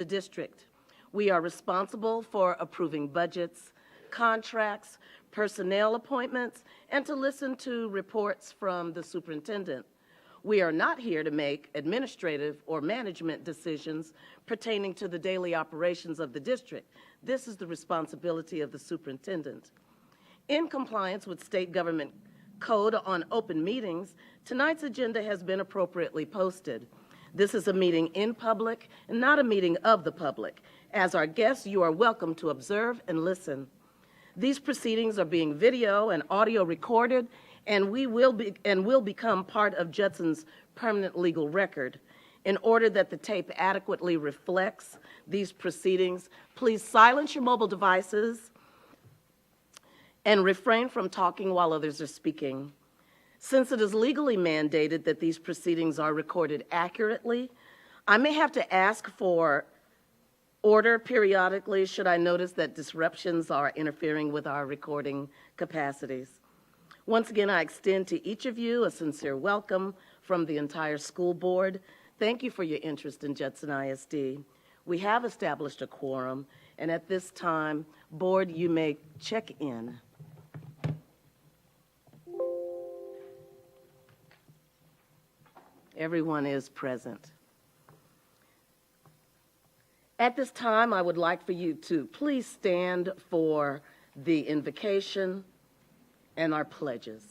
the district. We are responsible for approving budgets, contracts, personnel appointments, and to listen to reports from the superintendent. We are not here to make administrative or management decisions pertaining to the daily operations of the district. This is the responsibility of the superintendent. In compliance with state government code on open meetings, tonight's agenda has been appropriately posted. This is a meeting in public and not a meeting of the public. As our guests, you are welcome to observe and listen. These proceedings are being video and audio recorded and will become part of Judson's permanent legal record. In order that the tape adequately reflects these proceedings, please silence your mobile devices and refrain from talking while others are speaking. Since it is legally mandated that these proceedings are recorded accurately, I may have to ask for order periodically should I notice that disruptions are interfering with our recording capacities. Once again, I extend to each of you a sincere welcome from the entire school board. Thank you for your interest in Judson ISD. We have established a quorum, and at this time, board, you may check in. Everyone is present. At this time, I would like for you to please stand for the invocation and our pledges.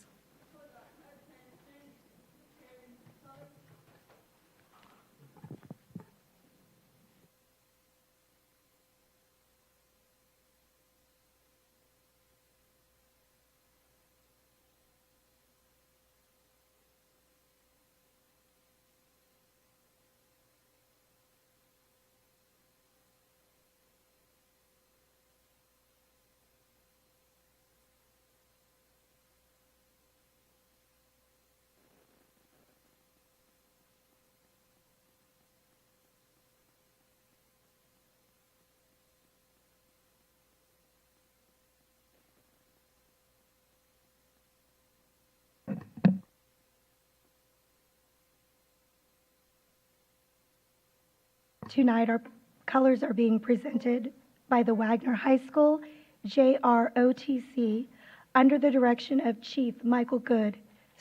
Tonight, our colors are being presented by the Wagner High School JROTC under the direction of Chief Michael Good,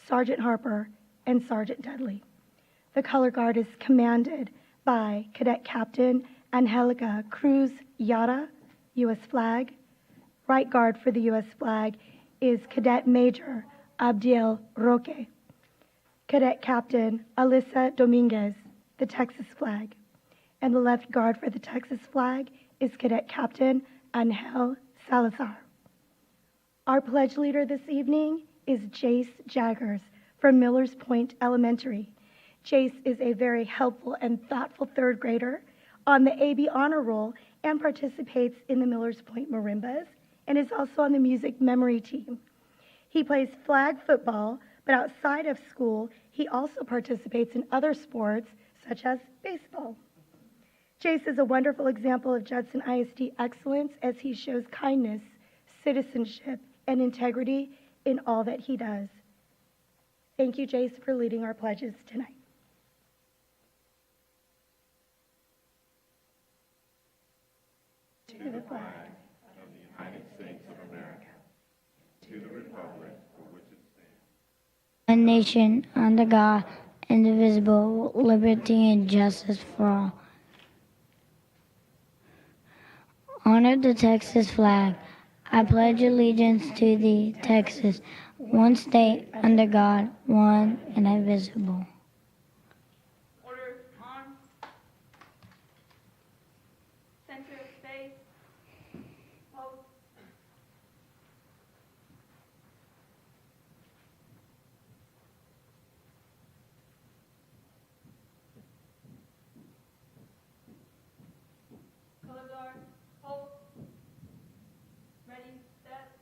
Sergeant Harper, and Sergeant Dudley. The color guard is commanded by Cadet Captain Angelica Cruz Yara, U.S. flag. Right guard for the U.S. flag is Cadet Major Abdiel Roque. Cadet Captain Alyssa Dominguez, the Texas flag. And the left guard for the Texas flag is Cadet Captain Angel Salazar. Our pledge leader this evening is Jace Jaggers from Millers Point Elementary. Jace is a very helpful and thoughtful third grader on the AB Honor Roll and participates in the Millers Point Marimbas and is also on the music memory team. He plays flag football, but outside of school, he also participates in other sports such as baseball. Jace is a wonderful example of Judson ISD excellence as he shows kindness, citizenship, and integrity in all that he does. Thank you, Jace, for leading our pledges tonight. To the flag of the United States of America, to the republic for which it stands, one nation, under God, indivisible, liberty and justice for all. Honor the Texas flag. I pledge allegiance to the Texas, one state, under God, one and indivisible. Order on. Center of space. Post. Color guard. Hold. Ready, set.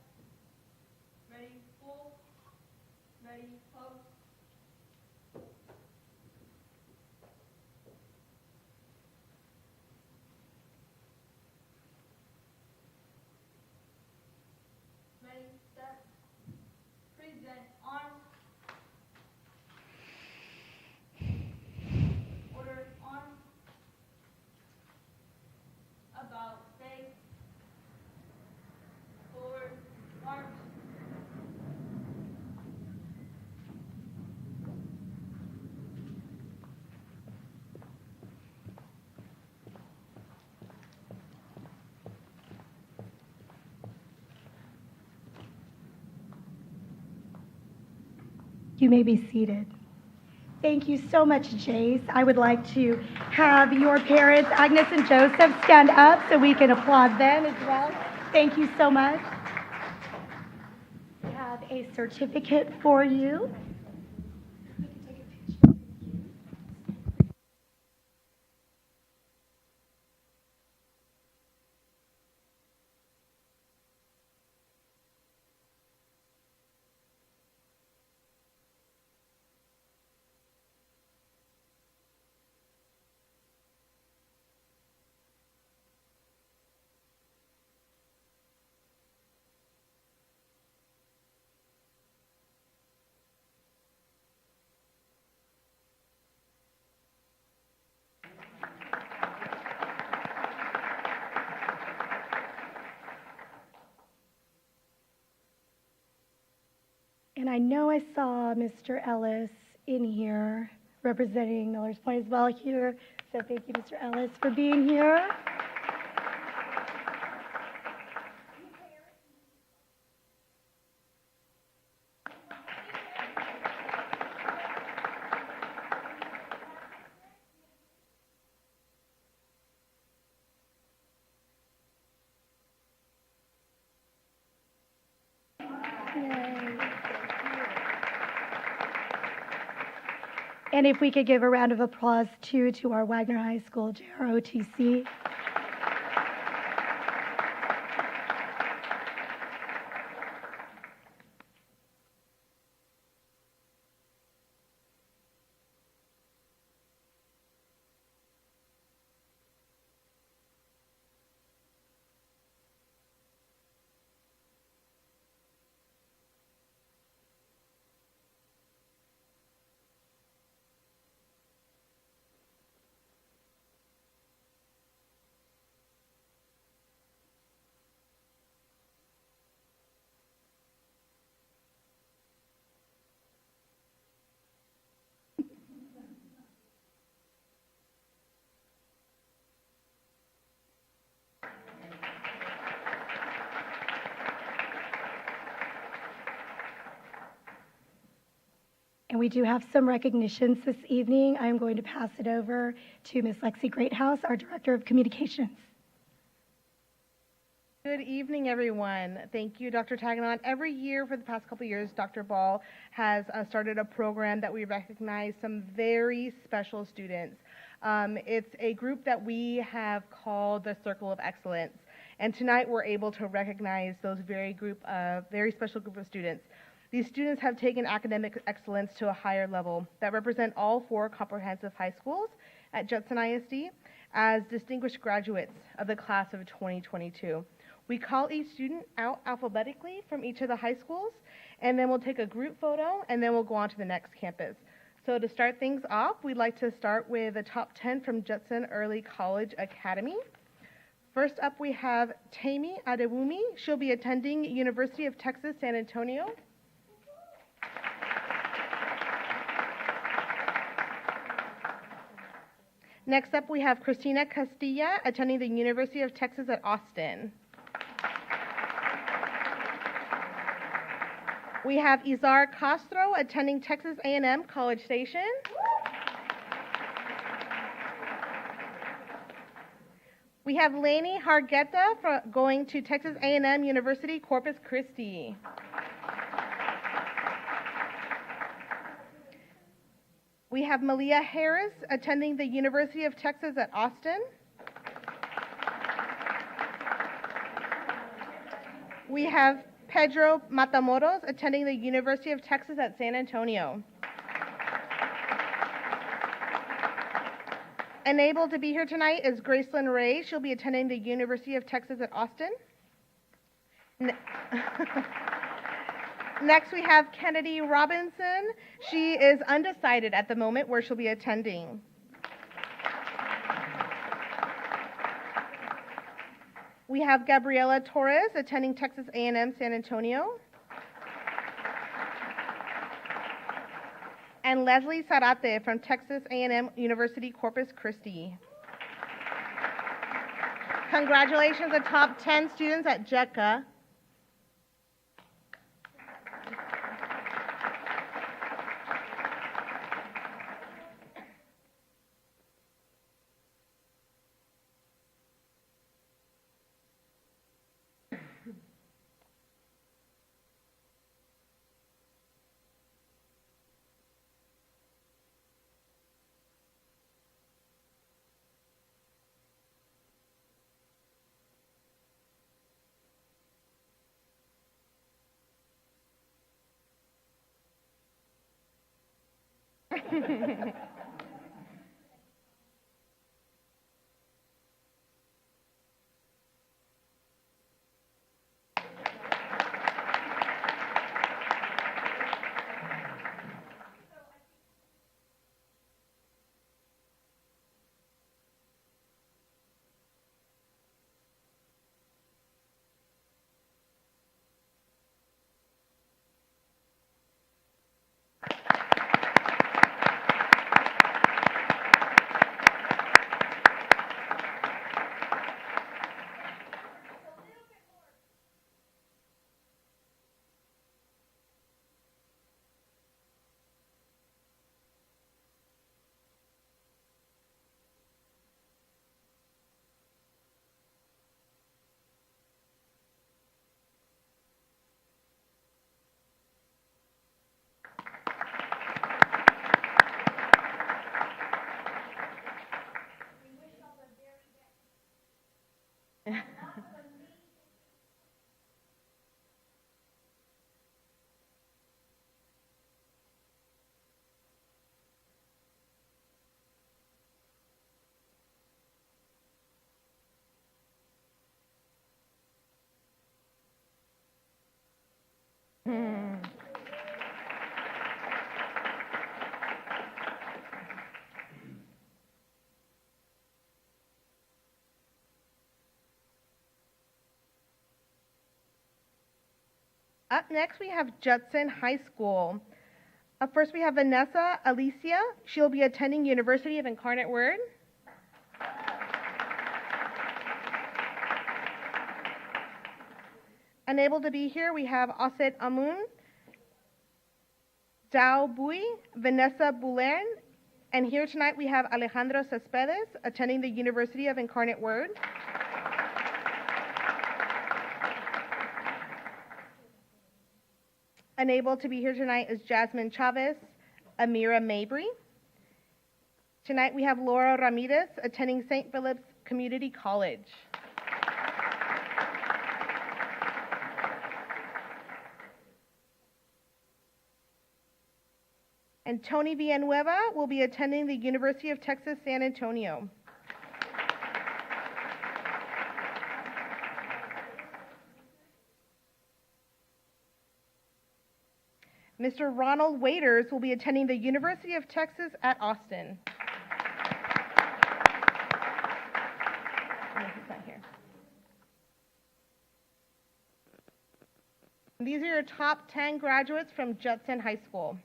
Ready, full. Ready, post. You may be seated. Thank you so much, Jace. I would like to have your parents, Agnes and Joseph, stand up so we can applaud them as well. Thank you so much. We have a certificate for you. And I know I saw Mr. Ellis in here representing Miller's Point as well here. So thank you, Mr. Ellis, for being here. And if we could give a round of applause, too, to our Wagner High School JROTC. And we do have some recognitions this evening. I'm going to pass it over to Ms. Lexi Greathouse, our Director of Communications. Good evening, everyone. Thank you, Dr. Taganon. Every year for the past couple of years, Dr. Ball has started a program that we recognize some very special students. It's a group that we have called the Circle of Excellence. And tonight we're able to recognize those very special group of students. These students have taken academic excellence to a higher level that represent all 4 comprehensive high schools at Judson ISD as distinguished graduates of the class of 2022. We call each student out alphabetically from each of the high schools, and then we'll take a group photo, and then we'll go on to the next campus. So to start things off, we'd like to start with the top 10 from Judson Early College Academy. First up, we have Tammy Adewumi. She'll be attending University of Texas, San Antonio. Next up, we have Christina Castilla attending the University of Texas at Austin. We have Izar Castro attending Texas A&M College Station. We have Lainey Hargetta going to Texas A&M University Corpus Christi. We have Malia Harris attending the University of Texas at Austin. We have Pedro Matamoros attending the University of Texas at San Antonio. Unable to be here tonight is Gracelyn Ray. She'll be attending the University of Texas at Austin. Next, we have Kennedy Robinson. She is undecided at the moment where she'll be attending. We have Gabriela Torres attending Texas A&M San Antonio. And Leslie Zarate from Texas A&M University Corpus Christi. Congratulations, the top 10 students at JECA. Up next, we have Judson High School. Up first, we have Vanessa Alicia. She'll be attending University of Incarnate Word. Unable to be here, we have Aset Amun, Zhao Bui, Vanessa Boulern, and here tonight we have Alejandro Cespedes attending the University of Incarnate Word. Unable to be here tonight is Jasmine Chavez, Amira Mabry. Tonight we have Laura Ramirez attending St. Philip's Community College. And Tony Villanueva will be attending the University of Texas San Antonio. Mr. Ronald Waiters will be attending the University of Texas at Austin. No, he's not here. These are your top 10 graduates from Judson High School.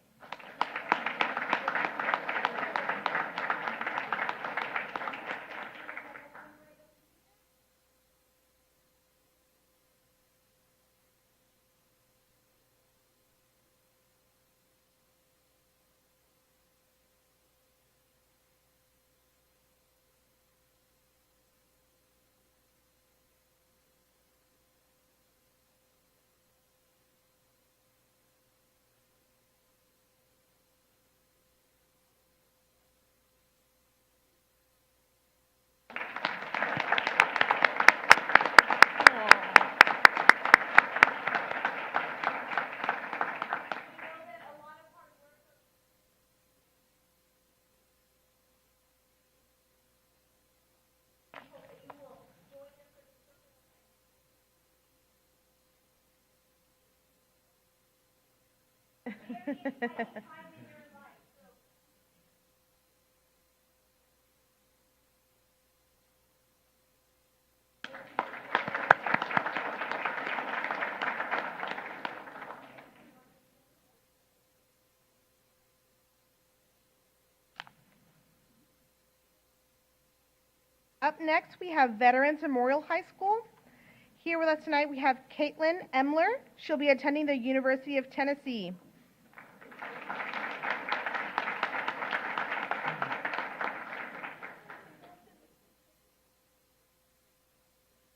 Up next, we have Veterans Memorial High School. Here with us tonight, we have Caitlin Emler. She'll be attending the University of Tennessee.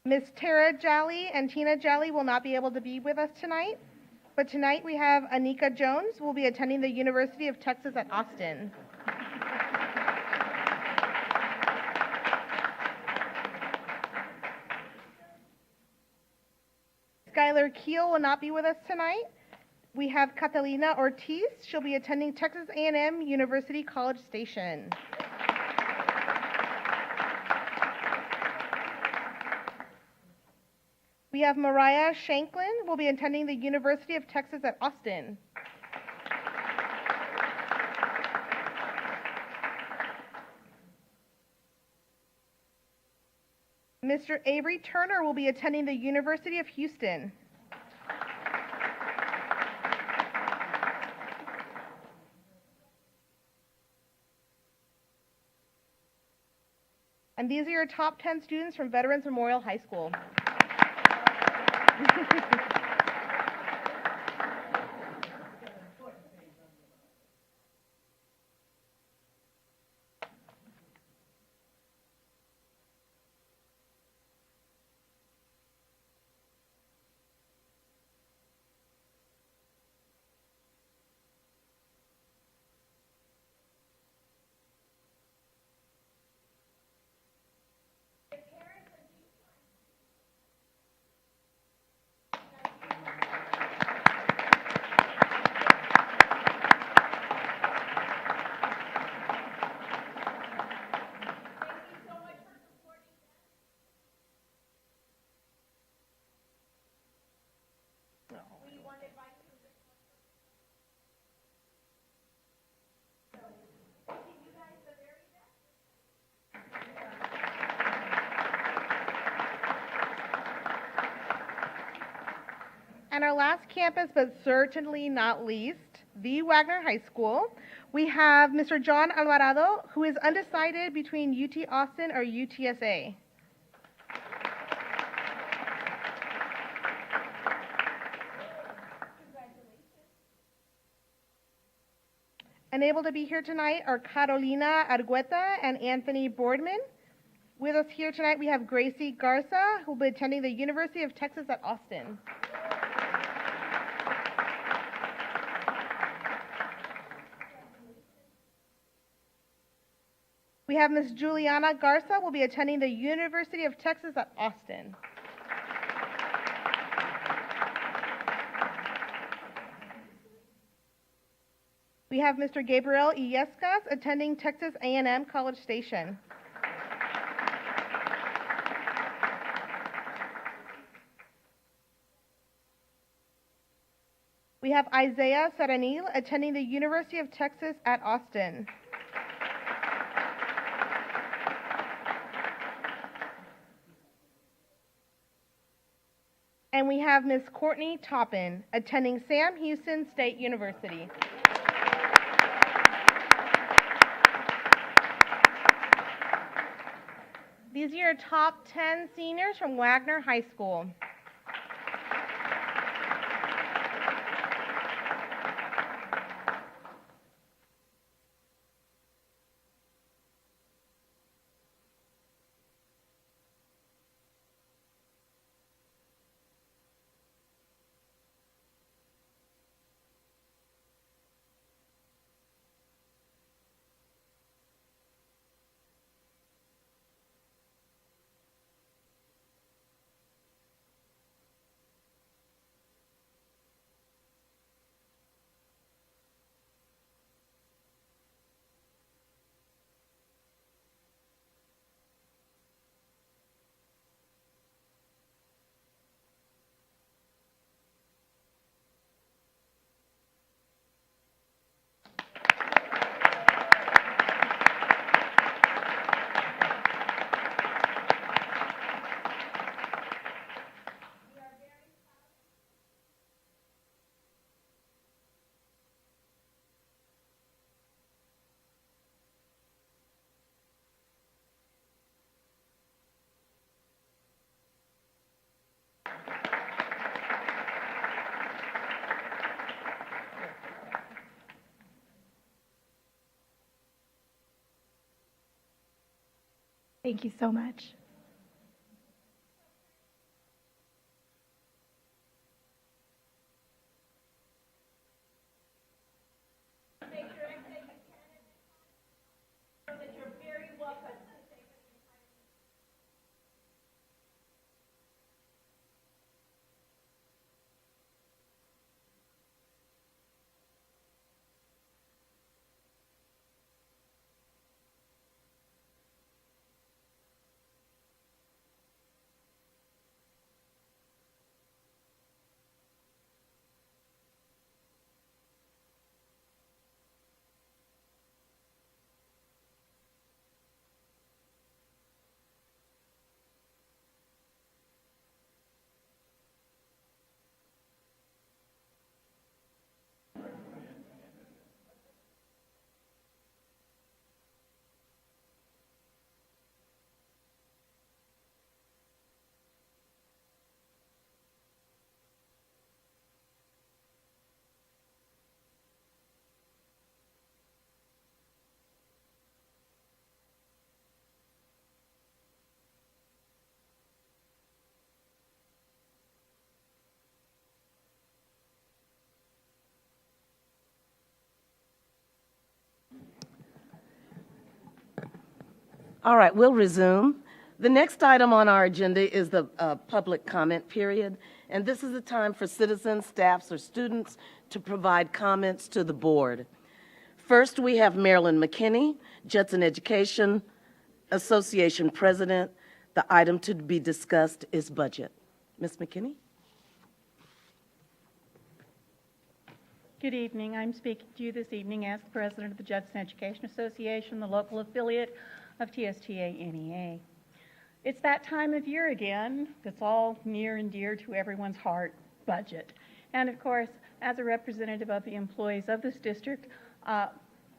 Miss Tara Jolly and Tina Jolly will not be able to be with us tonight, but tonight we have Anika Jones, who will be attending the University of Texas at Austin. Skylar Keel will not be with us tonight. We have Catalina Ortiz. She'll be attending Texas A&M University College Station. We have Mariah Shanklin, who will be attending the University of Texas at Austin. Mr. Avery Turner will be attending the University of Houston. And these are your top 10 students from Veterans Memorial High School. And our last campus, but certainly not least, the Wagner High School. We have Mr. John Alvarado, who is undecided between UT Austin or UTSA. And able to be here tonight are Carolina Argueta and Anthony Boardman. With us here tonight, we have Gracie Garza, who will be attending the University of Texas at Austin. We have Ms. Juliana Garza, will be attending the University of Texas at Austin. We have Mr. Gabriel Illescas attending Texas A&M College Station. We have Isaiah Saranil attending the University of Texas at Austin. And we have Ms. Courtney Toppin attending Sam Houston State University. These are your top 10 seniors from Wagner High School. Thank you so much. All right, we'll resume. The next item on our agenda is the public comment period, and this is the time for citizens, staffs, or students to provide comments to the board. First, we have Marilyn McKinney, Judson Education Association President. The item to be discussed is budget. Ms. McKinney? Good evening. I'm speaking to you this evening as the president of the Judson Education Association, the local affiliate of TSTA-NEA. It's that time of year again that's all near and dear to everyone's heart, budget. And of course, as a representative of the employees of this district, I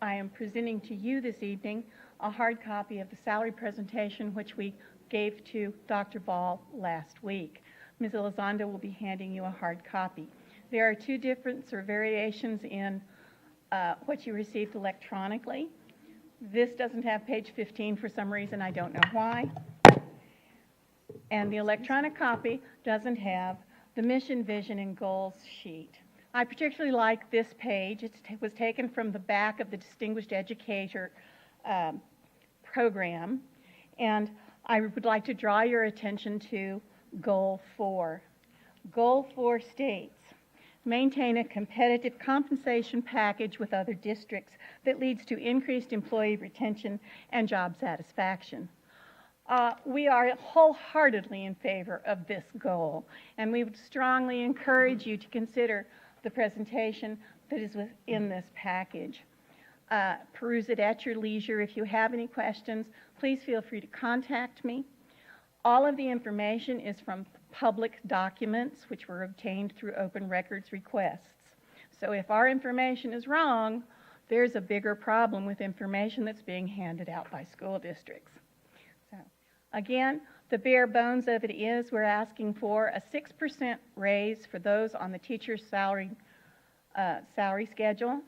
am presenting to you this evening a hard copy of the salary presentation which we gave to Dr. Ball last week. Ms. Elizondo will be handing you a hard copy. There are two different variations in what you received electronically. This doesn't have page 15 for some reason, I don't know why. And the electronic copy doesn't have the mission, vision, and goals sheet. I particularly like this page. It was taken from the back of the Distinguished Educator program, and I would like to draw your attention to Goal 4. Goal 4 states, maintain a competitive compensation package with other districts that leads to increased employee retention and job satisfaction. We are wholeheartedly in favor of this goal, and we would strongly encourage you to consider the presentation that is within this package. Peruse it at your leisure. If you have any questions, please feel free to contact me. All of the information is from public documents which were obtained through open records requests. So if our information is wrong, there's a bigger problem with information that's being handed out by school districts. So again, the bare bones of it is we're asking for a 6% raise for those on the teacher's salary schedule,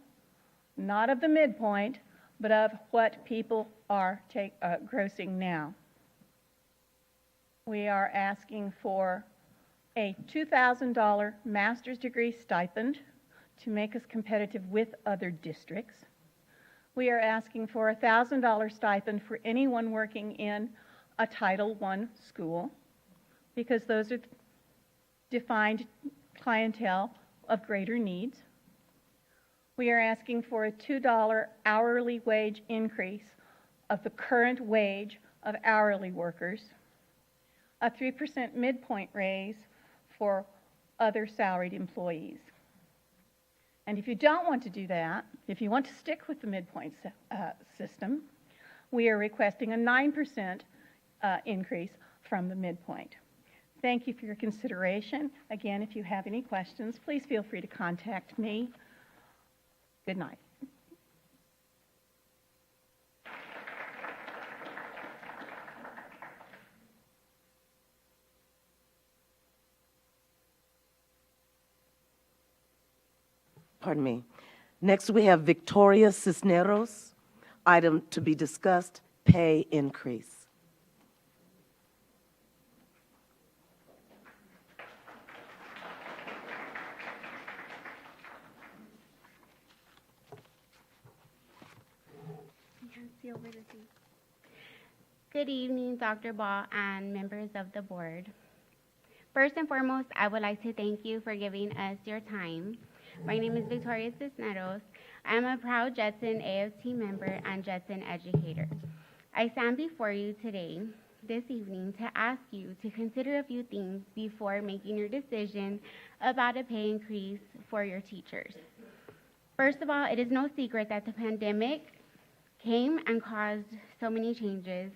not of the midpoint, but of what people are grossing now. We are asking for a $2,000 master's degree stipend to make us competitive with other districts. We are asking for a $1,000 stipend for anyone working in a Title I school, because those are defined clientele of greater needs. We are asking for a $2 hourly wage increase of the current wage of hourly workers, a 3% midpoint raise for other salaried employees. And if you don't want to do that, if you want to stick with the midpoint system, we are requesting a 9% increase from the midpoint. Thank you for your consideration. Again, if you have any questions, please feel free to contact me. Good night. Pardon me. Next, we have Victoria Cisneros. Item to be discussed, pay increase. Good evening, Dr. Ball and members of the board. First and foremost, I would like to thank you for giving us your time. My name is Victoria Cisneros. I am a proud Judson AFT member and Judson educator. I stand before you today, this evening, to ask you to consider a few things before making your decision about a pay increase for your teachers. First of all, it is no secret that the pandemic came and caused so many changes.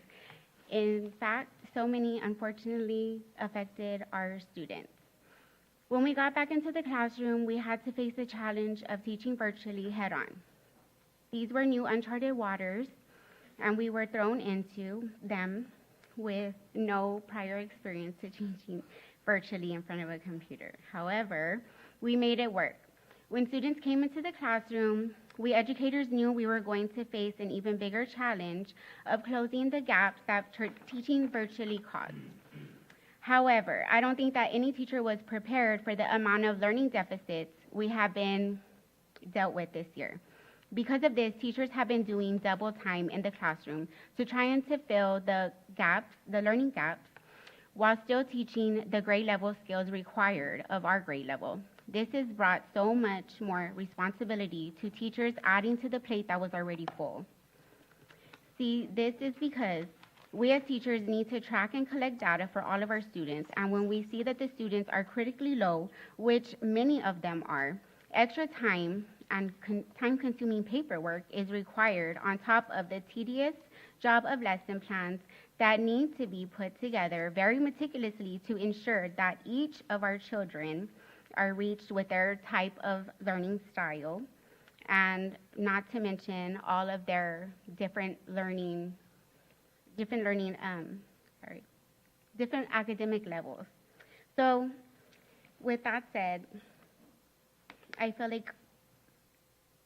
In fact, so many unfortunately affected our students. When we got back into the classroom, we had to face the challenge of teaching virtually head-on. These were new uncharted waters, and we were thrown into them with no prior experience to teaching virtually in front of a computer. However, we made it work. When students came into the classroom, we educators knew we were going to face an even bigger challenge of closing the gaps that teaching virtually caused. However, I don't think that any teacher was prepared for the amount of learning deficits we have been dealt with this year. Because of this, teachers have been doing double time in the classroom to try and to fill the gaps, the learning gaps, while still teaching the grade level skills required of our grade level. This has brought so much more responsibility to teachers, adding to the plate that was already full. See, this is because we as teachers need to track and collect data for all of our students, and when we see that the students are critically low, which many of them are, extra time and time-consuming paperwork is required on top of the tedious job of lesson plans that need to be put together very meticulously to ensure that each of our children are reached with their type of learning style, and not to mention all of their different academic levels. So with that said, I feel like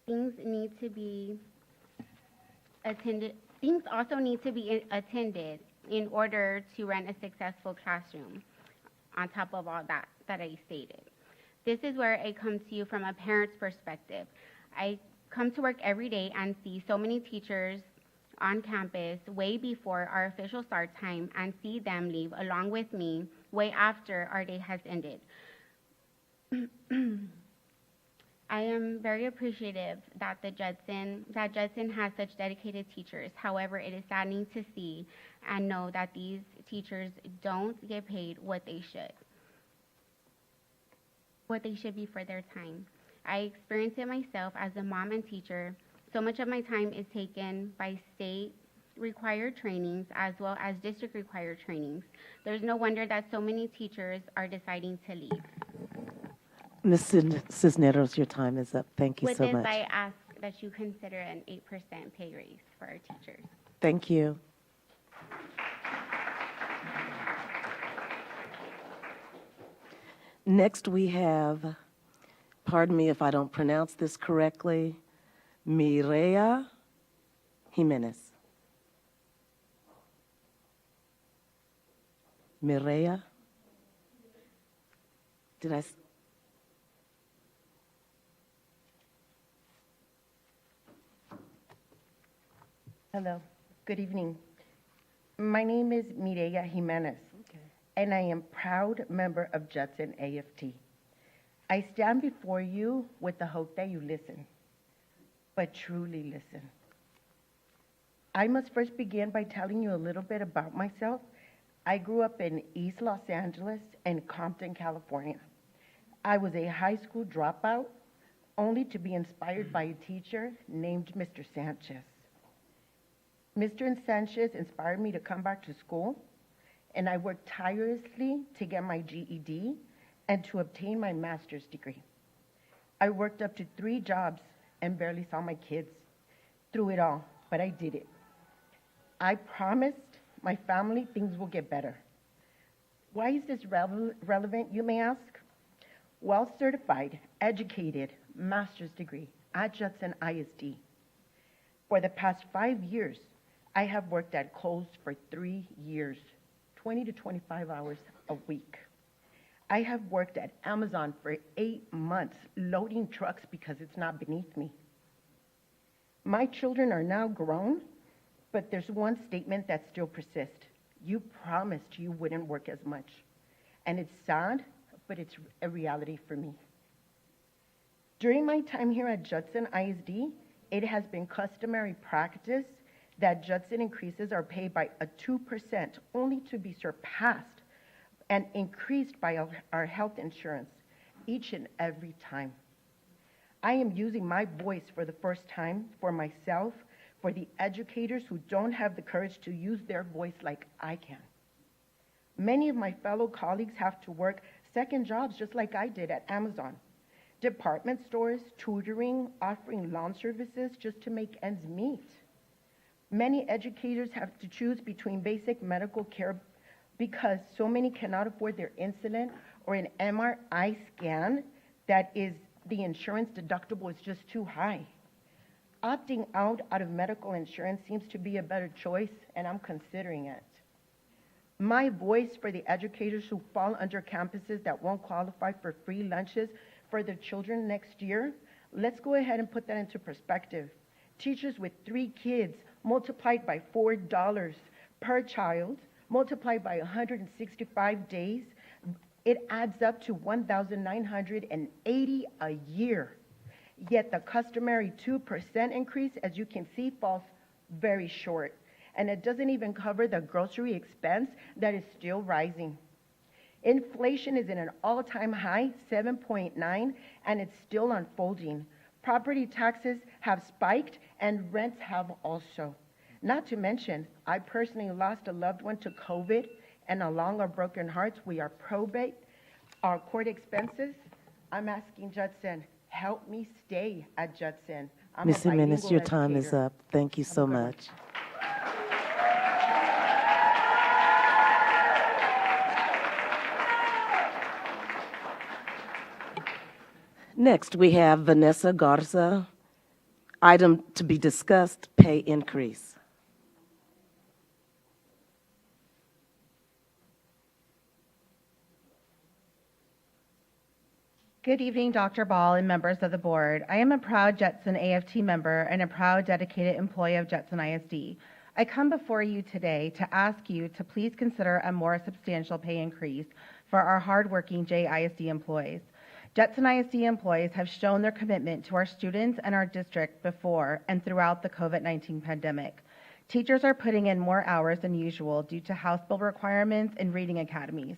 things also need to be attended in order to run a successful classroom on top of all that I stated. This is where I come to you from a parent's perspective. I come to work every day and see so many teachers on campus way before our official start time and see them leave along with me way after our day has ended. I am very appreciative that Judson has such dedicated teachers. However, it is saddening to see and know that these teachers don't get paid what they should be for their time. I experience it myself as a mom and teacher. So much of my time is taken by state required trainings as well as district required trainings. There's no wonder that so many teachers are deciding to leave. Ms. Cisneros, your time is up. Thank you With so this, much. I ask that you consider an 8% pay raise for our teachers. Thank you. Next, we have, pardon me if I don't pronounce this correctly, Mireya Jimenez. Mireya? Did I? Hello, good evening. My name is Mireya Jimenez, and I am proud member of Judson AFT. I stand before you with the hope that you listen, but truly listen. I must first begin by telling you a little bit about myself. I grew up in East Los Angeles and Compton, California. I was a high school dropout, only to be inspired by a teacher named Mr. Sanchez. Mr. Sanchez inspired me to come back to school, and I worked tirelessly to get my GED and to obtain my master's degree. I worked up to 3 jobs and barely saw my kids through it all, but I did it. I promised my family things will get better. Why is this relevant, you may ask? Well certified, educated, master's degree at Judson ISD. For the past 5 years, I have worked at Kohl's for 3 years, 20 to 25 hours a week. I have worked at Amazon for 8 months, loading trucks because it's not beneath me. My children are now grown, but there's one statement that still persists. You promised you wouldn't work as much. And it's sad, but it's a reality for me. During my time here at Judson ISD, it has been customary practice that Judson increases our pay by a 2%, only to be surpassed and increased by our health insurance each and every time. I am using my voice for the first time for myself, for the educators who don't have the courage to use their voice like I can. Many of my fellow colleagues have to work second jobs just like I did at Amazon. Department stores, tutoring, offering lawn services just to make ends meet. Many educators have to choose between basic medical care because so many cannot afford their insulin or an MRI scan that is the insurance deductible is just too high. Opting out of medical insurance seems to be a better choice, and I'm considering it. My voice for the educators who fall under campuses that won't qualify for free lunches for their children next year, Let's go ahead and put that into perspective. Teachers with 3 kids multiplied by $4 per child, multiplied by 165 days, it adds up to $1,980 a year. Yet the customary 2% increase, as you can see, falls very short. And it doesn't even cover the grocery expense that is still rising. Inflation is in an all-time high, 7.9, and it's still unfolding. Property taxes have spiked and rents have also. Not to mention, I personally lost a loved one to COVID, and along our broken hearts, we are probate, our court expenses. I'm asking Judson, help me stay at Judson. I'm Ms. a Jimenez, bilingual your time is educator. up. Thank you so Have a good one. much. Next, we have Vanessa Garza. Item to be discussed, pay increase. Good evening, Dr. Ball and members of the board. I am a proud Jetson AFT member and a proud dedicated employee of Jetson ISD. I come before you today to ask you to please consider a more substantial pay increase for our hardworking JISD employees. Jetson ISD employees have shown their commitment to our students and our district before and throughout the COVID-19 pandemic. Teachers are putting in more hours than usual due to House bill requirements and reading academies.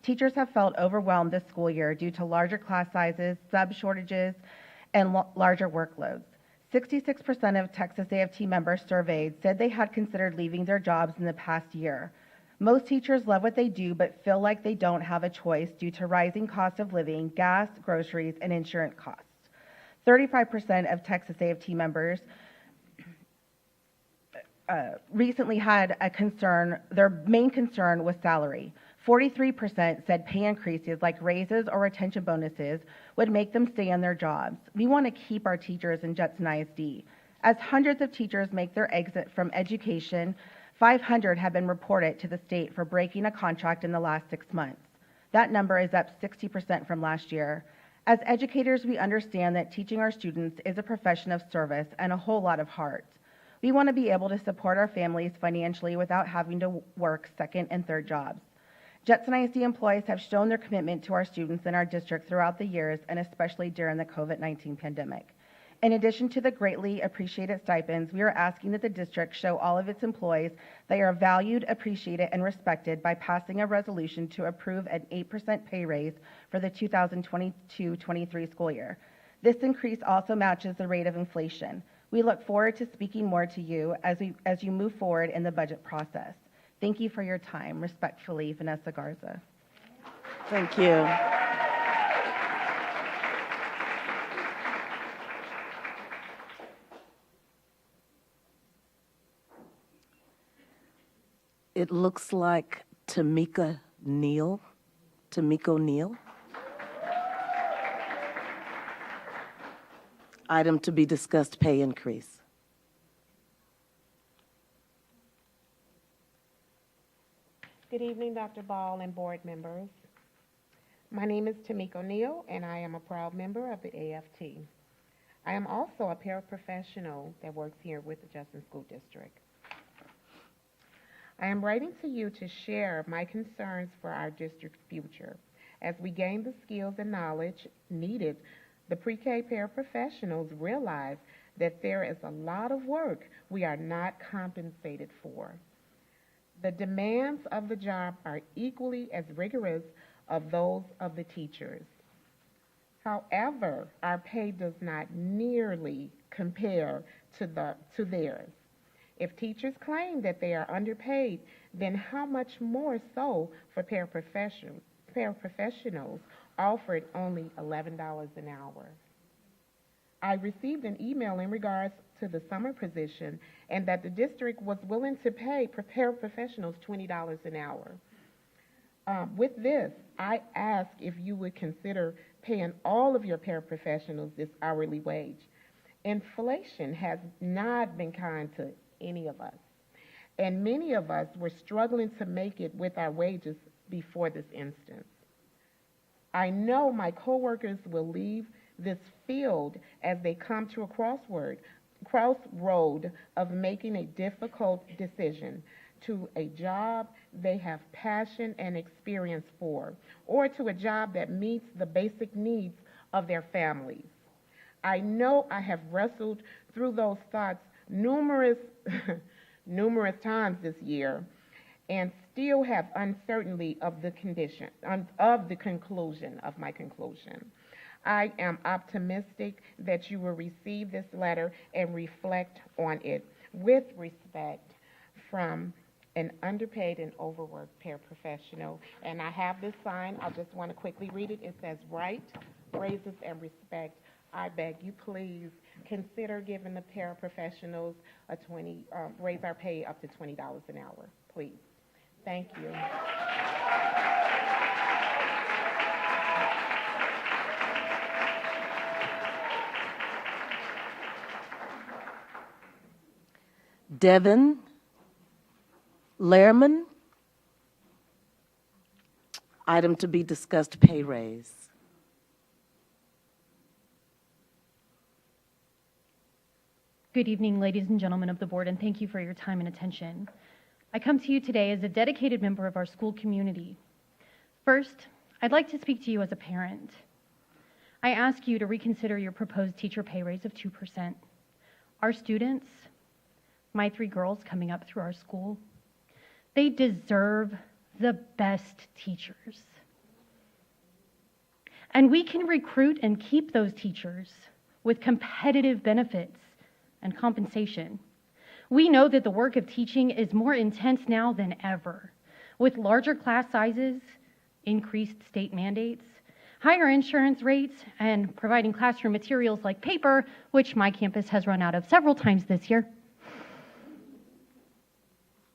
Teachers have felt overwhelmed this school year due to larger class sizes, sub shortages, and larger workloads. 66% of Texas AFT members surveyed said they had considered leaving their jobs in the past year. Most teachers love what they do but feel like they don't have a choice due to rising cost of living, gas, groceries, and insurance costs. 35% of Texas AFT members recently had a concern, their main concern was salary. 43% said pay increases like raises or retention bonuses would make them stay in their jobs. We want to keep our teachers in Jetson ISD. As hundreds of teachers make their exit from education, 500 have been reported to the state for breaking a contract in the last 6 months. That number is up 60% from last year. As educators, we understand that teaching our students is a profession of service and a whole lot of heart. We want to be able to support our families financially without having to work second and third jobs. Jetson ISD employees have shown their commitment to our students in our district throughout the years and especially during the COVID-19 pandemic. In addition to the greatly appreciated stipends, we are asking that the district show all of its employees they are valued, appreciated, and respected by passing a resolution to approve an 8% pay raise for the 2022-23 school year. This increase also matches the rate of inflation. We look forward to speaking more to you as you move forward in the budget process. Thank you for your time. Respectfully, Vanessa Garza. Thank you. It looks like Tamiko Neal. Item to be discussed, pay increase. Good evening, Dr. Ball and board members. My name is Tamiko Neal, and I am a proud member of the AFT. I am also a paraprofessional that works here with the Justin School District. I am writing to you to share my concerns for our district's future. As we gain the skills and knowledge needed, the pre-K paraprofessionals realize that there is a lot of work we are not compensated for. The demands of the job are equally as rigorous of those of the teachers. However, our pay does not nearly compare to theirs. If teachers claim that they are underpaid, then how much more so for paraprofessionals offered only $11 an hour? I received an email in regards to the summer position and that the district was willing to pay paraprofessionals $20 an hour. With this, I ask if you would consider paying all of your paraprofessionals this hourly wage. Inflation has not been kind to any of us, and many of us were struggling to make it with our wages before this instance. I know my coworkers will leave this field as they come to a crossroad of making a difficult decision to a job they have passion and experience for, or to a job that meets the basic needs of their families. I know I have wrestled through those thoughts numerous times this year, and still have uncertainty of the conclusion of my conclusion. I am optimistic that you will receive this letter and reflect on it with respect from an underpaid and overworked paraprofessional. And I have this sign. I just want to quickly read it. It says, "Right, raises, and respect. I beg you, please consider giving the paraprofessionals raise our pay up to $20 an hour, please. Thank you." Devin Lehrman. Item to be discussed, pay raise. Good evening, ladies and gentlemen of the board, and thank you for your time and attention. I come to you today as a dedicated member of our school community. First, I'd like to speak to you as a parent. I ask you to reconsider your proposed teacher pay raise of 2%. Our students, my 3 girls coming up through our school, they deserve the best teachers. And we can recruit and keep those teachers with competitive benefits and compensation. We know that the work of teaching is more intense now than ever, with larger class sizes, increased state mandates, higher insurance rates, and providing classroom materials like paper, which my campus has run out of several times this year.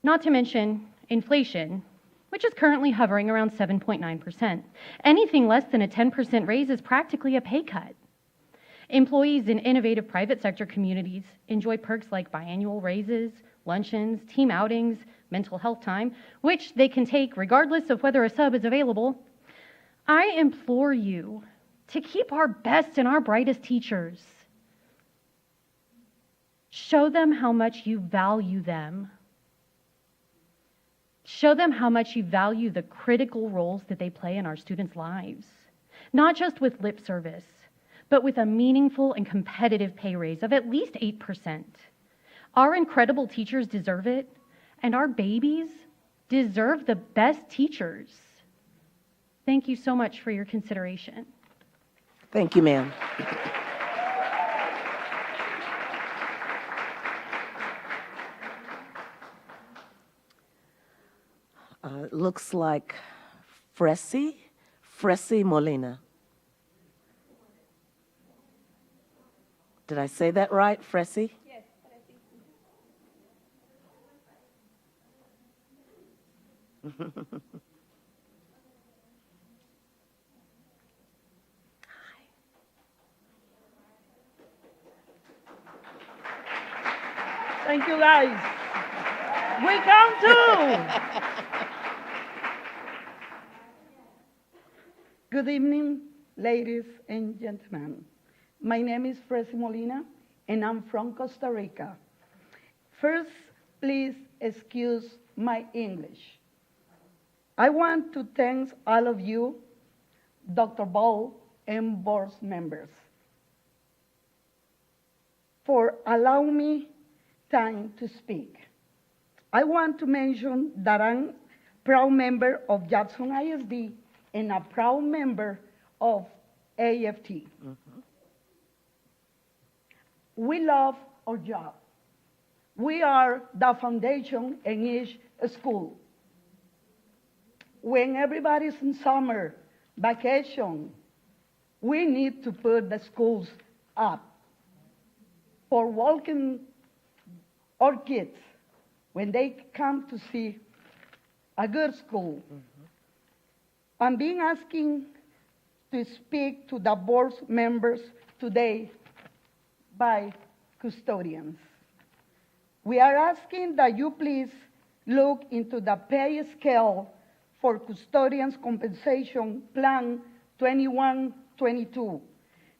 Not to mention inflation, which is currently hovering around 7.9%. Anything less than a 10% raise is practically a pay cut. Employees in innovative private sector communities enjoy perks like biannual raises, luncheons, team outings, mental health time, which they can take regardless of whether a sub is available. I implore you to keep our best and our brightest teachers. Show them how much you value them. Show them how much you value the critical roles that they play in our students' lives, not just with lip service, but with a meaningful and competitive pay raise of at least 8%. Our incredible teachers deserve it, and our babies deserve the best teachers. Thank you so much for your consideration. Thank you, ma'am. Looks like Fressy Molina. Did I say that right, Fressy? Yes, Fressy. Thank you, guys. We come too. Good evening, ladies and gentlemen. My name is Fressy Molina, and I'm from Costa Rica. First, please excuse my English. I want to thank all of you, Dr. Ball and board members, for allowing me time to speak. I want to mention that I'm a proud member of Jackson ISD and a proud member of AFT. We love our job. We are the foundation in each school. When everybody's in summer vacation, we need to put the schools up for welcoming our kids when they come to see a good school. I'm being asking to speak to the board members today by custodians. We are asking that you please look into the pay scale for custodians compensation plan 21-22.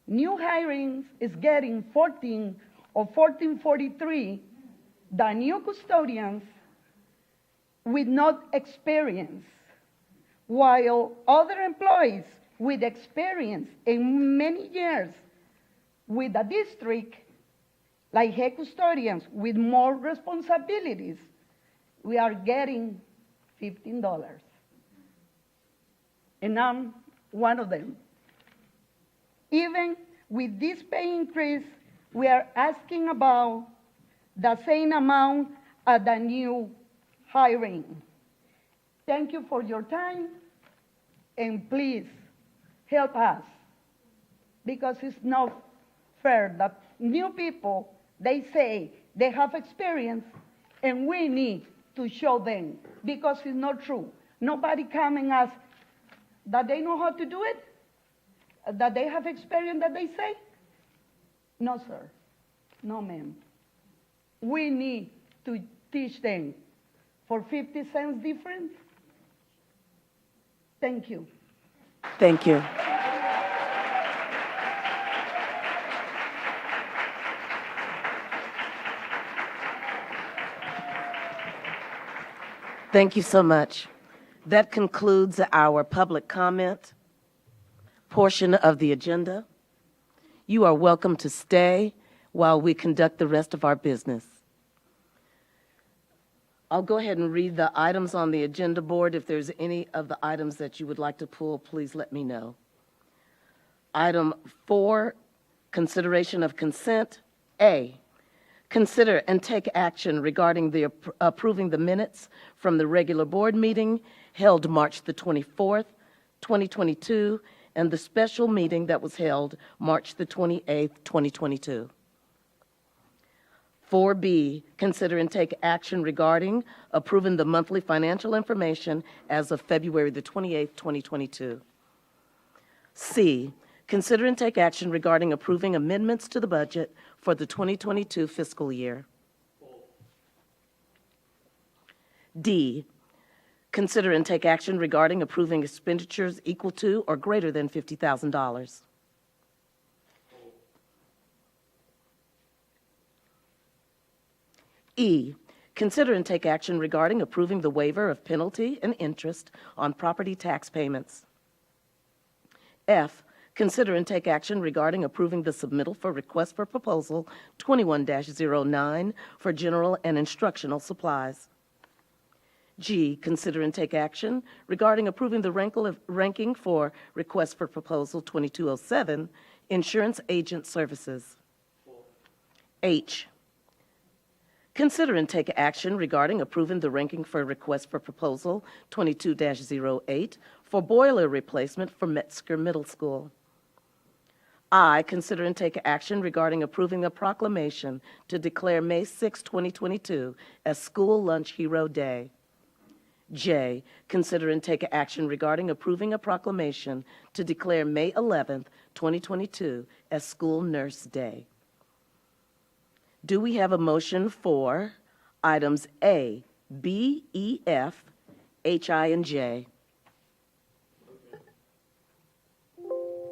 New hirings is getting 14 or 1443, the new custodians with no experience, while other employees with experience in many years with the district, like head custodians with more responsibilities, we are getting $15. And I'm one of them. Even with this pay increase, we are asking about the same amount as the new hiring. Thank you for your time, and please help us, because it's not fair that new people, they say they have experience, and we need to show them, because it's not true. Nobody come and ask that they know how to do it, that they have experience that they say. No, sir. No, ma'am. We need to teach them for 50 cents difference. Thank you. Thank you. Thank you so much. That concludes our public comment portion of the agenda. You are welcome to stay while we conduct the rest of our business. I'll go ahead and read the items on the agenda board. If there's any of the items that you would like to pull, please let me know. Item 4, consideration of consent. A, consider and take action regarding the approving the minutes from the regular board meeting held March the 24th, 2022, and the special meeting that was held March the 28th, 2022. 4B, consider and take action regarding approving the monthly financial information as of February the 28th, 2022. C, consider and take action regarding approving amendments to the budget for the 2022 fiscal year. D, consider and take action regarding approving expenditures equal to or greater than $50,000. E, consider and take action regarding approving the waiver of penalty and interest on property tax payments. F, consider and take action regarding approving the submittal for request for proposal 21-09 for general and instructional supplies. G, consider and take action regarding approving the ranking for request for proposal 2207, insurance agent services. H, consider and take action regarding approving the ranking for request for proposal 22-08 for boiler replacement for Metzger Middle School. I, consider and take action regarding approving a proclamation to declare May 6, 2022 as School Lunch Hero Day. J, consider and take action regarding approving a proclamation to declare May 11, 2022 as School Nurse Day. Do we have a motion for items A, B, E, F, H, I, and J?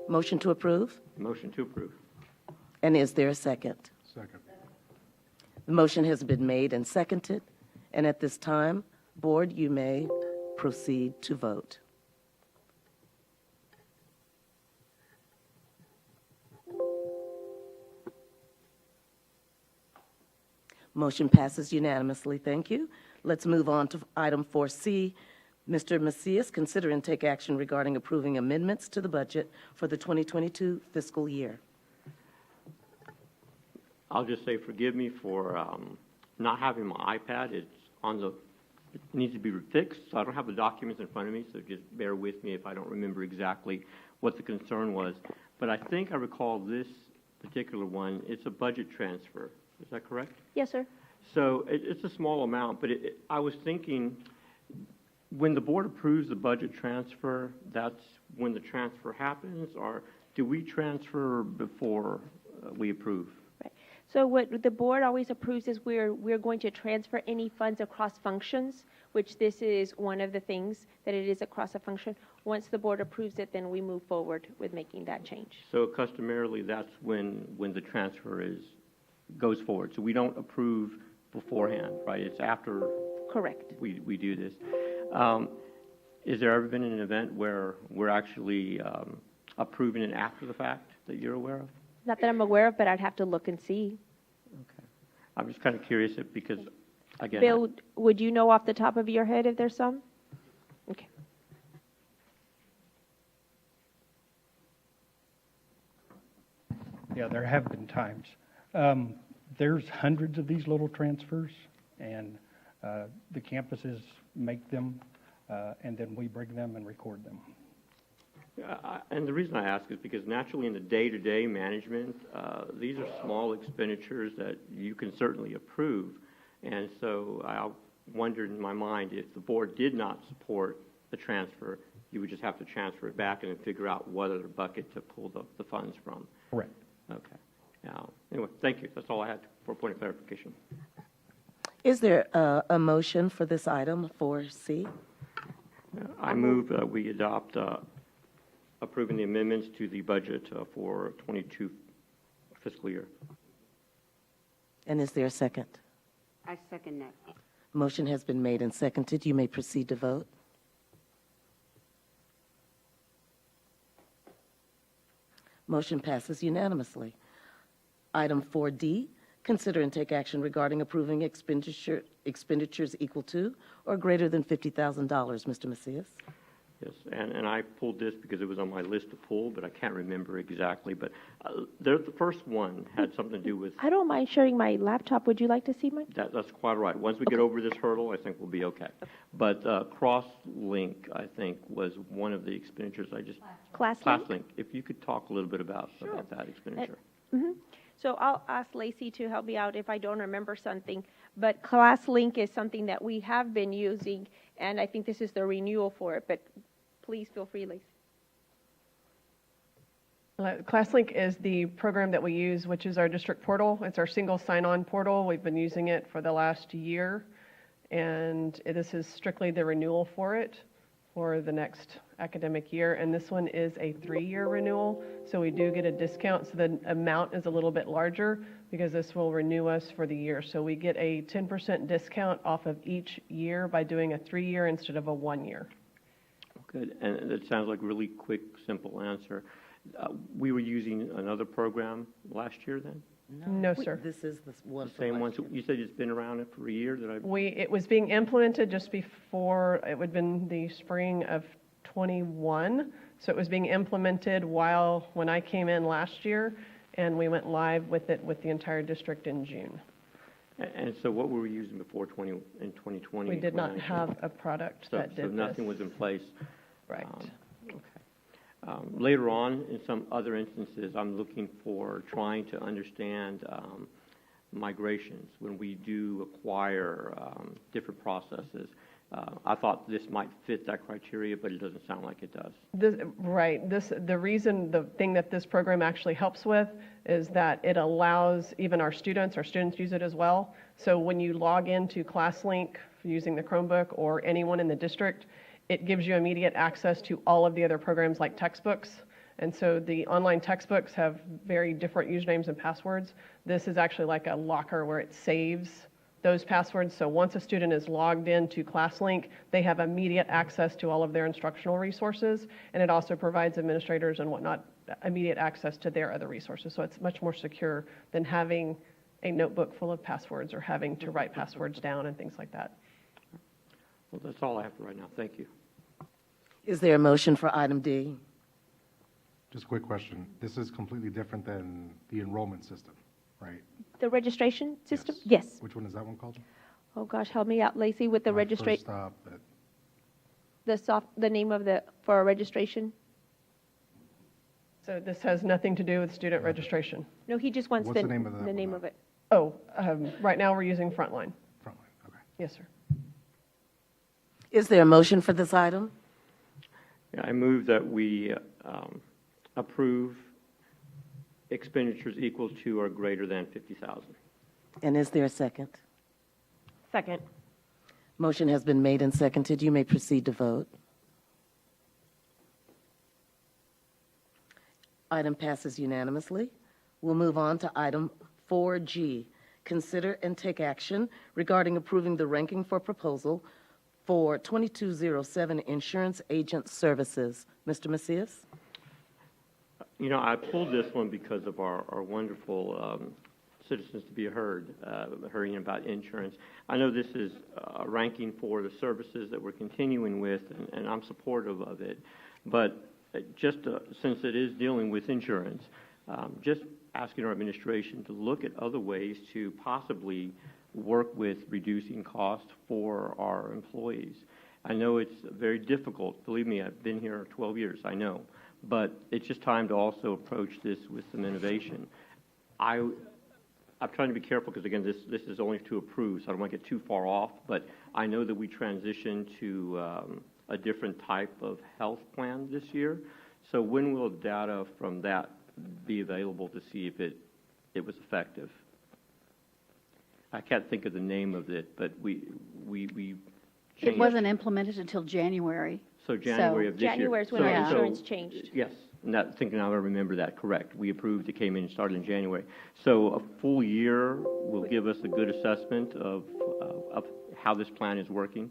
Motion to approve? Motion to approve. And is there a second? Second. The motion has been made and seconded, and at this time, Board, you may proceed to vote. Motion passes unanimously. Thank you. Let's move on to item 4C. Mr. Macias, consider and take action regarding approving amendments to the budget for the 2022 fiscal year. I'll just say forgive me for not having my iPad. It's on the, it needs to be fixed, so I don't have the documents in front of me, so just bear with me if I don't remember exactly what the concern was. But I think I recall this particular one. It's a budget transfer. Is that correct? Yes, sir. So it's a small amount, but I was thinking when the board approves the budget transfer, that's when the transfer happens, or do we transfer before we approve? Right. So what the board always approves is we're going to transfer any funds across functions, which this is one of the things that it is across a function. Once the board approves it, then we move forward with making that change. So customarily, that's when the transfer goes forward. So we don't approve beforehand, right? It's after Correct. we do this. Is there ever been an event where we're actually approving it after the fact that you're aware of? Not that I'm aware of, but I'd have to look and see. Okay. I'm just kind of curious because, again. Bill, would you know off the top of your head if there's some? Okay. Yeah, there have been times. There's hundreds of these little transfers, and the campuses make them, and then we bring them and record them. And the reason I ask is because naturally in the day-to-day management, these are small expenditures that you can certainly approve. And so I wondered in my mind, if the board did not support the transfer, you would just have to transfer it back and then figure out what other bucket to pull the funds from. Correct. Okay. Anyway, thank you. That's all I had for a point of clarification. Is there a motion for this item, 4C? I move that we adopt approving the amendments to the budget for 22 fiscal year. And is there a second? I second that. Motion has been made and seconded. You may proceed to vote. Motion passes unanimously. Item 4D, consider and take action regarding approving expenditures equal to or greater than $50,000. Mr. Macias? Yes, and I pulled this because it was on my list to pull, but I can't remember exactly. But the first one had something to do with... I don't mind sharing my laptop. Would you like to see mine? That's quite right. Once we get over this hurdle, I think we'll be okay. But Crosslink, I think, was one of the expenditures I just... ClassLink. If you could talk a little bit about that expenditure. So I'll ask Lacey to help me out if I don't remember something. But ClassLink is something that we have been using, and I think this is the renewal for it. But please feel free, Lacey. ClassLink is the program that we use, which is our district portal. It's our single sign-on portal. We've been using it for the last year, and this is strictly the renewal for it for the next academic year, and this one is a 3-year renewal, so we do get a discount, so the amount is a little bit larger because this will renew us for the year. So we get a 10% discount off of each year by doing a 3-year instead of a 1-year. Good, and it sounds like a really quick, simple answer. We were using another program last year then? No, sir. This is the one. The same one. So you said it's been around for a year? It was being implemented just before, it would have been the spring of 21. So it was being implemented when I came in last year, and we went live with it with the entire district in June. And so what were we using before in 2020? We did not have a product that did this. So nothing was in place? Right. Later on, in some other instances, I'm looking for trying to understand migrations when we do acquire different processes. I thought this might fit that criteria, but it doesn't sound like it does. The thing that this program actually helps with is that it allows even our students use it as well. So when you log into ClassLink using the Chromebook or anyone in the district, it gives you immediate access to all of the other programs like textbooks. And so the online textbooks have very different usernames and passwords. This is actually like a locker where it saves those passwords. So once a student is logged into ClassLink, they have immediate access to all of their instructional resources. And it also provides administrators and whatnot immediate access to their other resources. So it's much more secure than having a notebook full of passwords or having to write passwords down and things like that. Well, that's all I have for right now. Thank you. Is there a motion for item D? Just a quick question. This is completely different than the enrollment system, right? The registration system? Yes. Which one is that one called? Oh gosh, help me out, Lacey, with the registration. The name of for our registration. So this has nothing to do with student registration. No, he just wants What's the name of the name of it. Oh, right now we're using Frontline. Frontline, okay. Yes, sir. Is there a motion for this item? Yeah, I move that we approve expenditures equal to or greater than $50,000. And is there a second? Second. Motion has been made and seconded. You may proceed to vote. Item passes unanimously. We'll move on to item 4G. Consider and take action regarding approving the ranking for proposal for 2207 Insurance Agent Services. Mr. Macias? You know, I pulled this one because of our wonderful citizens to be heard, hearing about insurance. I know this is a ranking for the services that we're continuing with, and I'm supportive of it. But just since it is dealing with insurance, just asking our administration to look at other ways to possibly work with reducing costs for our employees. I know it's very difficult. Believe me, I've been here 12 years, I know. But it's just time to also approach this with some innovation. I'm trying to be careful because, again, this is only to approve, so I don't want to get too far off. But I know that we transitioned to a different type of health plan this year. So when will data from that be available to see if it was effective? I can't think of the name of it, but we changed. It wasn't implemented until January. So January of this year. January is when our insurance changed. Yes, not thinking I remember that correct. We approved, it came in and started in January. So a full year will give us a good assessment of how this plan is working?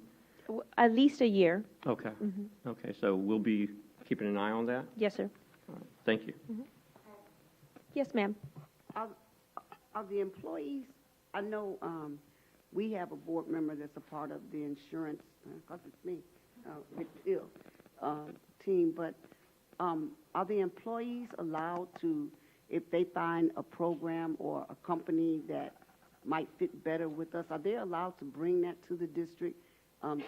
At least a year. Okay. Okay, so we'll be keeping an eye on that? Yes, sir. All right. Thank you. Yes, ma'am. Are the employees, I know we have a board member that's a part of the insurance, because it's me, team, but are the employees allowed to, if they find a program or a company that might fit better with us, are they allowed to bring that to the district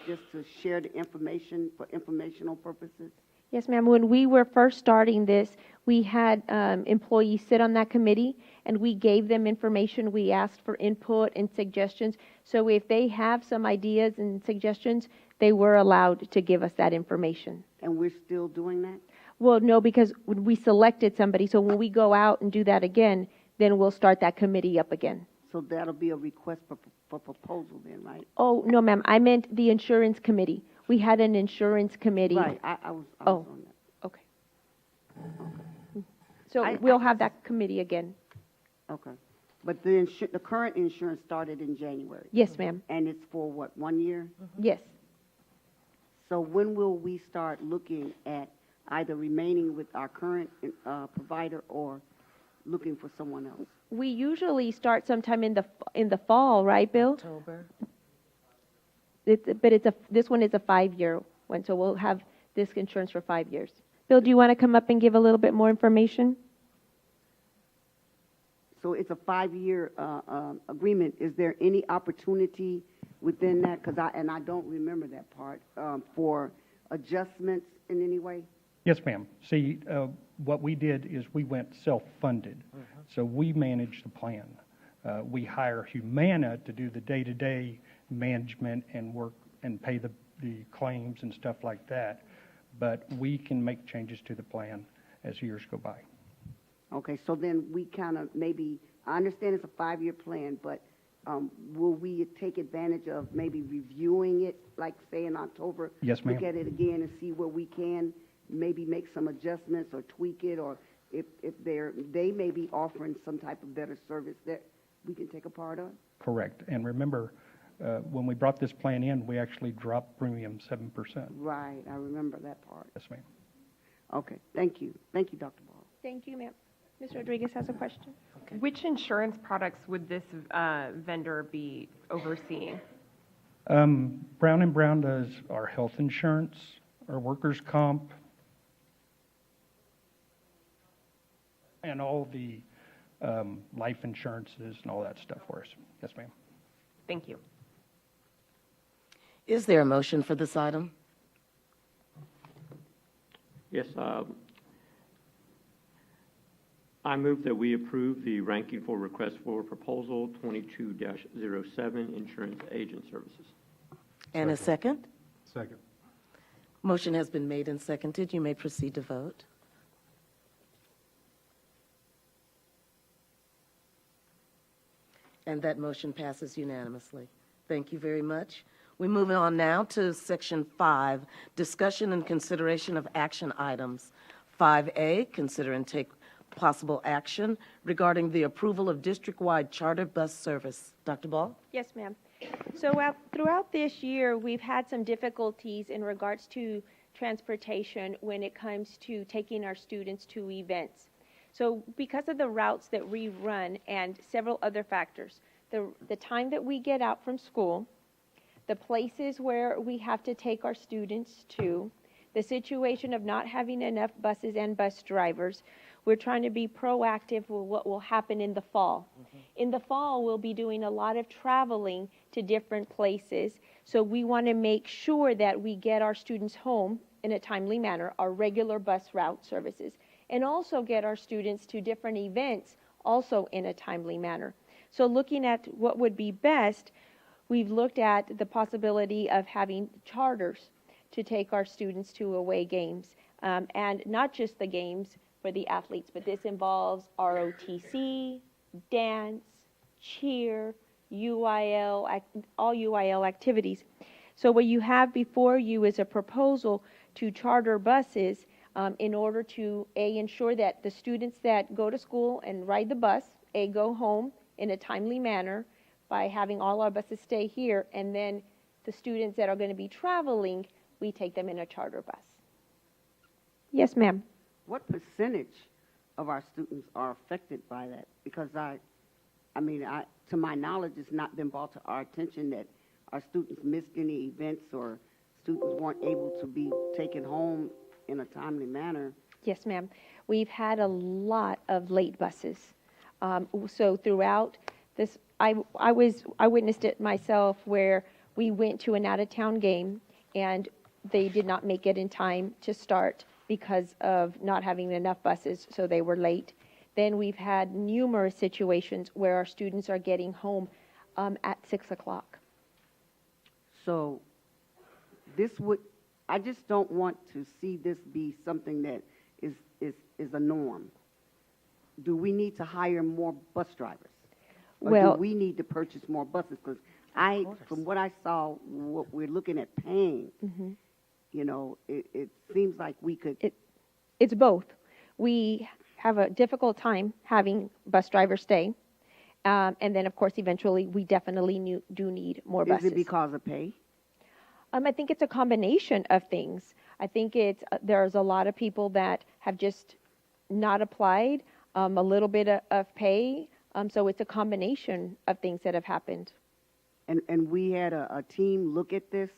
just to share the information for informational purposes? Yes, ma'am. When we were first starting this, we had employees sit on that committee, and we gave them information. We asked for input and suggestions. So if they have some ideas and suggestions, they were allowed to give us that information. And we're still doing that? Well, no, because we selected somebody. So when we go out and do that again, then we'll start that committee up again. So that'll be a request for proposal then, right? Oh, no, ma'am. I meant the insurance committee. We had an insurance committee. Right, I was on that. Okay. So we'll have that committee again. Okay. But the current insurance started in January? Yes, ma'am. And it's for what, 1 year? Yes. So when will we start looking at either remaining with our current provider or looking for someone else? We usually start sometime in the fall, right, Bill? October. This one is a 5-year one, so we'll have this insurance for 5 years. Bill, do you want to come up and give a little bit more information? So it's a 5-year agreement. Is there any opportunity within that? Because I don't remember that part for adjustments in any way. Yes, ma'am. See, what we did is we went self-funded. So we manage the plan. We hire Humana to do the day-to-day management and work and pay the claims and stuff like that. But we can make changes to the plan as years go by. Okay, so then we kind of maybe, I understand it's a 5-year plan, but will we take advantage of maybe reviewing it, like say in October? Yes, ma'am. Look at it again and see where we can maybe make some adjustments or tweak it, or if they may be offering some type of better service that we can take a part of? Correct. And remember, when we brought this plan in, we actually dropped premium 7%. Right, I remember that part. Yes, ma'am. Okay, thank you. Thank you, Dr. Ball. Thank you, ma'am. Ms. Rodriguez has a question. Which insurance products would this vendor be overseeing? Brown & Brown does our health insurance, our workers' comp, and all the life insurances and all that stuff for us. Yes, ma'am. Thank you. Is there a motion for this item? Yes, I move that we approve the ranking for request for proposal 22-07 Insurance Agent Services. And a second? Second. Motion has been made and seconded. You may proceed to vote. And that motion passes unanimously. Thank you very much. We move on now to Section 5, Discussion and Consideration of Action Items. 5A, consider and take possible action regarding the approval of district-wide charter bus service. Dr. Ball? Yes, ma'am. So throughout this year, we've had some difficulties in regards to transportation when it comes to taking our students to events. So because of the routes that we run and several other factors, the time that we get out from school, the places where we have to take our students to, the situation of not having enough buses and bus drivers, we're trying to be proactive with what will happen in the fall. In the fall, we'll be doing a lot of traveling to different places, so we want to make sure that we get our students home in a timely manner, our regular bus route services, and also get our students to different events also in a timely manner. So looking at what would be best, we've looked at the possibility of having charters to take our students to away games, and not just the games for the athletes, but this involves ROTC, dance, cheer, UIL, all UIL activities. So what you have before you is a proposal to charter buses in order to, A, ensure that the students that go to school and ride the bus, A, go home in a timely manner by having all our buses stay here, and then the students that are going to be traveling, we take them in a charter bus. Yes, ma'am. What percentage of our students are affected by that? Because to my knowledge, it's not been brought to our attention that our students missed any events or students weren't able to be taken home in a timely manner. Yes, ma'am. We've had a lot of late buses. So throughout this, I witnessed it myself where we went to an out-of-town game and they did not make it in time to start because of not having enough buses, so they were late. Then we've had numerous situations where our students are getting home at 6 o'clock. So I just don't want to see this be something that is a norm. Do we need to hire more bus drivers? Or Well, do we need to purchase more buses? Because from what I saw, what we're looking at paying, it seems like we could. It's both. We have a difficult time having bus drivers stay. And then, of course, eventually, we definitely do need more buses. Is it because of pay? I think it's a combination of things. I think there's a lot of people that have just not applied, a little bit of pay. So it's a combination of things that have happened. And we had a team look at this,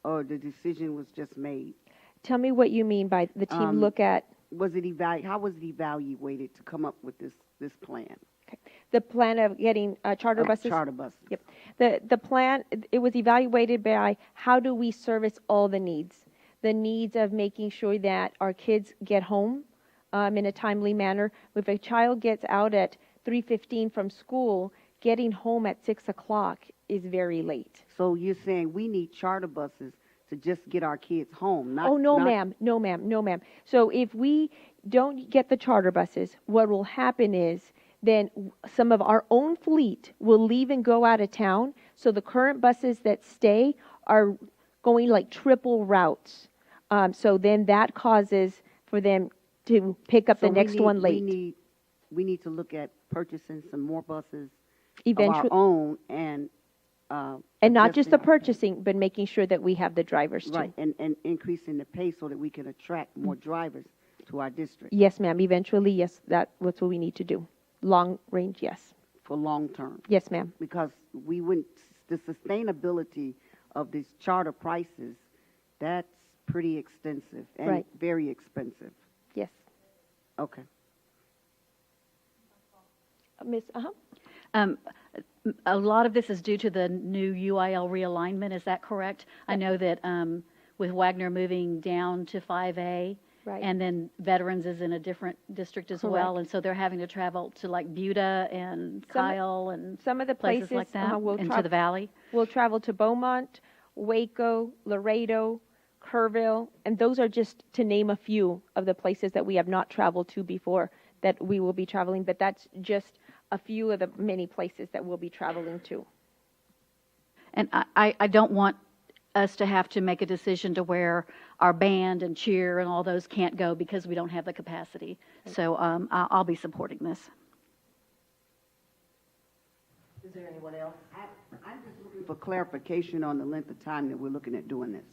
or the decision was just made? Tell me what you mean by the team look at. How was it evaluated to come up with this plan? Okay. The plan of getting charter buses? Charter buses. Yep. The plan, it was evaluated by how do we service all the needs. The needs of making sure that our kids get home in a timely manner. If a child gets out at 3:15 from school, getting home at 6 o'clock is very late. So you're saying we need charter buses to just get our kids home? Ma'am. No, ma'am. So if we don't get the charter buses, what will happen is then some of our own fleet will leave and go out of town. So the current buses that stay are going like triple routes. So then that causes for them to pick up the next one late. We need to look at purchasing some more buses Eventually, of our own and not just the purchasing, but making sure that we have the drivers too. Right, and increasing the pay so that we can attract more drivers to our district. Yes, ma'am. Eventually, yes, that's what we need to do. Long range, yes. For long term. Yes, ma'am. Because the sustainability of these charter prices, that's pretty extensive and very expensive. Yes. Okay. Miss, a lot of this is due to the new UIL realignment, is that correct? I know that with Wagner moving down to 5A, and then Veterans is in a different district as well, and so they're having to travel to like Buda and Kyle and some of the places like that, into the valley. We'll travel to Beaumont, Waco, Laredo, Kerrville, and those are just to name a few of the places that we have not traveled to before that we will be traveling, but that's just a few of the many places that we'll be traveling to. And I don't want us to have to make a decision to where our band and cheer and all those can't go because we don't have the capacity. So I'll be supporting this. Is there anyone else? I'm just looking for clarification on the length of time that we're looking at doing this.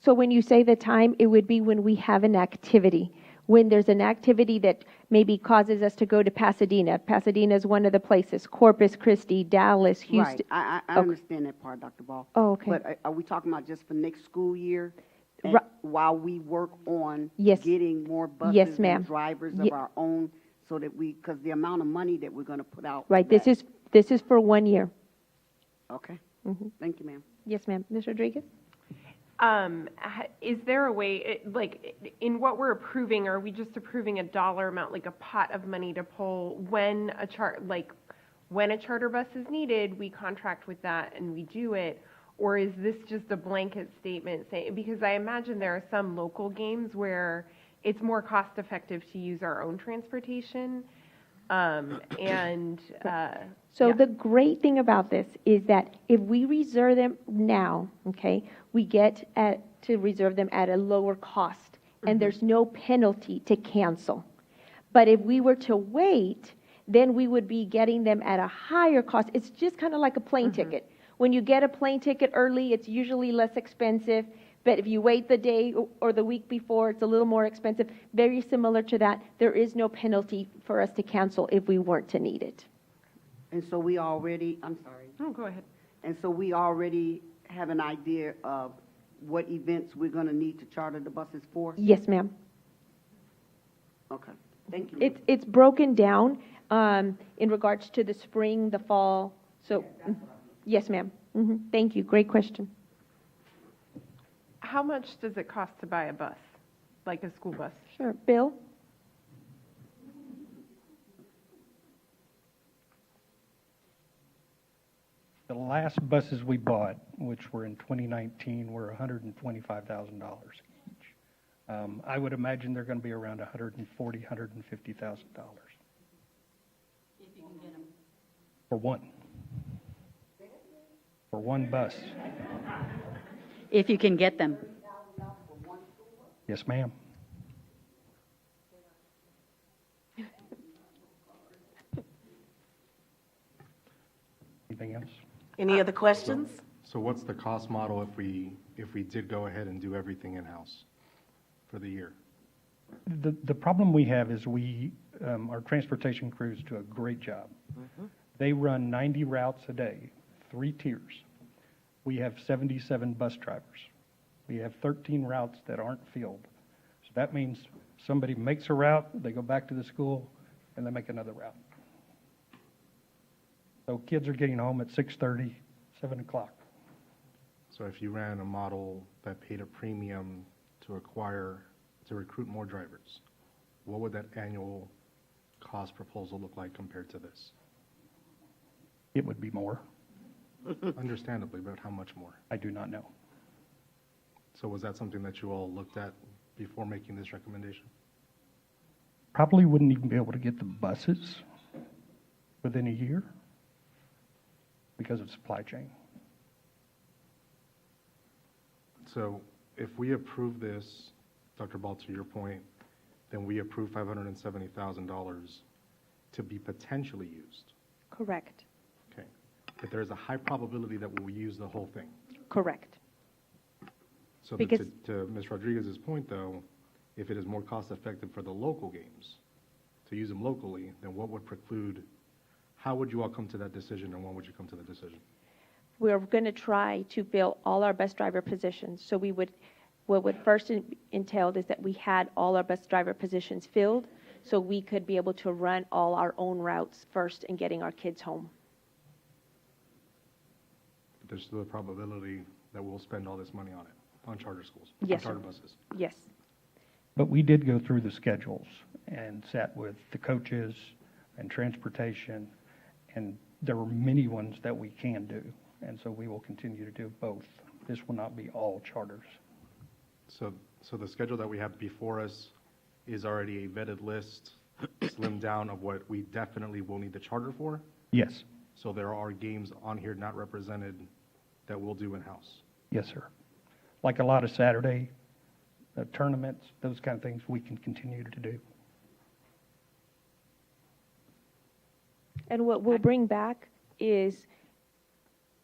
So when you say the time, it would be when we have an activity. When there's an activity that maybe causes us to go to Pasadena. Pasadena is one of the places. Corpus Christi, Dallas, Houston. Right, I understand that part, Dr. Ball. Oh, okay. But are we talking about just for next school year? Right. While we work on Yes. getting more buses Yes, ma'am. and drivers of our own, so that because the amount of money that we're going to put out. Right. for This is for 1 year. Okay. Mm-hmm. Thank you, ma'am. Yes, ma'am. Ms. Rodriguez? Is there a way, in what we're approving, are we just approving a dollar amount, like a pot of money to pull when a charter bus is needed, we contract with that and we do it? Or is this just a blanket statement saying, because I imagine there are some local games where it's more cost effective to use our own transportation. So the great thing about this is that if we reserve them now, okay, we get to reserve them at a lower cost, and there's no penalty to cancel. But if we were to wait, then we would be getting them at a higher cost. It's just kind of like a plane ticket. When you get a plane ticket early, it's usually less expensive. But if you wait the day or the week before, it's a little more expensive. Very similar to that. There is no penalty for us to cancel if we weren't to need it. And so we already, I'm sorry. No, go ahead. And so we already have an idea of what events we're going to need to charter the buses for? Yes, ma'am. Okay. Thank you. It's broken down in regards to the spring, the fall. So, yes, ma'am. Thank you. Great question. How much does it cost to buy a bus, like a school bus? Sure. Bill? The last buses we bought, which were in 2019, were $125,000 each. I would imagine they're going to be around $140,000, $150,000. If you can get them. For one. For one bus. If you can get them. Yes, ma'am. Anything else? Any other questions? So what's the cost model if we did go ahead and do everything in-house for the year? The problem we have is our transportation crews do a great job. They run 90 routes a day, 3 tiers. We have 77 bus drivers. We have 13 routes that aren't filled. So that means somebody makes a route, they go back to the school, and they make another route. So kids are getting home at 6:30, 7 o'clock. So if you ran a model that paid a premium to recruit more drivers, what would that annual cost proposal look like compared to this? It would be more. Understandably, but how much more? I do not know. So was that something that you all looked at before making this recommendation? Probably wouldn't even be able to get the buses within a year because of supply chain. So if we approve this, Dr. Ball, to your point, then we approve $570,000 to be potentially used. Correct. Okay. But there's a high probability that we will use the whole thing. Correct. So Because- to Ms. Rodriguez's point, though, if it is more cost-effective for the local games to use them locally, then what would preclude, how would you all come to that decision, and when would you come to the decision? We're going to try to fill all our bus driver positions. So what would first entailed is that we had all our bus driver positions filled so we could be able to run all our own routes first and getting our kids home. But there's still a probability that we'll spend all this money on it, on charter schools, Yes, on charter sir. buses. Yes. But we did go through the schedules and sat with the coaches and transportation, and there were many ones that we can do. And so we will continue to do both. This will not be all charters. So the schedule that we have before us is already a vetted list, slimmed down of what we definitely will need the charter for? Yes. So there are games on here not represented that we'll do in-house? Yes, sir. like a lot of Saturday tournaments, those kind of things we can continue to do. And what we'll bring back is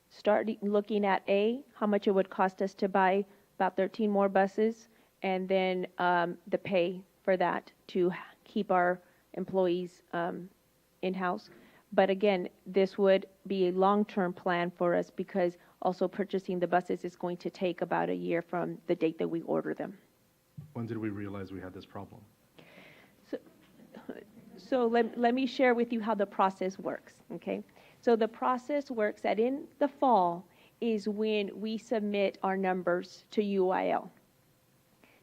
start looking at how much it would cost us to buy about 13 more buses, and then the pay for that to keep our employees in-house. But again, this would be a long-term plan for us because also purchasing the buses is going to take about a year from the date that we order them. When did we realize we had this problem? So let me share with you how the process works, okay? So the process works that in the fall is when we submit our numbers to UIL.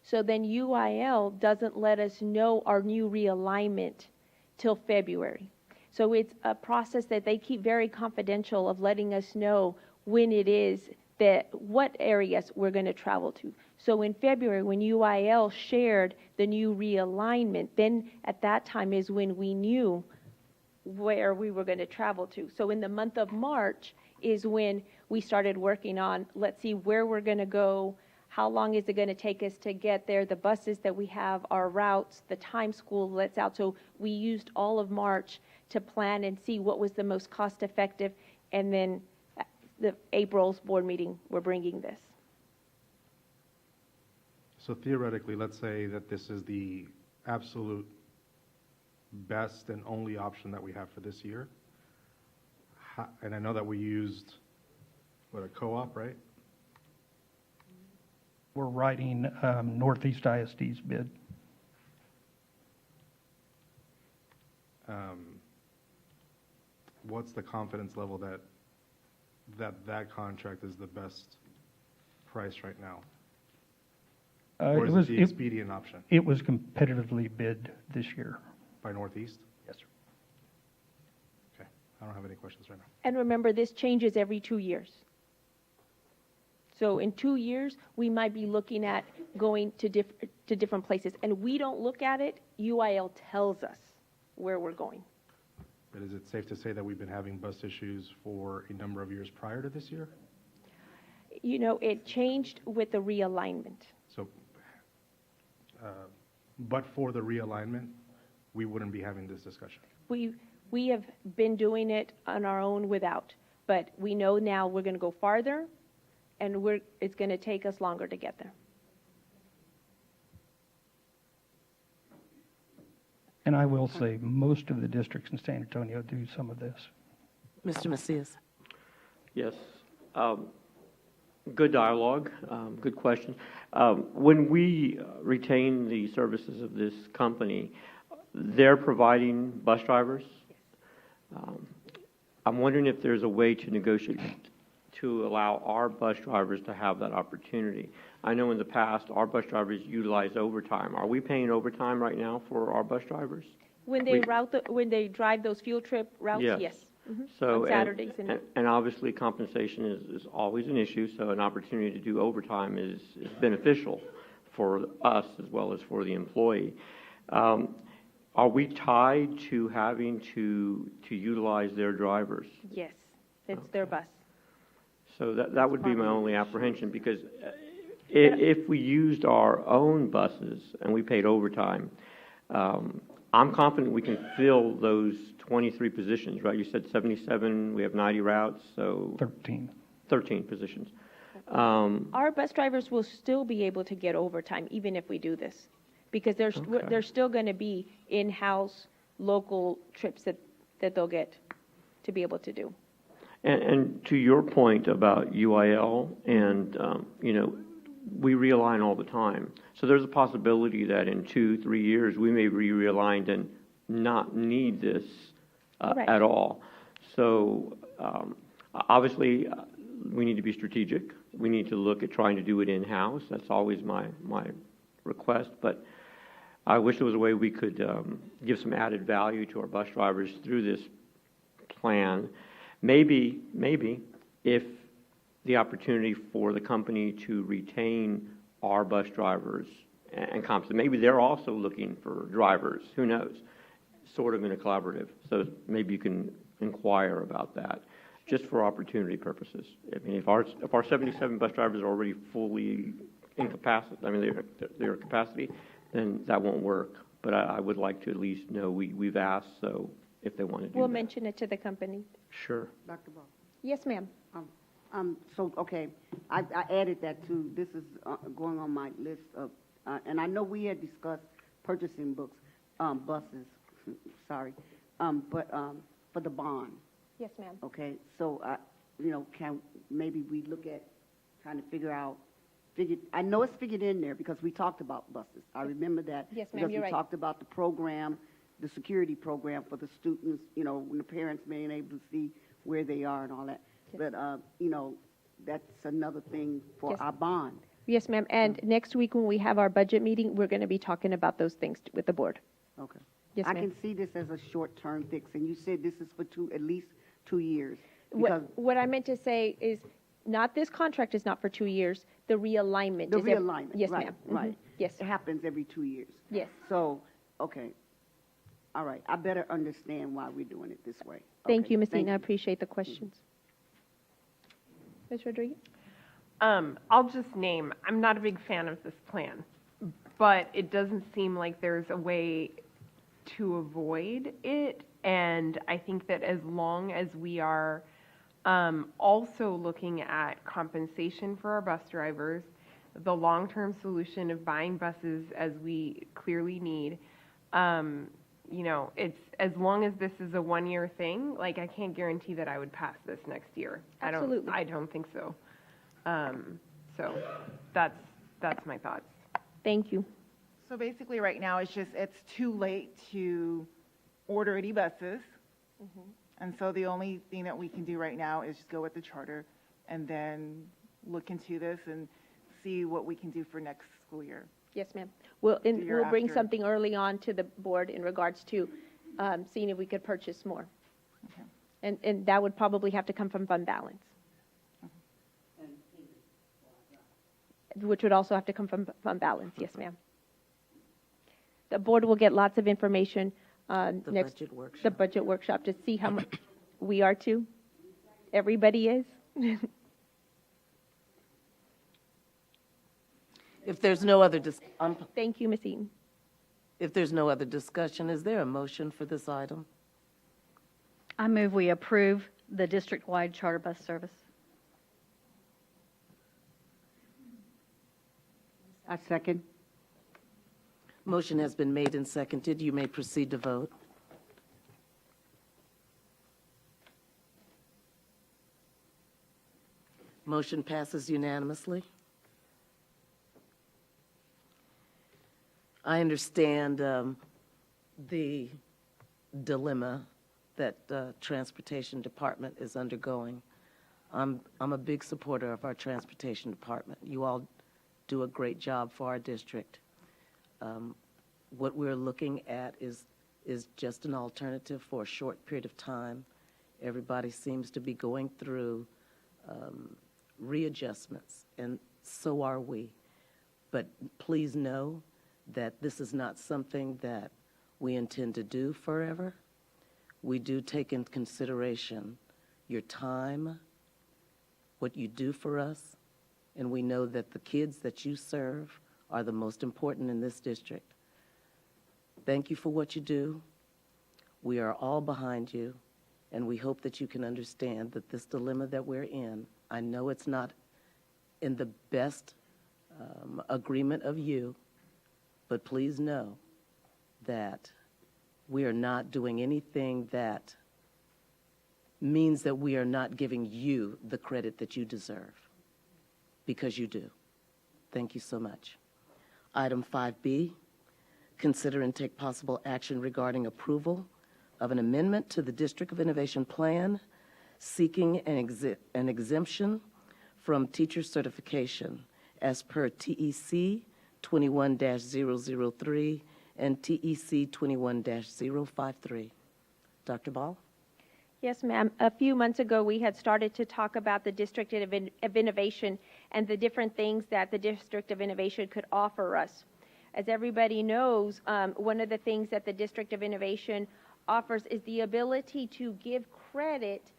So then UIL doesn't let us know our new realignment till February. So it's a process that they keep very confidential of letting us know when it is that what areas we're going to travel to. So in February, when UIL shared the new realignment, then at that time is when we knew where we were going to travel to. So in the month of March is when we started working on, let's see where we're going to go, how long is it going to take us to get there, the buses that we have, our routes, the time school lets out. So we used all of March to plan and see what was the most cost effective, and then the April's board meeting, we're bringing this. So theoretically, let's say that this is the absolute best and only option that we have for this year. And I know that we used, a co-op, right? We're writing Northeast ISD's bid. What's the confidence level that contract is the best price right now? Or is it the expedient option? It was competitively bid this year. By Northeast? Yes, sir. Okay, I don't have any questions right now. And remember, this changes every 2 years. So in 2 years, we might be looking at going to different places. And we don't look at it, UIL tells us where we're going. But is it safe to say that we've been having bus issues for a number of years prior to this year? You know, it changed with the realignment. So, but for the realignment, we wouldn't be having this discussion. We have been doing it on our own without, but we know now we're going to go farther, and it's going to take us longer to get there. And I will say, most of the districts in San Antonio do some of this. Mr. Macias. Yes. Good dialogue, good question. When we retain the services of this company, they're providing bus drivers. I'm wondering if there's a way to negotiate to allow our bus drivers to have that opportunity. I know in the past, our bus drivers utilized overtime. Are we paying overtime right now for our bus drivers? When they when they drive those field trip routes, yes. Mm-hmm. So, on Saturdays and obviously compensation is always an issue, so an opportunity to do overtime is beneficial for us as well as for the employee. Are we tied to having to utilize their drivers? Yes, it's their bus. So that would be my only apprehension, because if we used our own buses and we paid overtime, I'm confident we can fill those 23 positions, right? You said 77, we have 90 routes, so 13 positions. Our bus drivers will still be able to get overtime even if we do this, because there's still going to be in-house local trips that they'll get to be able to do. And to your point about UIL, and we realign all the time. So there's a possibility that in 2-3 years we may be realigned and not need this at all. So obviously we need to be strategic. We need to look at trying to do it in-house. That's always my request. But I wish there was a way we could give some added value to our bus drivers through this plan. Maybe if the opportunity for the company to retain our bus drivers and compensate, maybe they're also looking for drivers, who knows, sort of in a collaborative. So maybe you can inquire about that. just for opportunity purposes. I mean, if our 77 bus drivers are already fully incapacitated, I mean, they're capacity, then that won't work. But I would like to at least know we've asked, so if they want to do We'll that. mention it to the company. Sure. Dr. Ball. Yes, ma'am. So, okay, I added that too. This is going on my list of, and I know we had discussed purchasing buses, sorry, but for the bond. Yes, ma'am. Okay, so, can maybe we look at trying to figure out, I know it's figured in there because we talked about buses. I remember that. Yes, ma'am, because you're we right. talked about the program, the security program for the students, when the parents being able to see where they are and all that. But, that's another thing for Yes. our bond. Yes, ma'am. And next week when we have our budget meeting, we're going to be talking about those things with the board. Okay. Yes, I ma'am. can see this as a short-term fix, and you said this is for at least 2 years. Because What I meant to say is, not this contract is not for 2 years. The realignment. the is realignment. Yes, right, ma'am. Right. Yes. It happens every 2 years. Yes. So, okay. All right. I better understand why we're doing it this way. Thank Okay, you, Ms. thank Ina. I you. appreciate the questions. Ms. Rodriguez? I'll just name, I'm not a big fan of this plan, but it doesn't seem like there's a way to avoid it. And I think that as long as we are also looking at compensation for our bus drivers, the long-term solution of buying buses as we clearly need, it's as long as this is a one-year thing, like I can't guarantee that I would pass this next year. Absolutely. I don't think so. So that's my thoughts. Thank you. So basically, right now, it's too late to order any buses. And so the only thing that we can do right now is just go with the charter and then look into this and see what we can do for next school year. Yes, ma'am. We'll bring after. something early on to the board in regards to seeing if we could purchase more. Okay. And that would probably have to come from fund balance. Which would also have to come from fund balance, yes, ma'am. The board will get lots of information next. budget workshop. The budget workshop to see how much we are too. Everybody is. If there's no other Thank you, Ms. Eaton. if there's no other discussion, is there a motion for this item? I move we approve the district-wide charter bus service. I second. Motion has been made and seconded. You may proceed to vote. Motion passes unanimously. I understand the dilemma that the Transportation Department is undergoing. I'm a big supporter of our Transportation Department. You all do a great job for our district. What we're looking at is just an alternative for a short period of time. Everybody seems to be going through readjustments, and so are we. But please know that this is not something that we intend to do forever. We do take into consideration your time, what you do for us, and we know that the kids that you serve are the most important in this district. Thank you for what you do. We are all behind you, and we hope that you can understand that this dilemma that we're in, I know it's not in the best agreement of you, but please know that we are not doing anything that means that we are not giving you the credit that you deserve, because you do. Thank you so much. Item 5B, consider and take possible action regarding approval of an amendment to the District of Innovation Plan seeking an exemption from teacher certification as per TEC 21-003 and TEC 21-053. Dr. Ball? Yes, ma'am. A few months ago, we had started to talk about the District of Innovation and the different things that the District of Innovation could offer us. As everybody knows, one of the things that the District of Innovation offers is the ability to give credit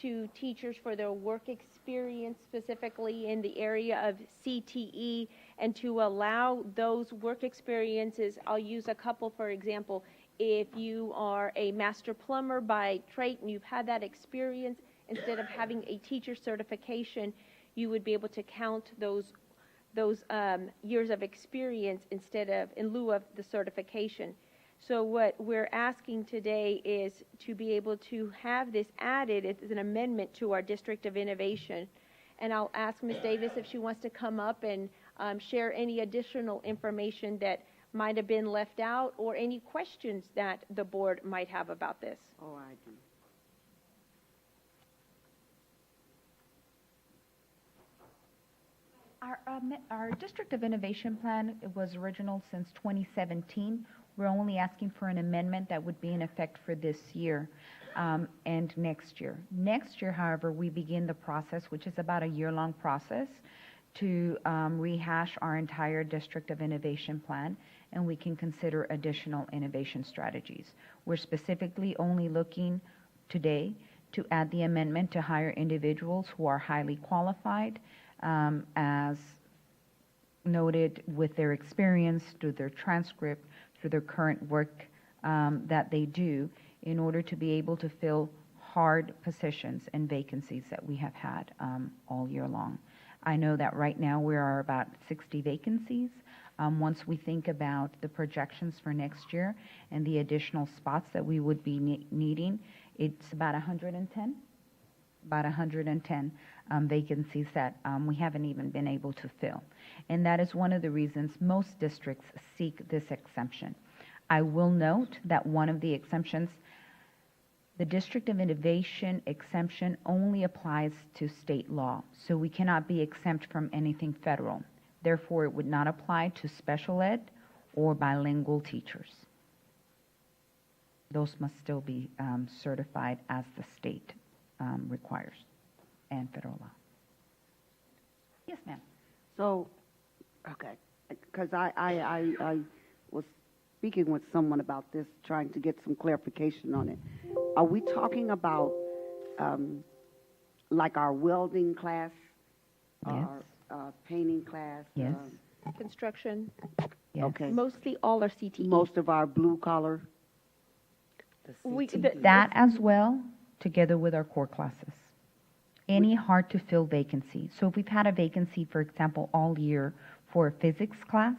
to teachers for their work experience, specifically in the area of CTE, and to allow those work experiences. I'll use a couple, for example. If you are a master plumber by trade and you've had that experience, instead of having a teacher certification, you would be able to count those years of experience in lieu of the certification. So what we're asking today is to be able to have this added as an amendment to our District of Innovation. And I'll ask Ms. Davis if she wants to come up and share any additional information that might have been left out or any questions that the board might have about this. Oh, I do. Our District of Innovation Plan was original since 2017. We're only asking for an amendment that would be in effect for this year and next year. Next year, however, we begin the process, which is about a year-long process, to rehash our entire District of Innovation Plan, and we can consider additional innovation strategies. We're specifically only looking today to add the amendment to hire individuals who are highly qualified, as noted with their experience, through their transcript, through their current work that they do, in order to be able to fill hard positions and vacancies that we have had all year long. I know that right now we are about 60 vacancies. Once we think about the projections for next year and the additional spots that we would be needing, it's about 110. About 110 vacancies that we haven't even been able to fill. And that is one of the reasons most districts seek this exemption. I will note that one of the exemptions, the District of Innovation exemption, only applies to state law, so we cannot be exempt from anything federal. Therefore, it would not apply to special ed or bilingual teachers. Those must still be certified as the state requires, and federal law. Yes, ma'am. So, okay, because I was speaking with someone about this, trying to get some clarification on it. Are we talking about like our welding class, Yes. our painting class? Yes. Construction. Yes. Okay. Mostly all are CTE. Most of our blue collar? That as well, together with our core classes. Any hard to fill vacancy. So if we've had a vacancy, for example, all year for a physics class,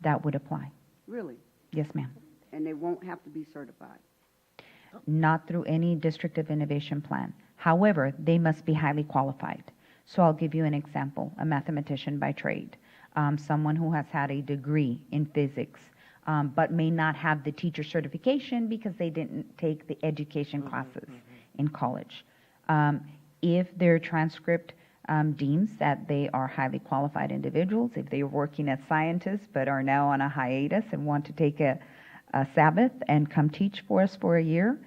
that would apply. Really? Yes, ma'am. And they won't have to be certified? Not through any District of Innovation plan. However, they must be highly qualified. So I'll give you an example, a mathematician by trade, someone who has had a degree in physics, but may not have the teacher certification because they didn't take the education classes in college. If their transcript deems that they are highly qualified individuals, if they are working as scientists but are now on a hiatus and want to take a Sabbath and come teach for us for a year,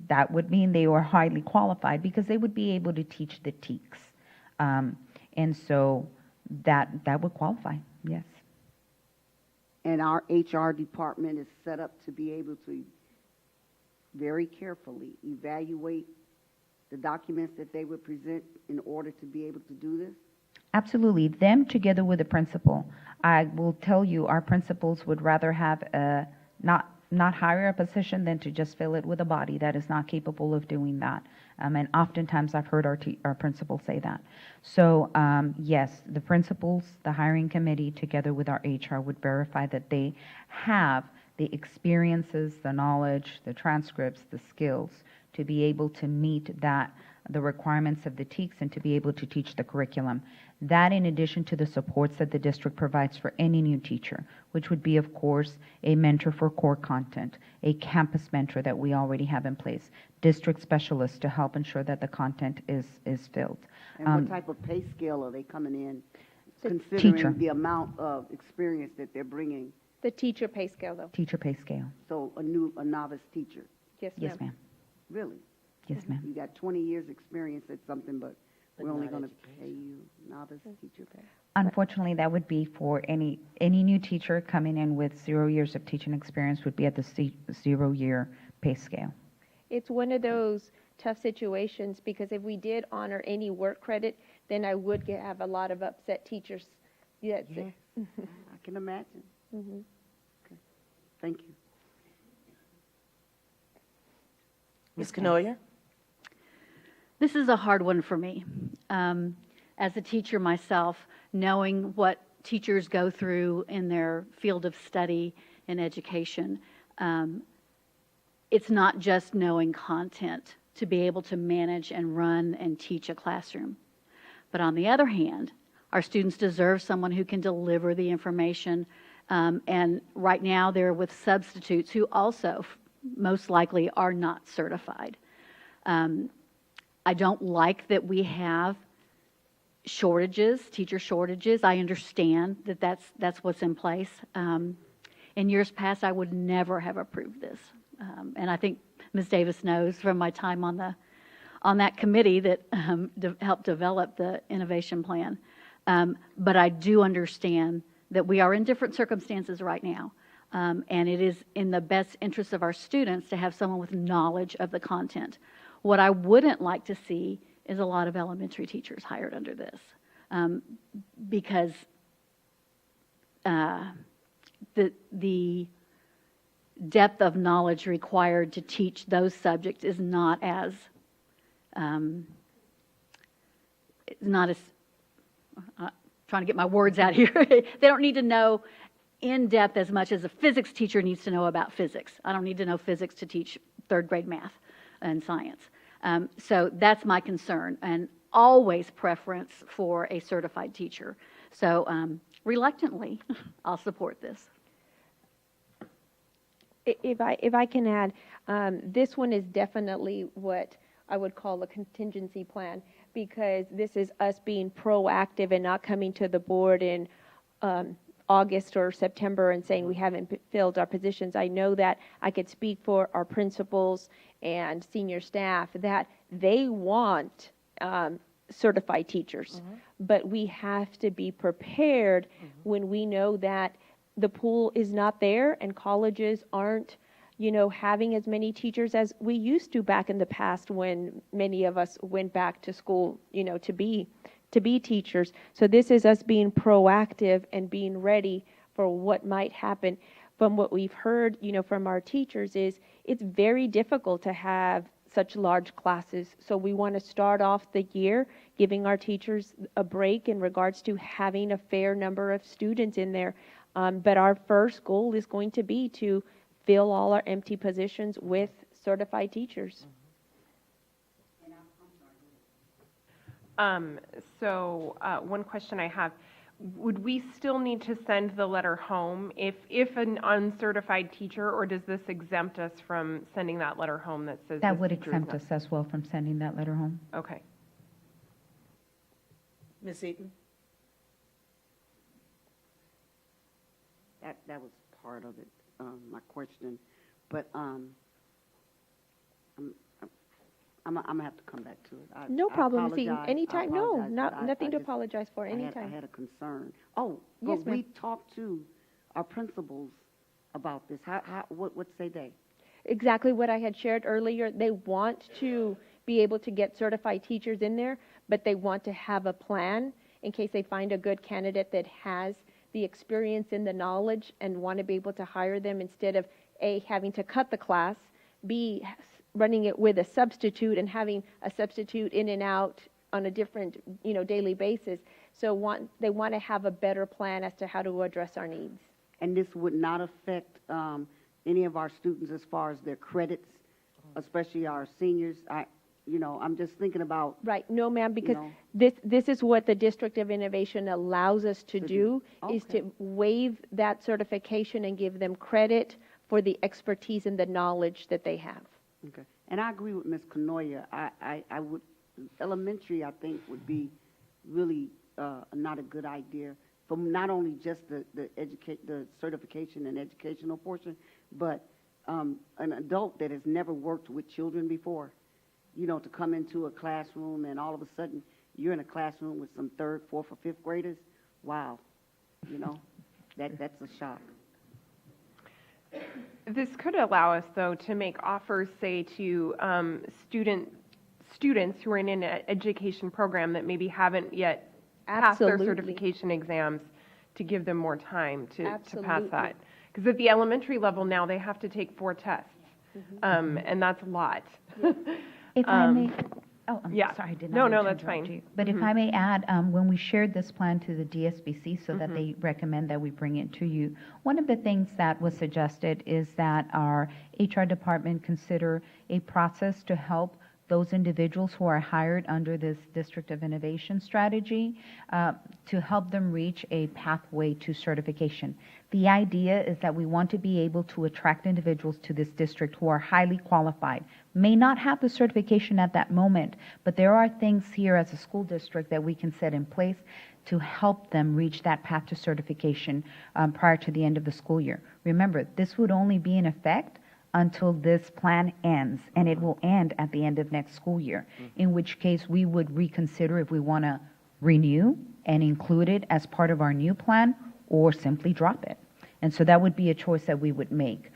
that would mean they were highly qualified because they would be able to teach the TEKS. And so that would qualify, yes. And our HR department is set up to be able to very carefully evaluate the documents that they would present in order to be able to do this? Absolutely. Them together with the principal. I will tell you, our principals would rather have not hire a position than to just fill it with a body that is not capable of doing that. And oftentimes I've heard our principals say that. So yes, the principals, the hiring committee, together with our HR would verify that they have the experiences, the knowledge, the transcripts, the skills to be able to meet the requirements of the TEKS and to be able to teach the curriculum. That in addition to the supports that the district provides for any new teacher, which would be, of course, a mentor for core content, a campus mentor that we already have in place, district specialists to help ensure that the content is filled. And what type of pay scale are they coming in, considering teacher. the amount of experience that they're bringing? The teacher pay scale, though. Teacher pay scale. So a novice teacher? Yes, Yes, ma'am. Really? Yes, ma'am. You got 20 years experience at something, but we're only going to pay you novice teacher pay? Unfortunately, that would be for any new teacher coming in with 0 years of teaching experience would be at the 0 year pay scale. It's one of those tough situations, because if we did honor any work credit, then I would have a lot of upset teachers. Yes. I can imagine. Mhm. Thank you. Ms. Canoia? This is a hard one for me. As a teacher myself, knowing what teachers go through in their field of study and education, it's not just knowing content to be able to manage and run and teach a classroom. But on the other hand, our students deserve someone who can deliver the information. And right now they're with substitutes who also most likely are not certified. I don't like that we have shortages, teacher shortages. I understand that that's what's in place. In years past, I would never have approved this. And I think Ms. Davis knows from my time on that committee that helped develop the innovation plan. But I do understand that we are in different circumstances right now. And it is in the best interest of our students to have someone with knowledge of the content. What I wouldn't like to see is a lot of elementary teachers hired under this, because the depth of knowledge required to teach those subjects is not as trying to get my words out here. They don't need to know in depth as much as a physics teacher needs to know about physics. I don't need to know physics to teach third grade math and science. So that's my concern, and always preference for a certified teacher. So reluctantly, I'll support this. If I can add, this one is definitely what I would call a contingency plan, because this is us being proactive and not coming to the board in August or September and saying we haven't filled our positions. I know that I could speak for our principals and senior staff that they want certified teachers, but we have to be prepared when we know that the pool is not there and colleges aren't, having as many teachers as we used to back in the past when many of us went back to school, to be teachers. So this is us being proactive and being ready for what might happen. From what we've heard, from our teachers is it's very difficult to have such large classes. So we want to start off the year giving our teachers a break in regards to having a fair number of students in there. But our first goal is going to be to fill all our empty positions with certified teachers. So one question I have, would we still need to send the letter home if an uncertified teacher, or does this exempt us from sending that letter home that says That this would teacher is exempt not- us as well from sending that letter home. Okay. Ms. Eaton? That was part of it, my question, but I'm gonna have to come back to it. No problem, I Ms. Eaton. apologize. Anytime. I No, apologize, but nothing to just- apologize for. I Anytime. had a concern. Oh, Yes, but ma'am. we talked to our principals about this. What say they? Exactly what I had shared earlier. They want to be able to get certified teachers in there, but they want to have a plan in case they find a good candidate that has the experience and the knowledge and want to be able to hire them instead of A, having to cut the class, B, running it with a substitute and having a substitute in and out on a different, daily basis. So they want to have a better plan as to how to address our needs. And this would not affect any of our students as far as their credits, especially our seniors. I'm just thinking about. Right, no ma'am, because know. this is what the District of Innovation allows us to do, is to waive that certification and give them credit for the expertise and the knowledge that they have. Okay. And I agree with Ms. Canoia. I would, elementary, I think, would be really not a good idea for not only just the certification and educational portion, but an adult that has never worked with children before, to come into a classroom and all of a sudden you're in a classroom with some third, fourth, or fifth graders. Wow. That's a shock. This could allow us, though, to make offers, say, to student students who are in an education program that maybe haven't yet passed their Absolutely. certification exams, to give them more time to pass Absolutely. that. Because at the elementary level now, they have to take 4 tests, and that's a lot. If I may, yeah. sorry, I did No, not no, mean to that's interrupt fine. you. But if I may add, when we shared this plan to the DSBC so that they recommend that we bring it to you, one of the things that was suggested is that our HR department consider a process to help those individuals who are hired under this District of Innovation strategy to help them reach a pathway to certification. The idea is that we want to be able to attract individuals to this district who are highly qualified, may not have the certification at that moment, but there are things here as a school district that we can set in place to help them reach that path to certification prior to the end of the school year. Remember, this would only be in effect until this plan ends, and it will end at the end of next school year, in which case we would reconsider if we want to renew and include it as part of our new plan or simply drop it. And so that would be a choice that we would make.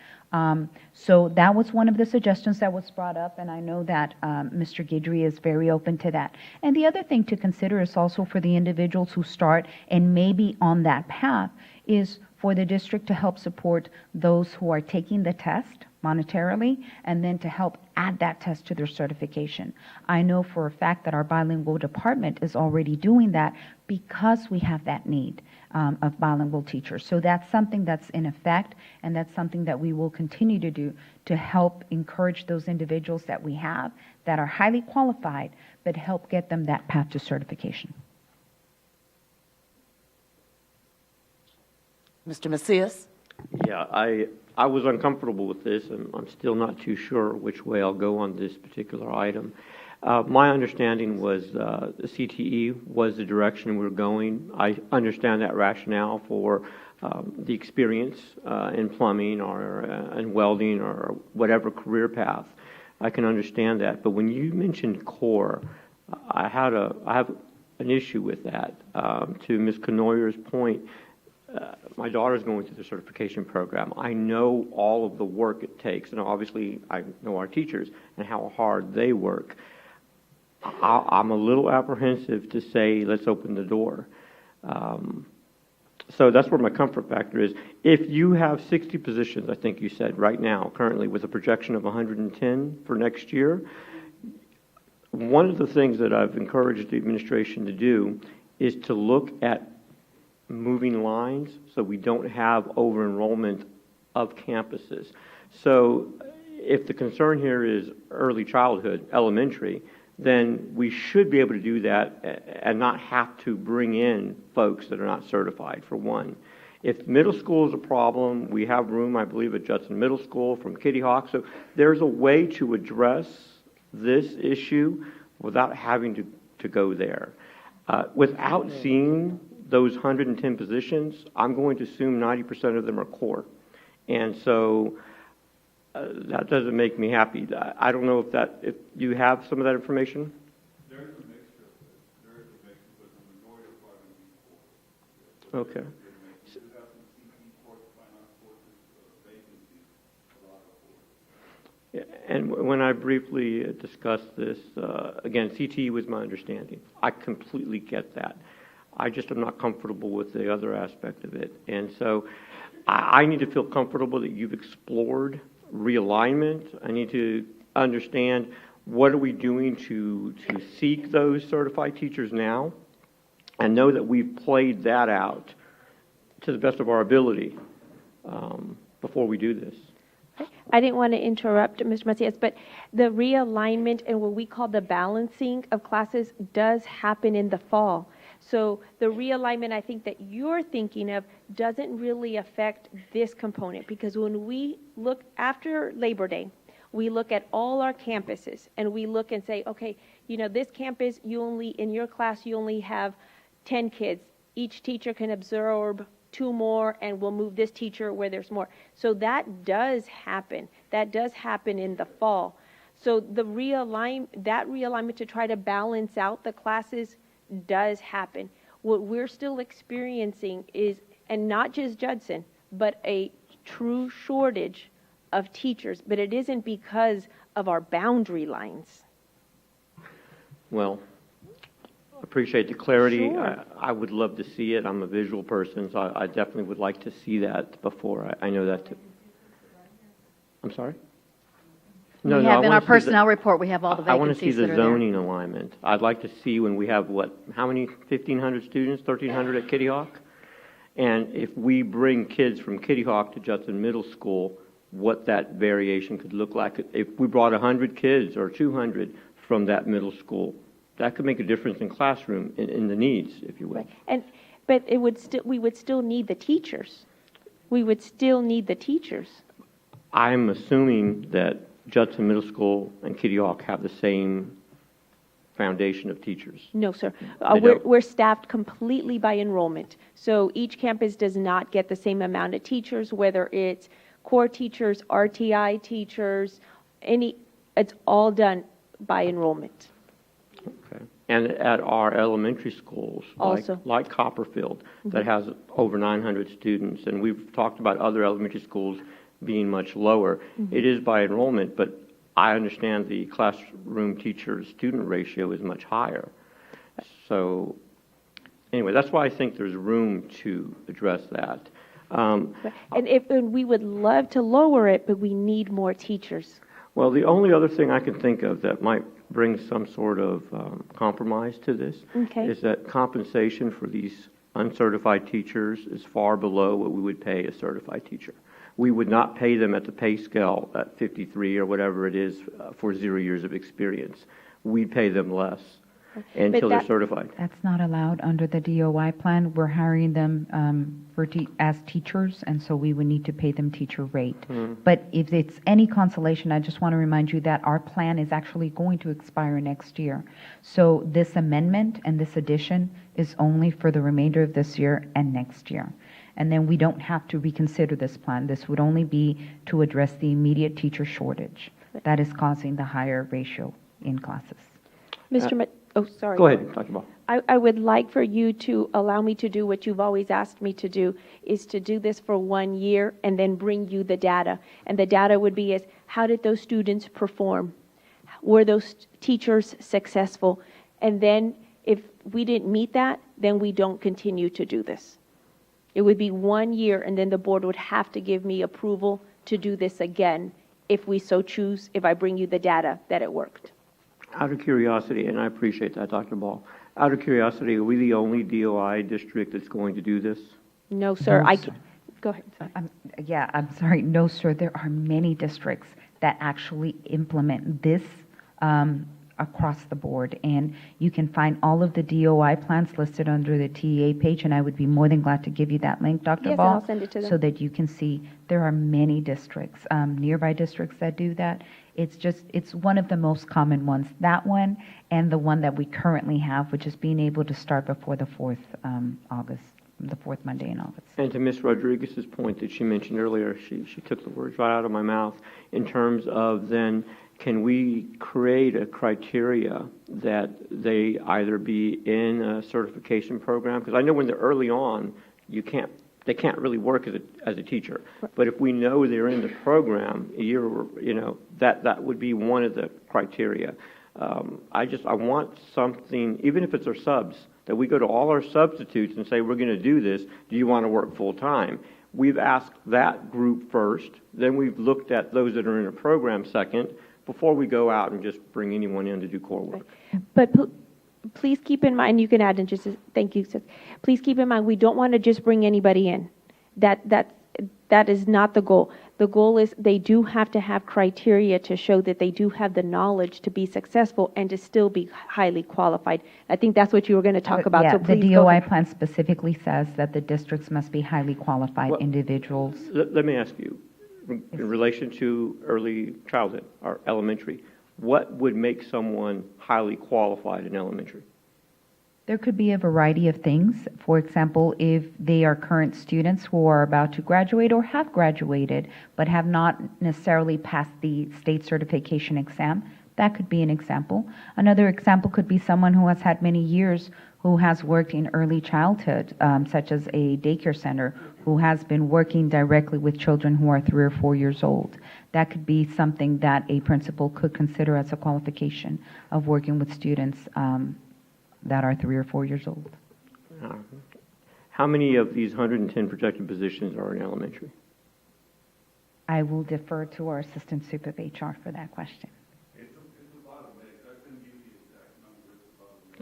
So that was one of the suggestions that was brought up, and I know that Mr. Guidry is very open to that. And the other thing to consider is also for the individuals who start and may be on that path is for the district to help support those who are taking the test monetarily, and then to help add that test to their certification. I know for a fact that our bilingual department is already doing that because we have that need of bilingual teachers. So that's something that's in effect, and that's something that we will continue to do to help encourage those individuals that we have that are highly qualified, but help get them that path to certification. Mr. Macias? Yeah, I was uncomfortable with this, and I'm still not too sure which way I'll go on this particular item. My understanding was the CTE was the direction we're going. I understand that rationale for the experience in plumbing or in welding or whatever career path. I can understand that. But when you mentioned core, I have an issue with that. To Ms. Knoyer's point, my daughter's going through the certification program. I know all of the work it takes, and obviously I know our teachers and how hard they work. I'm a little apprehensive to say, let's open the door. So that's where my comfort factor is. If you have 60 positions, I think you said, right now, currently, with a projection of 110 for next year, one of the things that I've encouraged the administration to do is to look at moving lines so we don't have over-enrollment of campuses. So if the concern here is early childhood, elementary, then we should be able to do that and not have to bring in folks that are not certified, for one. If middle school is a problem, we have room, I believe, at Judson Middle School from Kitty Hawk. So there's a way to address this issue without having to go there. Without seeing those 110 positions, I'm going to assume 90% of them are core. And so that doesn't make me happy. I don't know if you have some of that information? There's a mixture of it. There is a mixture, but the majority are probably core. Okay. We do have some CP courses, finance courses, vacancies, a lot of core. And when I briefly discussed this, again, CTE was my understanding. I completely get that. I just am not comfortable with the other aspect of it. And so I need to feel comfortable that you've explored realignment. I need to understand what are we doing to seek those certified teachers now, and know that we've played that out to the best of our ability before we do this. I didn't want to interrupt Mr. Macias, but the realignment and what we call the balancing of classes does happen in the fall. So the realignment I think that you're thinking of doesn't really affect this component, because when we look after Labor Day, we look at all our campuses and we look and say, okay, this campus, in your class, you only have 10 kids. Each teacher can absorb 2 more, and we'll move this teacher where there's more. So that does happen. That does happen in the fall. So that realignment to try to balance out the classes does happen. What we're still experiencing is, and not just Judson, but a true shortage of teachers, but it isn't because of our boundary lines. Well, appreciate the clarity. Sure. I would love to see it. I'm a visual person, so I definitely would like to see that before. I know that. I'm sorry? We I have in wanna our see personnel report, we have all the I want to see vacancies the that are there. zoning alignment. I'd like to see when we have, how many, 1,500 students, 1,300 at Kitty Hawk? And if we bring kids from Kitty Hawk to Judson Middle School, what that variation could look like. If we brought 100 kids or 200 from that middle school, that could make a difference in classroom, in the needs, if you will. But it would we would still need the teachers. We would still need the teachers. I'm assuming that Judson Middle School and Kitty Hawk have the same foundation of teachers. No, sir. They don't? We're staffed completely by enrollment. So each campus does not get the same amount of teachers, whether it's core teachers, RTI teachers, it's all done by enrollment. Okay. And at our elementary schools, Also. like Copperfield, that has over 900 students, and we've talked about other elementary schools being much lower. It is by enrollment, but I understand the classroom teacher-student ratio is much higher. So anyway, that's why I think there's room to address that. And we would love to lower it, but we need more teachers. Well, the only other thing I can think of that might bring some sort of compromise to this is that compensation for these uncertified teachers is far below what we would pay a certified teacher. We would not pay them at the pay scale at 53 or whatever it is for 0 years of experience. We pay them less until they're certified. That's not allowed under the DOI plan. We're hiring them as teachers, and so we would need to pay them teacher rate. But if it's any consolation, I just want to remind you that our plan is actually going to expire next year. So this amendment and this addition is only for the remainder of this year and next year. And then we don't have to reconsider this plan. This would only be to address the immediate teacher shortage that is causing the higher ratio in classes. Mr. Oh, sorry. Go ahead, Dr. Ball. I would like for you to allow me to do what you've always asked me to do, is to do this for 1 year and then bring you the data. And the data would be how did those students perform? Were those teachers successful? And then if we didn't meet that, then we don't continue to do this. It would be 1 year, and then the board would have to give me approval to do this again if we so choose, if I bring you the data that it worked. Out of curiosity, and I appreciate that, Dr. Ball, out of curiosity, are we the only DOI district that's going to do this? No, sir. No, sir. Go ahead. I'm sorry. No, sir. There are many districts that actually implement this across the board, and you can find all of the DOI plans listed under the TEA page, and I would be more than glad to give you that link, Dr. Yes, Ball, and I'll send it to them. so that you can see there are many districts, nearby districts that do that. It's one of the most common ones, that one and the one that we currently have, which is being able to start before the 4th the fourth Monday in August. And to Ms. Rodriguez's point that she mentioned earlier, she took the words right out of my mouth in terms of then can we create a criteria that they either be in a certification program? Because I know when they're early on, they can't really work as a teacher. But if we know they're in the program a year, that would be one of the criteria. I want something, even if it's our subs, that we go to all our substitutes and say, we're going to do this. Do you want to work full time? We've asked that group first. Then we've looked at those that are in a program second before we go out and just bring anyone in to do core work. But please keep in mind, you can add in just, thank you, sis. Please keep in mind, we don't want to just bring anybody in. That is not the goal. The goal is they do have to have criteria to show that they do have the knowledge to be successful and to still be highly qualified. I think that's what you were going to talk about. Yeah, So the please go DOI ahead. plan specifically says that the districts must be highly qualified individuals. Let me ask you, in relation to early childhood or elementary, what would make someone highly qualified in elementary? There could be a variety of things. For example, if they are current students who are about to graduate or have graduated but have not necessarily passed the state certification exam, That could be an example. Another example could be someone who has had many years who has worked in early childhood, such as a daycare center, who has been working directly with children who are 3 or 4 years old. That could be something that a principal could consider as a qualification of working with students that are 3 or 4 years old. How many of these 110 projected positions are in elementary? I will defer to our Assistant Sup of HR for that question.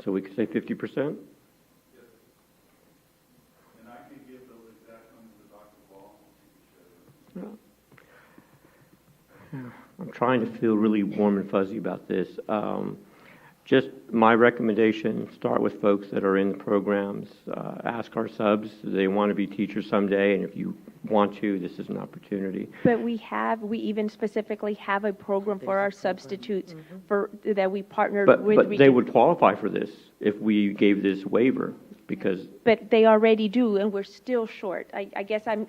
So we could say 50%? And I can give those exact numbers to Dr. Ball. I'm trying to feel really warm and fuzzy about this. Just my recommendation, start with folks that are in the programs. Ask our subs, do they want to be teachers someday? And if you want to, this is an opportunity. But we even specifically have a program for our substitutes that we partnered with. But they would qualify for this if we gave this waiver because. But they already do, and we're still short. I guess I'm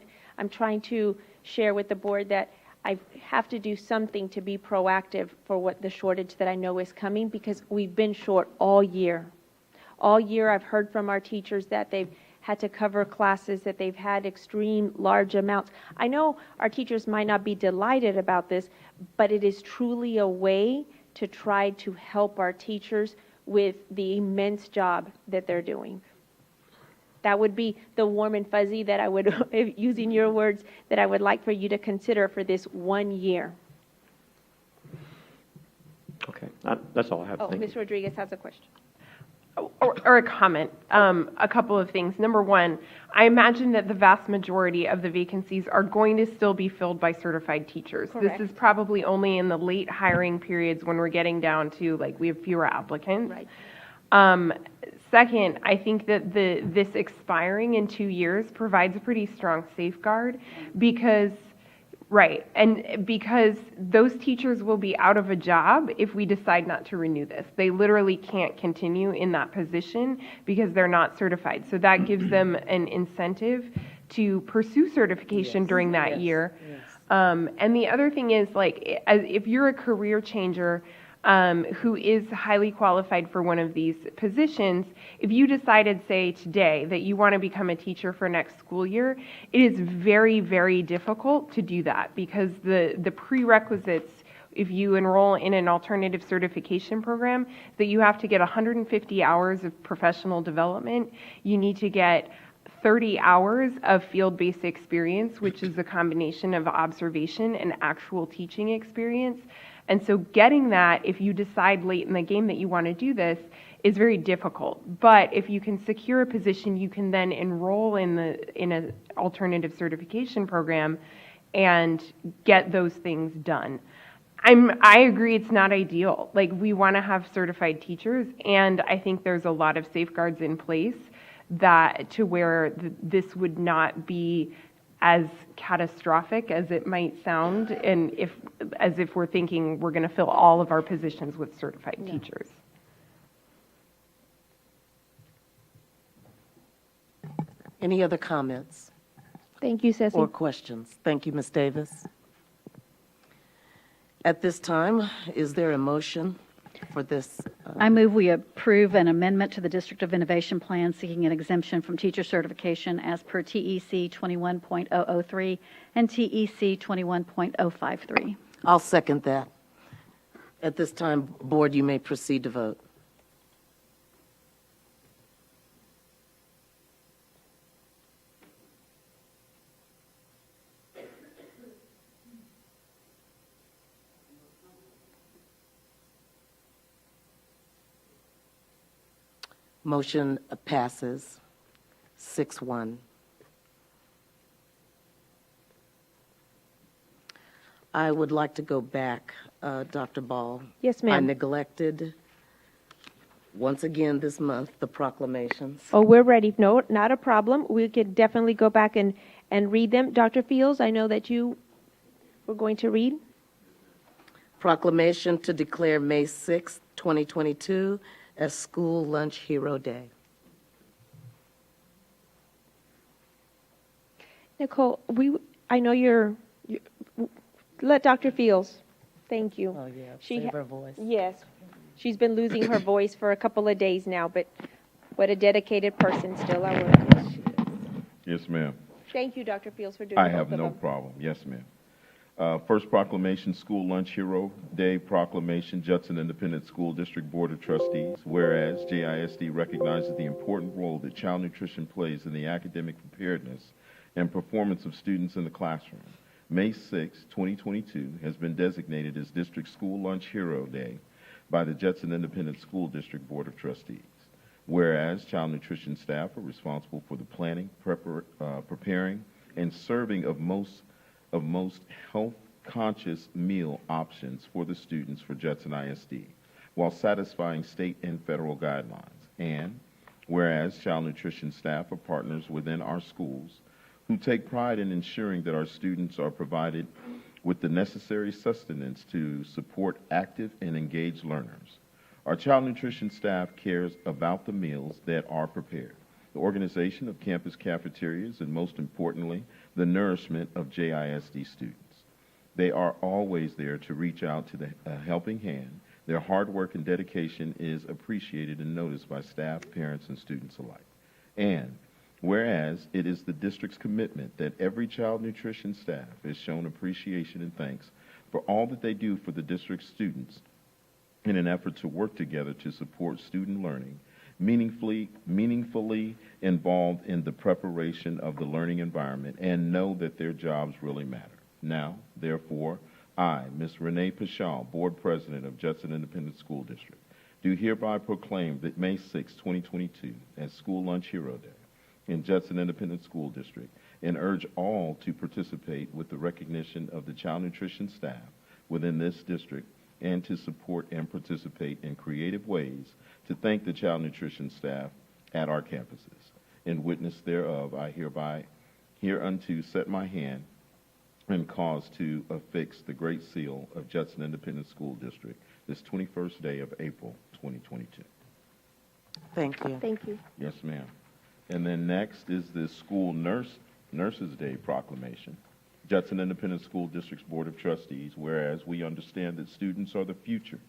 trying to share with the board that I have to do something to be proactive for what the shortage that I know is coming, because we've been short all year. All year I've heard from our teachers that they've had to cover classes, that they've had extreme large amounts. I know our teachers might not be delighted about this, but it is truly a way to try to help our teachers with the immense job that they're doing. That would be the warm and fuzzy that I would, using your words, that I would like for you to consider for this 1 year. Okay, that's all I have. Oh, Thank Ms. you. Rodriguez has a question. Or a comment. A couple of things. Number one, I imagine that the vast majority of the vacancies are going to still be filled by certified teachers. Correct. This is probably only in the late hiring periods when we're getting down to, like, we have fewer applicants. Right. Second, I think that this expiring in 2 years provides a pretty strong safeguard because those teachers will be out of a job if we decide not to renew this. They literally can't continue in that position because they're not certified. So that gives them an incentive to pursue certification during that year. And the other thing is, like, if you're a career changer who is highly qualified for one of these positions, if you decided, say, today that you want to become a teacher for next school year, it is very, very difficult to do that because the prerequisites, if you enroll in an alternative certification program, that you have to get 150 hours of professional development. You need to get 30 hours of field-based experience, which is a combination of observation and actual teaching experience. And so getting that, if you decide late in the game that you want to do this, is very difficult. But if you can secure a position, you can then enroll in an alternative certification program and get those things done. I agree it's not ideal. Like, we want to have certified teachers, and I think there's a lot of safeguards in place that to where this would not be as catastrophic as it might sound, and as if we're thinking we're going to fill all of our positions with certified teachers. Any other comments Thank you, Ceci. or questions? Thank you, Ms. Davis. At this time, is there a motion for this? I move we approve an amendment to the District of Innovation Plan seeking an exemption from teacher certification as per TEC 21.003 and TEC 21.053. I'll second that. At this time, Board, you may proceed to vote. Motion passes 6-1. I would like to go back, Dr. Ball. Yes, I ma'am. neglected, once again this month, the proclamations. Oh, we're ready. No, not a problem. We could definitely go back and read them. Dr. Fields, I know that you were going to read. Proclamation to declare May 6, 2022 as School Lunch Hero Day. Nicole, I know you're let Dr. Fields. Thank you. Oh, yeah, She save ha- her voice. Yes. She's been losing her voice for a couple of days now, but what a dedicated person still our work. Yes, ma'am. Thank you, Dr. Fields, for doing I both have of no them. problem. Yes, ma'am. First proclamation, School Lunch Hero Day proclamation, Judson Independent School District Board of Trustees. Whereas JISD recognizes the important role that child nutrition plays in the academic preparedness and performance of students in the classroom. May 6, 2022 has been designated as District School Lunch Hero Day by the Judson Independent School District Board of Trustees. Whereas child nutrition staff are responsible for the planning, preparing, and serving of most health-conscious meal options for the students for Judson ISD, while satisfying state and federal guidelines. And whereas child nutrition staff are partners within our schools who take pride in ensuring that our students are provided with the necessary sustenance to support active and engaged learners. Our child nutrition staff cares about the meals that are prepared, the organization of campus cafeterias, and most importantly, the nourishment of JISD students. They are always there to reach out to the helping hand. Their hard work and dedication is appreciated and noticed by staff, parents, and students alike. And whereas it is the district's commitment that every child nutrition staff is shown appreciation and thanks for all that they do for the district's students in an effort to work together to support student learning, meaningfully involved in the preparation of the learning environment, and know that their jobs really matter. Now, therefore, I, Ms. Renee Pashal, Board President of Judson Independent School District, do hereby proclaim that May 6, 2022 as School Lunch Hero Day in Judson Independent School District, and urge all to participate with the recognition of the child nutrition staff within this district, and to support and participate in creative ways to thank the child nutrition staff at our campuses. In witness thereof, I hereby hereunto set my hand and cause to affix the Great Seal of Judson Independent School District this 21st day of April, 2022. Thank you. Thank you. Yes, ma'am. And then next is the School Nurses Day proclamation. Judson Independent School District's Board of Trustees, whereas we understand that students are the future,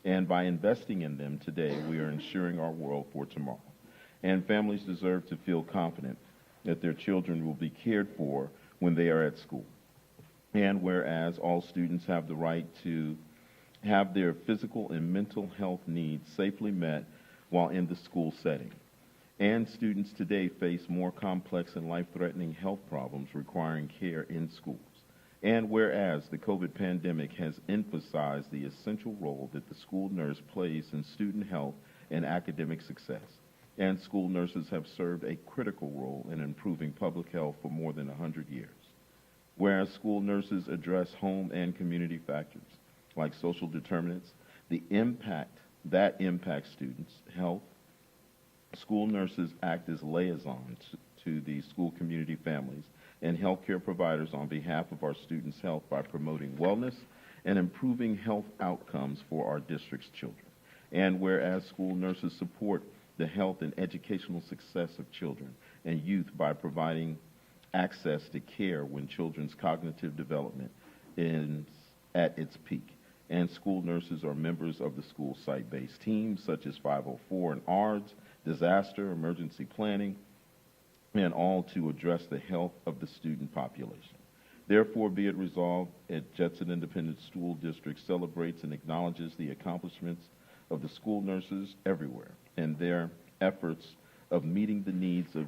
and by investing in them today, we are ensuring our world for tomorrow. And families deserve to feel confident that their children will be cared for when they are at school. And whereas all students have the right to have their physical and mental health needs safely met while in the school setting. And students today face more complex and life-threatening health problems requiring care in schools. And whereas the COVID pandemic has emphasized the essential role that the school nurse plays in student health and academic success, and school nurses have served a critical role in improving public health for more than 100 years. Whereas school nurses address home and community factors like social determinants, the impact that impacts students' health, school nurses act as liaisons to the school community families and healthcare providers on behalf of our students' health by promoting wellness and improving health outcomes for our district's children. And whereas school nurses support the health and educational success of children and youth by providing access to care when children's cognitive development is at its peak. And school nurses are members of the school site-based teams such as 504 and ARDS, disaster, emergency planning, and all to address the health of the student population. Therefore, be it resolved that Judson Independent School District celebrates and acknowledges the accomplishments of the school nurses everywhere and their efforts of meeting the needs of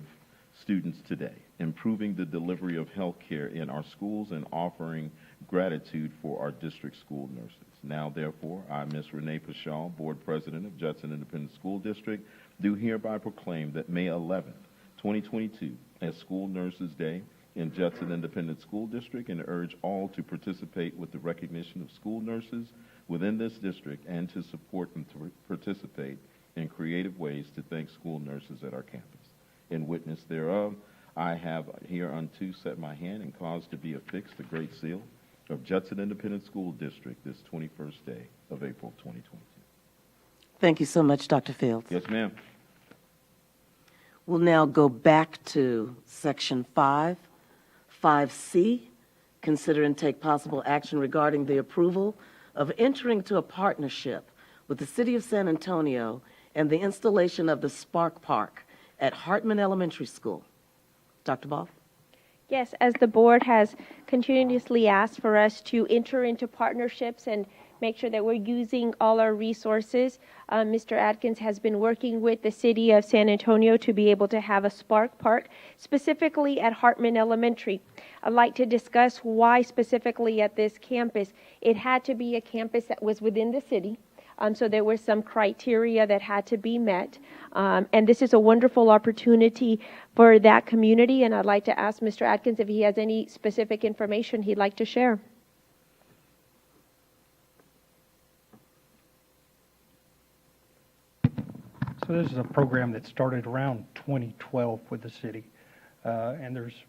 students today, improving the delivery of health care in our schools, and offering gratitude for our district school nurses. Now, therefore, I, Ms. Renee Pashal, Board President of Judson Independent School District, do hereby proclaim that May 11th, 2022, as School Nurses Day in Judson Independent School District, and urge all to participate with the recognition of school nurses within this district and to support and to participate in creative ways to thank school nurses at our campus. In witness thereof, I have hereunto set my hand and caused to be affixed the Great Seal of Judson Independent School District this 21st day of April 2022. Thank you so much, Dr. Fields. Yes, ma'am. We'll now go back to Section 5, 5C, consider and take possible action regarding the approval of entering into a partnership with the City of San Antonio and the installation of the Spark Park at Hartman Elementary School. Dr. Ball? Yes, as the board has continuously asked for us to enter into partnerships and make sure that we're using all our resources, Mr. Atkins has been working with the City of San Antonio to be able to have a Spark Park, specifically at Hartman Elementary. I'd like to discuss why specifically at this campus. It had to be a campus that was within the city. So there were some criteria that had to be met. And this is a wonderful opportunity for that community. And I'd like to ask Mr. Atkins if he has any specific information he'd like to share. So this is a program that started around 2012 with the city. And there's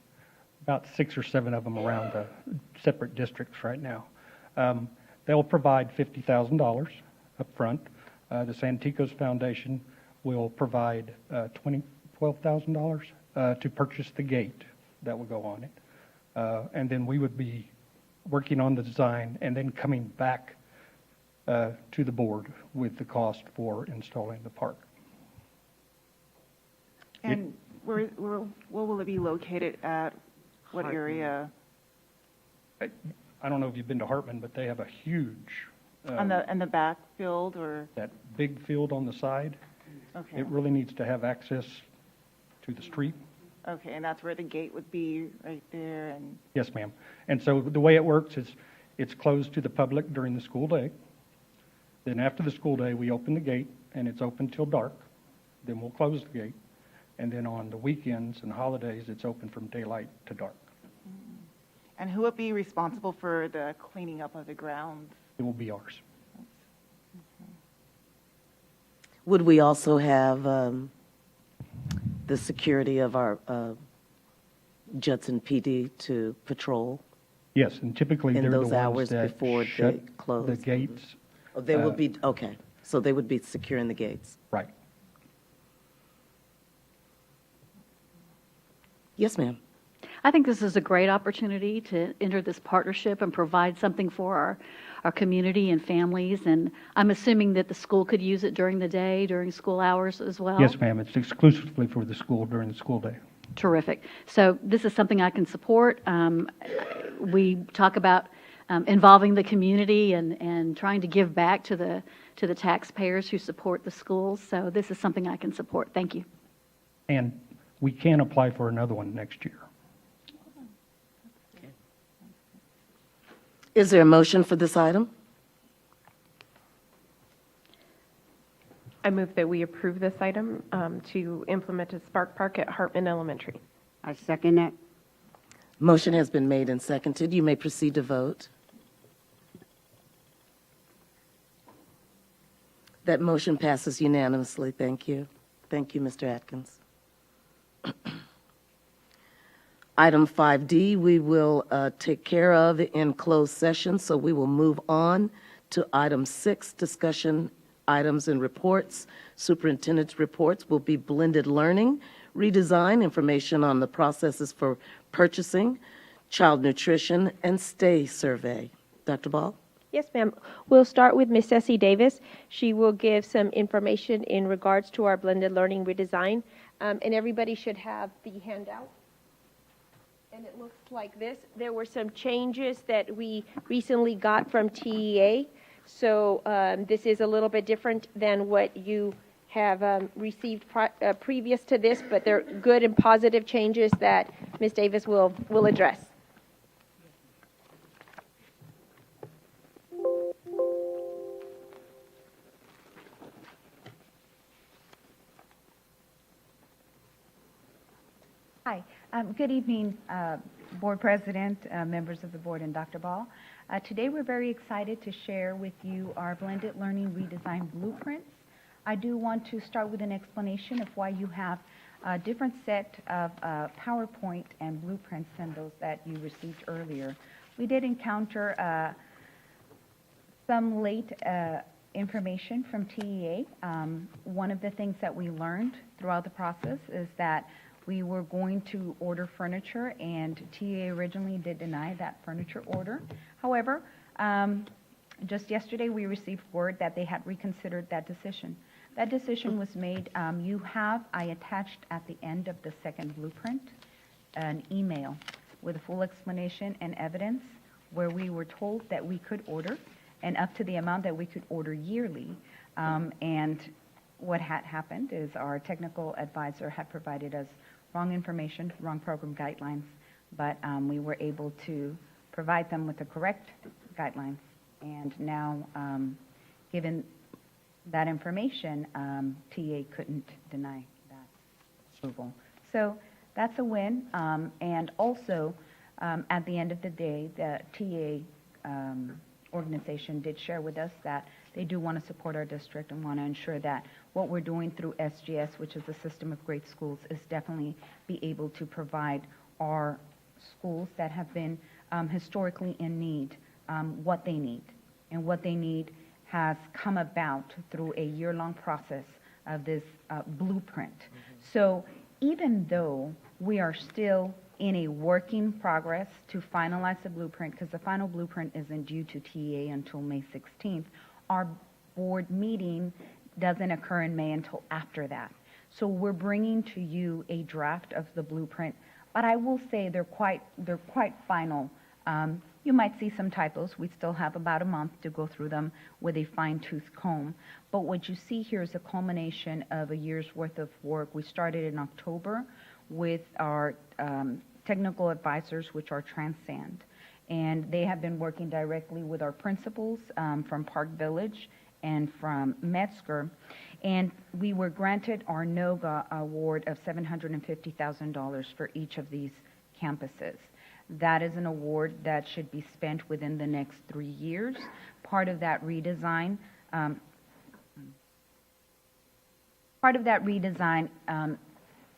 about 6 or 7 of them around the separate districts right now. They'll provide $50,000 up front. The Santikos Foundation will provide $12,000 to purchase the gate that will go on it. And then we would be working on the design and then coming back to the board with the cost for installing the park. And where will it be located at? What area? I don't know if you've been to Hartman, but they have a huge On the backfield or? that big field on the side. Okay. It really needs to have access to the street. Okay, and that's where the gate would be, right there, and? Yes, ma'am. And so the way it works is it's closed to the public during the school day. Then after the school day, we open the gate and it's open till dark. Then we'll close the gate. And then on the weekends and holidays, it's open from daylight to dark. And who would be responsible for the cleaning up of the grounds? It will be ours. Would we also have the security of our Judson PD to patrol? Yes, and typically In they're the those ones hours that before they shut close? the gates. Oh, they would be, okay, so they would be securing the gates? Right. Yes, ma'am. I think this is a great opportunity to enter this partnership and provide something for our community and families. And I'm assuming that the school could use it during the day, during school hours as well? Yes, ma'am. It's exclusively for the school during the school day. Terrific. So this is something I can support. We talk about involving the community and trying to give back to the taxpayers who support the schools. So this is something I can support. Thank you. And we can apply for another one next year. Is there a motion for this item? I move that we approve this item to implement a Spark Park at Hartman Elementary. I second that. Motion has been made and seconded. You may proceed to vote. That motion passes unanimously. Thank you. Thank you, Mr. Atkins. Item 5D, we will take care of in closed session, so we will move on to item 6, discussion items and reports. Superintendent's reports will be blended learning, redesign, information on the processes for purchasing, child nutrition, and stay survey. Dr. Ball? Yes, ma'am. We'll start with Ms. Ceci Davis. She will give some information in regards to our blended learning redesign. And everybody should have the handout. And it looks like this. There were some changes that we recently got from TEA. So this is a little bit different than what you have received previous to this, but they're good and positive changes that Ms. Davis will address. Hi. Good evening, Board President, members of the board, and Dr. Ball. Today we're very excited to share with you our blended learning redesign blueprints. I do want to start with an explanation of why you have a different set of PowerPoint and blueprints than those that you received earlier. We did encounter some late information from TEA. One of the things that we learned throughout the process is that we were going to order furniture, and TEA originally did deny that furniture order. However, Just yesterday, we received word that they had reconsidered that decision. That decision was made, I attached at the end of the second blueprint an email with a full explanation and evidence where we were told that we could order and up to the amount that we could order yearly. And what had happened is our technical advisor had provided us wrong information, wrong program guidelines, but we were able to provide them with the correct guidelines. And now, given that information, TA couldn't deny that approval. So that's a win. And also, at the end of the day, the TA organization did share with us that they do want to support our district and want to ensure that what we're doing through SGS, which is the System of Great Schools, is definitely be able to provide our schools that have been historically in need what they need. And what they need has come about through a year-long process of this blueprint. So even though we are still in a working progress to finalize the blueprint, because the final blueprint isn't due to TA until May 16th, our board meeting doesn't occur in May until after that. So we're bringing to you a draft of the blueprint, but I will say they're quite final. You might see some typos. We still have about a month to go through them with a fine-tooth comb. But what you see here is a culmination of a year's worth of work. We started in October with our technical advisors, which are Transcend. And they have been working directly with our principals from Park Village and from Metzger. And we were granted our NOGA award of $750,000 for each of these campuses. That is an award that should be spent within the next 3 years. Part of that redesign,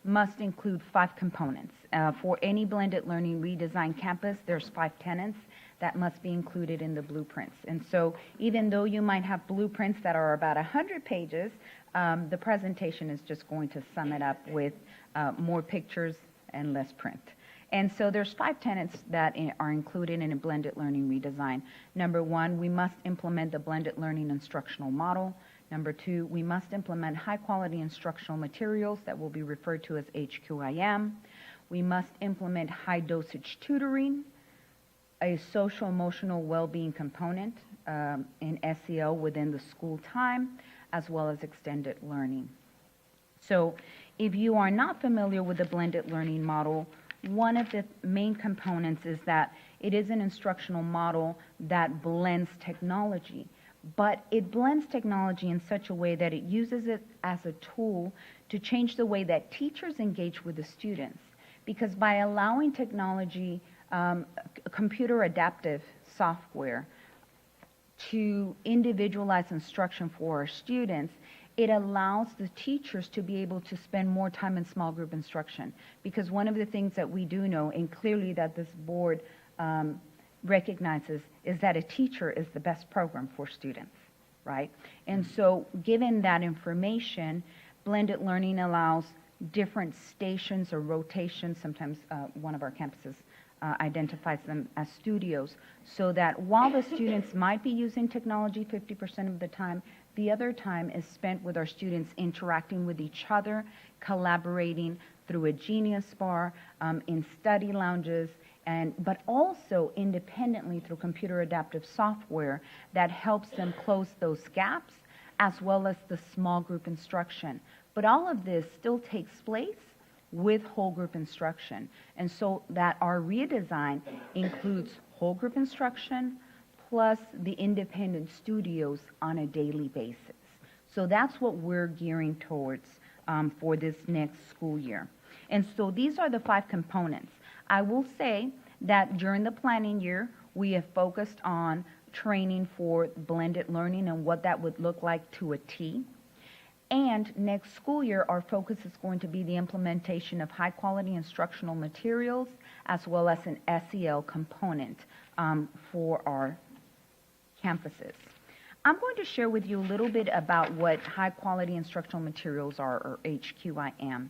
must include 5 components. For any blended learning redesign campus, there's 5 tenets that must be included in the blueprints. And so even though you might have blueprints that are about 100 pages, the presentation is just going to sum it up with more pictures and less print. And so there's 5 tenets that are included in a blended learning redesign. Number 1, we must implement the blended learning instructional model. Number 2, we must implement high-quality instructional materials that will be referred to as HQIM. We must implement high-dosage tutoring, a social-emotional well-being component in SEL within the school time, as well as extended learning. So if you are not familiar with the blended learning model, one of the main components is that it is an instructional model that blends technology, but it blends technology in such a way that it uses it as a tool to change the way that teachers engage with the students. Because by allowing technology, computer adaptive software, to individualize instruction for our students, it allows the teachers to be able to spend more time in small group instruction. Because one of the things that we do know, and clearly that this board recognizes, is that a teacher is the best program for students, right? And so given that information, blended learning allows different stations or rotations. Sometimes one of our campuses identifies them as studios, so that while the students might be using technology 50% of the time, the other time is spent with our students interacting with each other, collaborating through a Genius Bar, in study lounges, but also independently through computer adaptive software that helps them close those gaps, as well as the small group instruction. But all of this still takes place with whole group instruction. And so that our redesign includes whole group instruction plus the independent studios on a daily basis. So that's what we're gearing towards for this next school year. And so these are the 5 components. I will say that during the planning year, we have focused on training for blended learning and what that would look like to a T. And next school year, our focus is going to be the implementation of high-quality instructional materials as well as an SEL component for our campuses. I'm going to share with you a little bit about what high-quality instructional materials are, or HQIM.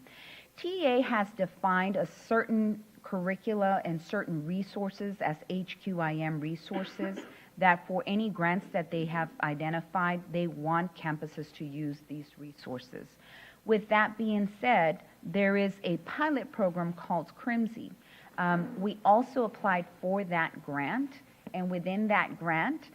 TA has defined a certain curricula and certain resources as HQIM resources that for any grants that they have identified, they want campuses to use these resources. With that being said, there is a pilot program called CRIMSY. We also applied for that grant, and within that grant,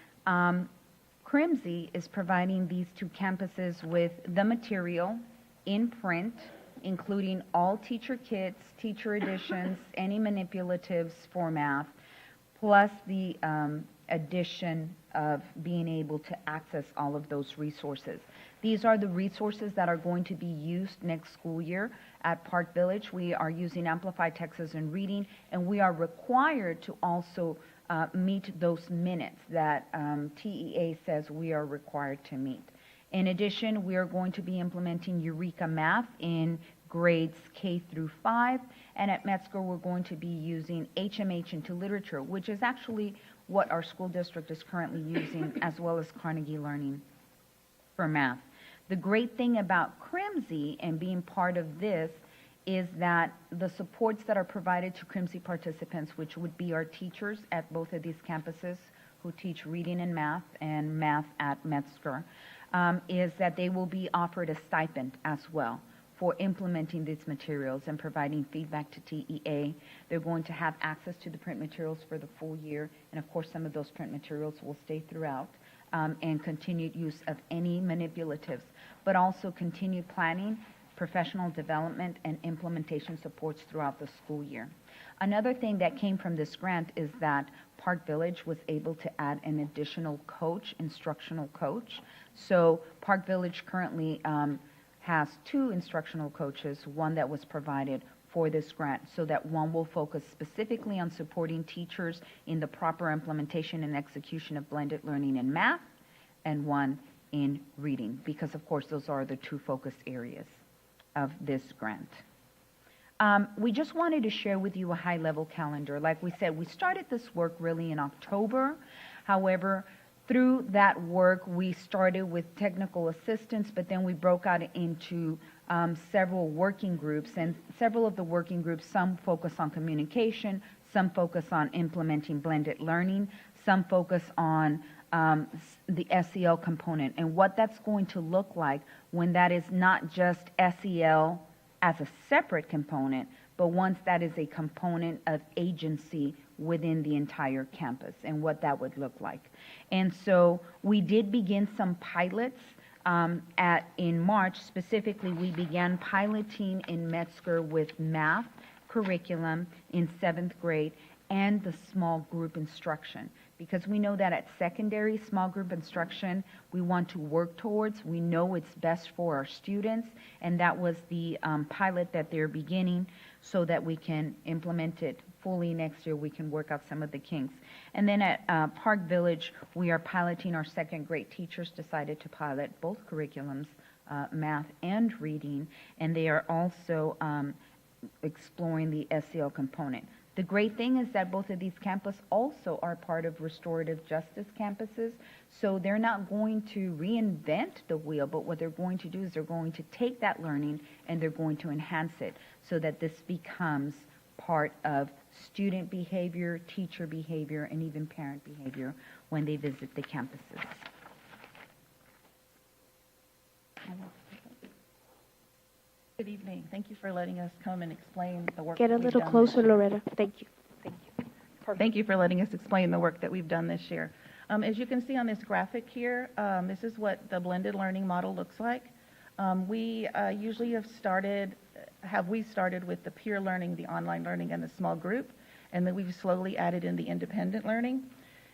CRIMSY is providing these two campuses with the material in print, including all teacher kits, teacher editions, any manipulatives for math, plus the addition of being able to access all of those resources. These are the resources that are going to be used next school year at Park Village. We are using Amplified Texas in reading, and we are required to also meet those minutes that TEA says we are required to meet. In addition, we are going to be implementing Eureka Math in grades K through 5, and at Metzger we're going to be using HMH into literature, which is actually what our school district is currently using, as well as Carnegie Learning for math. The great thing about CRIMSY and being part of this is that the supports that are provided to CRIMSY participants, which would be our teachers at both of these campuses who teach reading and math at Metzger, is that they will be offered a stipend as well for implementing these materials and providing feedback to TEA. They're going to have access to the print materials for the full year, and of course some of those print materials will stay throughout, and continued use of any manipulatives, but also continued planning, professional development, and implementation supports throughout the school year. Another thing that came from this grant is that Park Village was able to add an additional coach, instructional coach. So Park Village currently has 2 instructional coaches, one that was provided for this grant, so that one will focus specifically on supporting teachers in the proper implementation and execution of blended learning in math, and one in reading, because of course those are the 2 focus areas of this grant. We just wanted to share with you a high-level calendar. Like we said, we started this work really in October. However, through that work, we started with technical assistance, but then we broke out into several working groups, and several of the working groups, some focus on communication, some focus on implementing blended learning, some focus on the SEL component and what that's going to look like when that is not just SEL as a separate component, but once that is a component of agency within the entire campus and what that would look like. And so we did begin some pilots in March. Specifically, we began piloting in Metzger with math curriculum in 7th grade and the small group instruction. Because we know that at secondary small group instruction, we want to work towards. We know it's best for our students, and that was the pilot that they're beginning so that we can implement it fully next year. We can work out some of the kinks. And then at Park Village, we are piloting. Our 2nd grade teachers decided to pilot both curriculums, math and reading, and they are also exploring the SEL component. The great thing is that both of these campuses also are part of restorative justice campuses, so they're not going to reinvent the wheel, but what they're going to do is they're going to take that learning and they're going to enhance it so that this becomes part of student behavior, teacher behavior, and even parent behavior when they visit the campuses. Good evening. Thank you for letting us come and explain the work. Get a little closer, Loretta. Thank you. Thank you. Thank you for letting us explain the work that we've done this year. As you can see on this graphic here, this is what the blended learning model looks like. We usually have started with the peer learning, the online learning, and the small group, and then we've slowly added in the independent learning.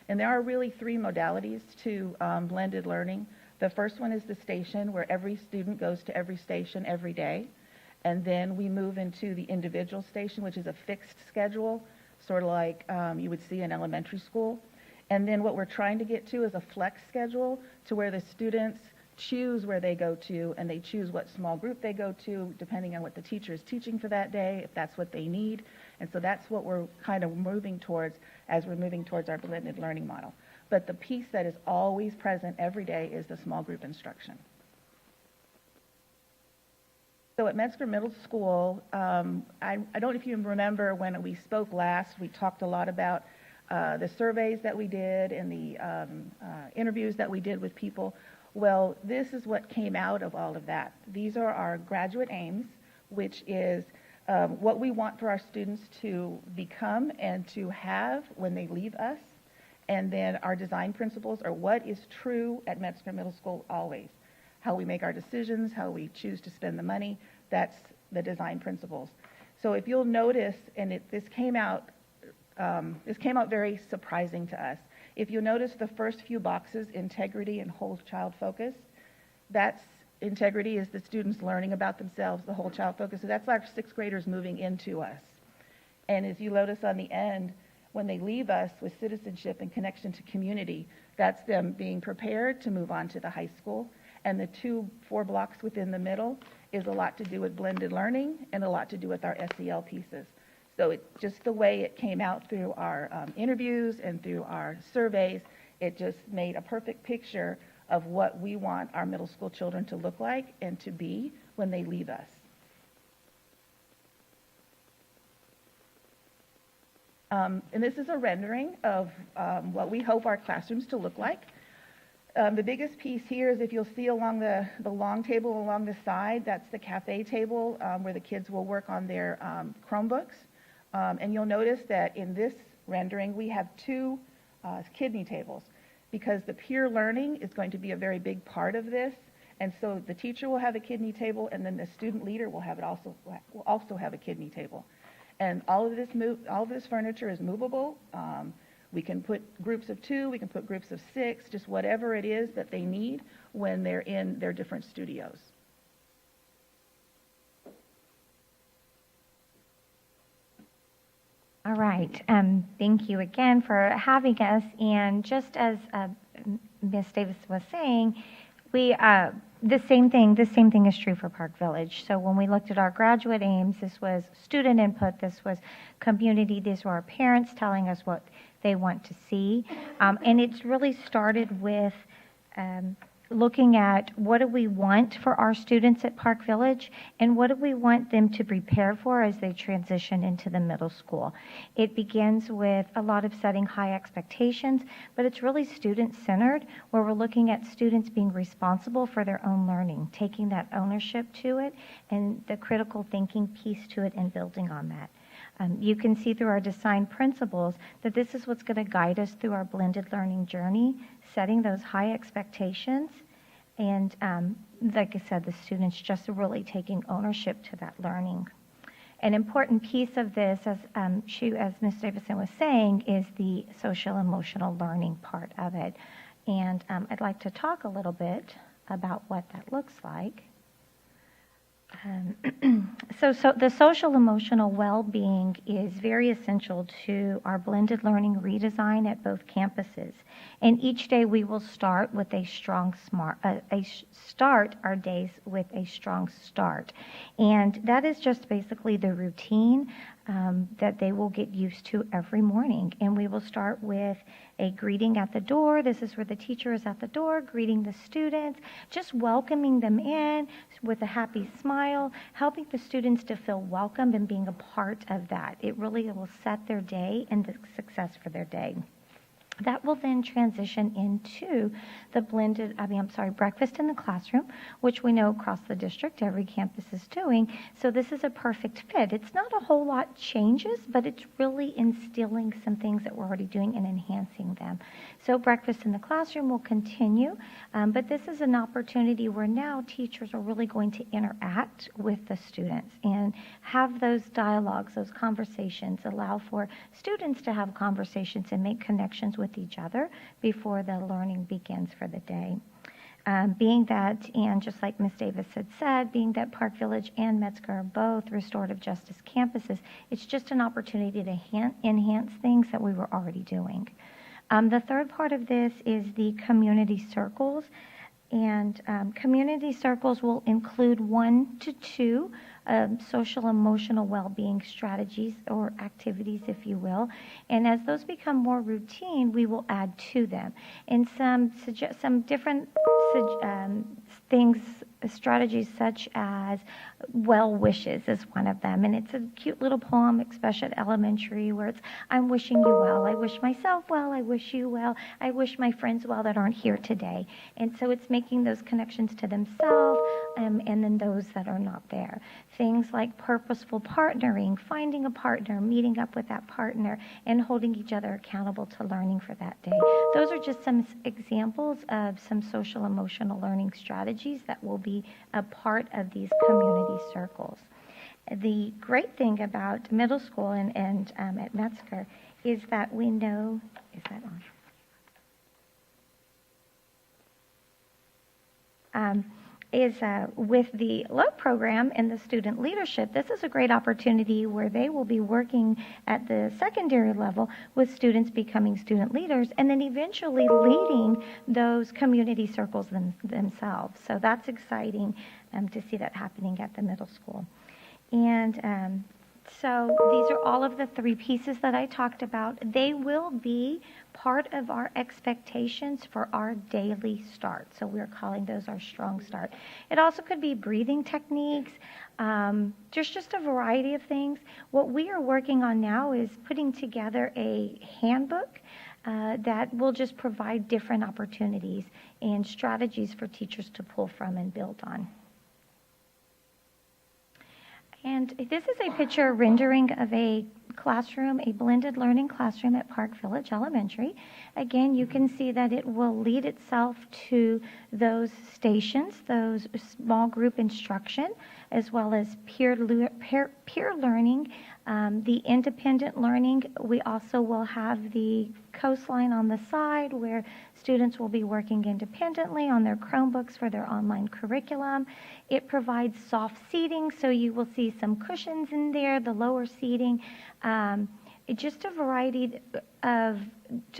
And there are really 3 modalities to blended learning. The first one is the station, where every student goes to every station every day. And then we move into the individual station, which is a fixed schedule, sort of like you would see in elementary school. And then what we're trying to get to is a flex schedule, to where the students choose where they go to, and they choose what small group they go to, depending on what the teacher is teaching for that day, if that's what they need. And so that's what we're kind of moving towards as we're moving towards our blended learning model. But the piece that is always present every day is the small group instruction. So at Metzger Middle School, I don't know if you remember when we spoke last, we talked a lot about the surveys that we did and the interviews that we did with people. Well, this is what came out of all of that. These are our graduate aims, which is what we want for our students to become and to have when they leave us. And then our design principles are what is true at Metzger Middle School always. How we make our decisions, how we choose to spend the money, that's the design principles. So if you'll notice, and this came out very surprising to us. If you notice the first few boxes, integrity and whole child focus, that's integrity is the students learning about themselves, the whole child focus. So that's our sixth graders moving into us. And as you notice on the end, when they leave us with citizenship and connection to community, that's them being prepared to move on to the high school. And the 4 blocks within the middle is a lot to do with blended learning and a lot to do with our SEL pieces. So just the way it came out through our interviews and through our surveys, it just made a perfect picture of what we want our middle school children to look like and to be when they leave us. And this is a rendering of what we hope our classrooms to look like. The biggest piece here is if you'll see along the long table along the side, that's the cafe table where the kids will work on their Chromebooks. And you'll notice that in this rendering, we have 2 kidney tables because the peer learning is going to be a very big part of this. And so the teacher will have a kidney table, and then the student leader will also have a kidney table. And all of this furniture is movable. We can put groups of 2, we can put groups of 6, just whatever it is that they need when they're in their different studios. All right. Thank you again for having us. And just as Ms. Davis was saying, the same thing is true for Park Village. So when we looked at our graduate aims, this was student input, this was community, these were our parents telling us what they want to see. And it's really started with looking at what do we want for our students at Park Village and what do we want them to prepare for as they transition into the middle school. It begins with a lot of setting high expectations, but it's really student-centered where we're looking at students being responsible for their own learning, taking that ownership to it and the critical thinking piece to it and building on that. You can see through our design principles that this is what's going to guide us through our blended learning journey, setting those high expectations, and like I said, the students just really taking ownership to that learning. An important piece of this, as Ms. Davison was saying, is the social emotional learning part of it. And I'd like to talk a little bit about what that looks like. So the social emotional well-being is very essential to our blended learning redesign at both campuses. And each day we will start with start our days with a strong start. And that is just basically the routine that they will get used to every morning. And we will start with a greeting at the door. This is where the teacher is at the door, greeting the students, just welcoming them in with a happy smile, helping the students to feel welcomed and being a part of that. It really will set their day and the success for their day. That will then transition into the breakfast in the classroom, which we know across the district every campus is doing. So this is a perfect fit. It's not a whole lot changes, but it's really instilling some things that we're already doing and enhancing them. So breakfast in the classroom will continue, but this is an opportunity where now teachers are really going to interact with the students and have those dialogues, those conversations, allow for students to have conversations and make connections with each other before the learning begins for the day. Being that, and just like Ms. Davis had said, being that Park Village and Metzger are both restorative justice campuses, it's just an opportunity to enhance things that we were already doing. The third part of this is the community circles. And community circles will include 1 to 2 social emotional well-being strategies or activities, if you will. And as those become more routine, we will add to them. And some different things strategies such as well wishes is one of them. And it's a cute little poem, especially at elementary, where it's, I'm wishing you well. I wish myself well. I wish you well. I wish my friends well that aren't here today. And so it's making those connections to themselves and then those that are not there. Things like purposeful partnering, finding a partner, meeting up with that partner, and holding each other accountable to learning for that day. Those are just some examples of some social emotional learning strategies that will be a part of these community circles. The great thing about middle school and at Metzger is that we know, is that on? With the LOAD program and the student leadership, this is a great opportunity where they will be working at the secondary level with students becoming student leaders and then eventually leading those community circles themselves. So that's exciting to see that happening at the middle school. And so these are all of the three pieces that I talked about. They will be part of our expectations for our daily start. So we're calling those our strong start. It also could be breathing techniques, just a variety of things. What we are working on now is putting together a handbook that will just provide different opportunities and strategies for teachers to pull from and build on. And this is a picture rendering of a classroom, a blended learning classroom at Park Village Elementary. Again, you can see that it will lead itself to those stations, those small group instruction, as well as peer learning, the independent learning. We also will have the coastline on the side where students will be working independently on their Chromebooks for their online curriculum. It provides soft seating, so you will see some cushions in there, the lower seating. Just a variety of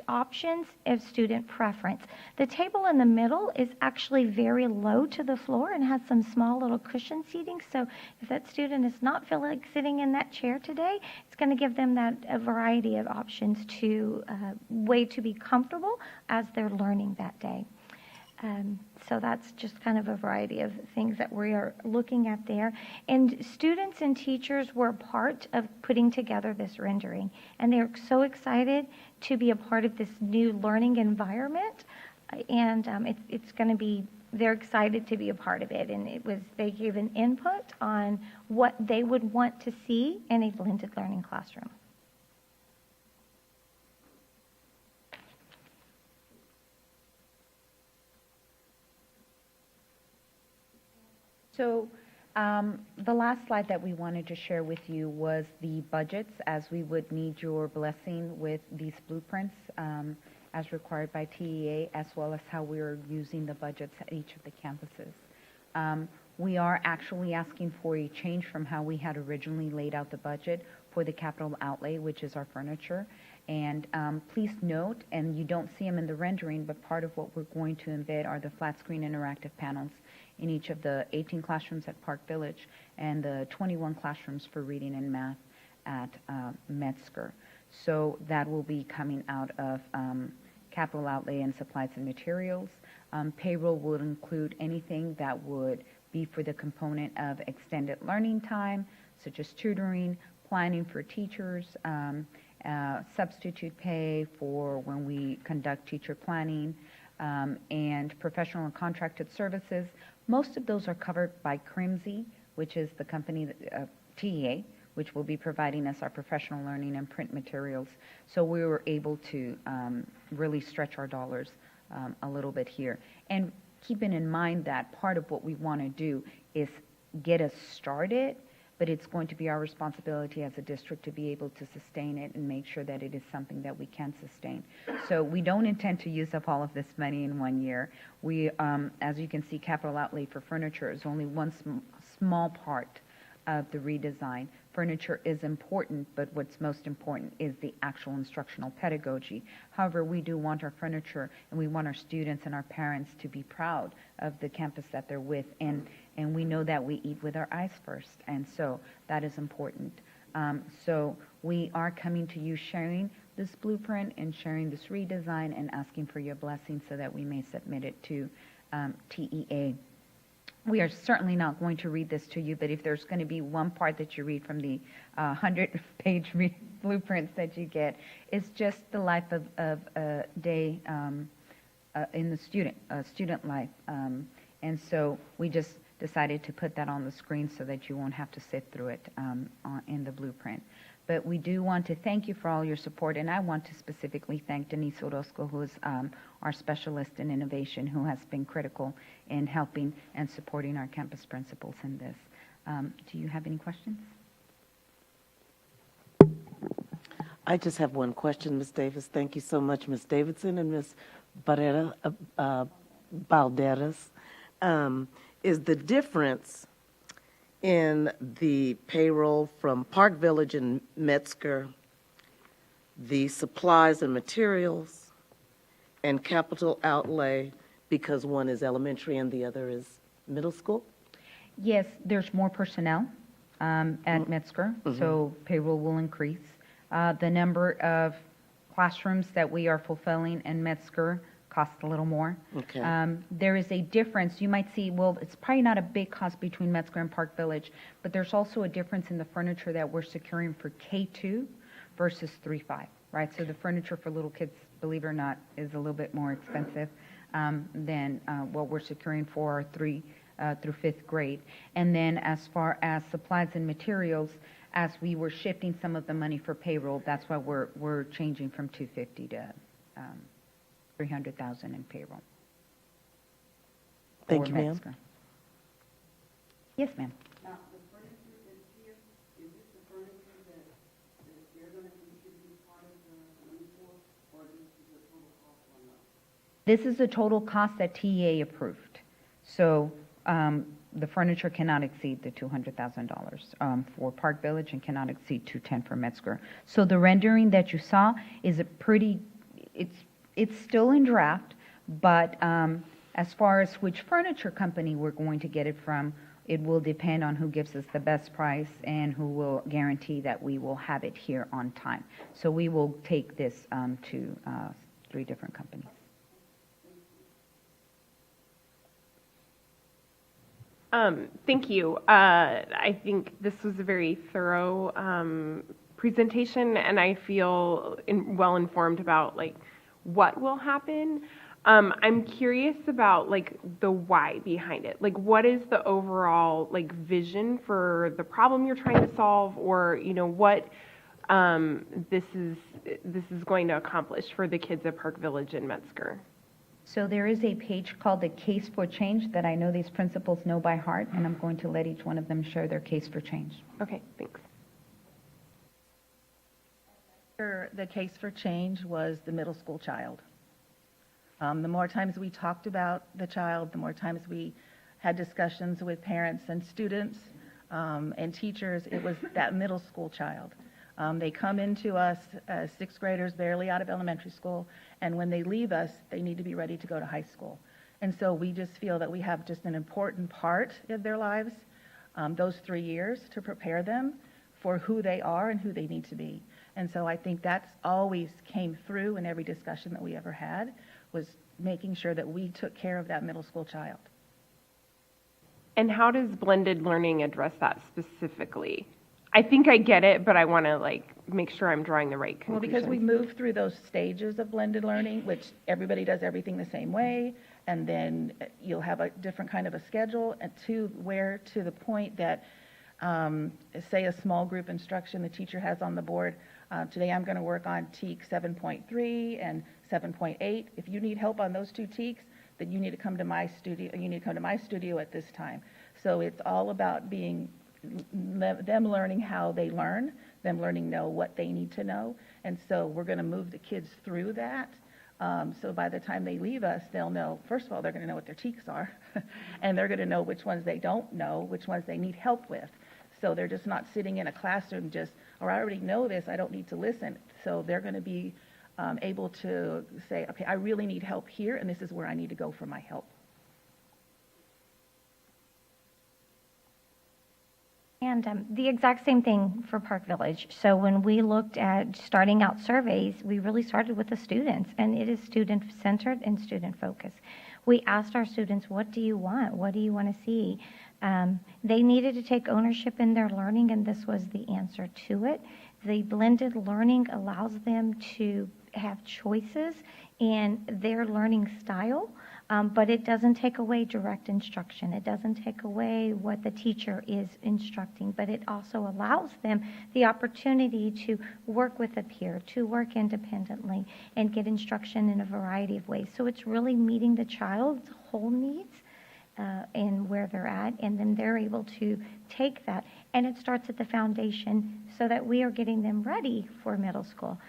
options of student preference. The table in the middle is actually very low to the floor and has some small little cushion seating. So if that student is not feeling like sitting in that chair today, it's going to give them that a variety of options to way to be comfortable as they're learning that day. So that's just kind of a variety of things that we are looking at there. And students and teachers were part of putting together this rendering. And they're so excited to be a part of this new learning environment. And it's going to be, they're excited to be a part of it. And they gave an input on what they would want to see in a blended learning classroom. So the last slide that we wanted to share with you was the budgets, as we would need your blessing with these blueprints as required by TEA, as well as how we are using the budgets at each of the campuses. We are actually asking for a change from how we had originally laid out the budget for the capital outlay, which is our furniture. And please note, and you don't see them in the rendering, but part of what we're going to embed are the flat screen interactive panels in each of the 18 classrooms at Park Village and the 21 classrooms for reading and math at Metzger. So that will be coming out of capital outlay and supplies and materials. Payroll would include anything that would be for the component of extended learning time, such as tutoring, planning for teachers, substitute pay for when we conduct teacher planning, and professional and contracted services. Most of those are covered by CRIMSI, which is the company, TEA, which will be providing us our professional learning and print materials. So we were able to really stretch our dollars a little bit here. And keeping in mind that part of what we want to do is get us started, but it's going to be our responsibility as a district to be able to sustain it and make sure that it is something that we can sustain. So we don't intend to use up all of this money in 1 year. We, as you can see, capital outlay for furniture is only one small part of the redesign. Furniture is important, but what's most important is the actual instructional pedagogy. However, we do want our furniture, and we want our students and our parents to be proud of the campus that they're with, and we know that we eat with our eyes first, and so that is important. So we are coming to you sharing this blueprint and sharing this redesign and asking for your blessing so that we may submit it to TEA. We are certainly not going to read this to you, but if there's going to be one part that you read from the 100-page blueprints that you get, it's just the life of a day in the student life. And so we just decided to put that on the screen so that you won't have to sit through it in the blueprint. But we do want to thank you for all your support, and I want to specifically thank Denise Orozco, who is our specialist in innovation, who has been critical in helping and supporting our campus principals in this. Do you have any questions? I just have one question, Ms. Davis. Thank you so much, Ms. Davidson and Ms. Balderas. Is the difference in the payroll from Park Village and Metzger, the supplies and materials, and capital outlay because one is elementary and the other is middle school? Yes, there's more personnel at Metzger, so payroll will increase. The number of classrooms that we are fulfilling in Metzger cost a little more. Okay. There is a difference. You might see, well, it's probably not a big cost between Metzger and Park Village, but there's also a difference in the furniture that we're securing for K2 versus 3-5, right? So the furniture for little kids, believe it or not, is a little bit more expensive than what we're securing for 3 through 5th grade. And then as far as supplies and materials, as we were shifting some of the money for payroll, that's why we're changing from 250 to 300,000 in payroll. Thank for you, ma'am. Metzger. Yes, ma'am. Now, the furniture that's here, is this the furniture that they're going to contribute part of the money for, or this is the total cost or not? This is the total cost that TEA approved. So the furniture cannot exceed the $200,000 for Park Village and cannot exceed 210 for Metzger. So the rendering that you saw is a pretty, it's still in draft, but as far as which furniture company we're going to get it from, it will depend on who gives us the best price and who will guarantee that we will have it here on time. So we will take this to 3 different companies. Thank you. I think this was a very thorough presentation, and I feel well informed about like what will happen. I'm curious about like the why behind it. Like, what is the overall like vision for the problem you're trying to solve, or what this is going to accomplish for the kids at Park Village and Metzger? So there is a page called the Case for Change that I know these principals know by heart, and I'm going to let each one of them share their case for change. Okay, thanks. The case for change was the middle school child. The more times we talked about the child, the more times we had discussions with parents and students and teachers, it was that middle school child. They come into us as 6th graders, barely out of elementary school, and when they leave us, they need to be ready to go to high school. And so we just feel that we have just an important part of their lives, those 3 years, to prepare them for who they are and who they need to be. And so I think that's always came through in every discussion that we ever had, was making sure that we took care of that middle school child. And how does blended learning address that specifically? I think I get it, but I want to like make sure I'm drawing the right conclusions. Well, because we move through those stages of blended learning, which everybody does everything the same way, and then you'll have a different kind of a schedule, and to the point that, say a small group instruction the teacher has on the board, today I'm going to work on TEK 7.3 and 7.8. If you need help on those 2 TEKs, then you need to come to my studio. You need to come to my studio at this time. So it's all about them learning how they learn, them learning know what they need to know. And so we're going to move the kids through that. So by the time they leave us, they'll know, first of all, they're going to know what their TEKs are, and they're going to know which ones they don't know, which ones they need help with. So they're just not sitting in a classroom I already know this, I don't need to listen. So they're going to be able to say, okay, I really need help here, and this is where I need to go for my help. And the exact same thing for Park Village. So when we looked at starting out surveys, we really started with the students, and it is student-centered and student-focused. We asked our students, what do you want? What do you want to see? They needed to take ownership in their learning, and this was the answer to it. The blended learning allows them to have choices in their learning style, but it doesn't take away direct instruction. It doesn't take away what the teacher is instructing, but it also allows them the opportunity to work with a peer, to work independently, and get instruction in a variety of ways. So it's really meeting the child's whole needs and where they're at, and then they're able to take that. And it starts at the foundation so that we are getting them ready for middle school.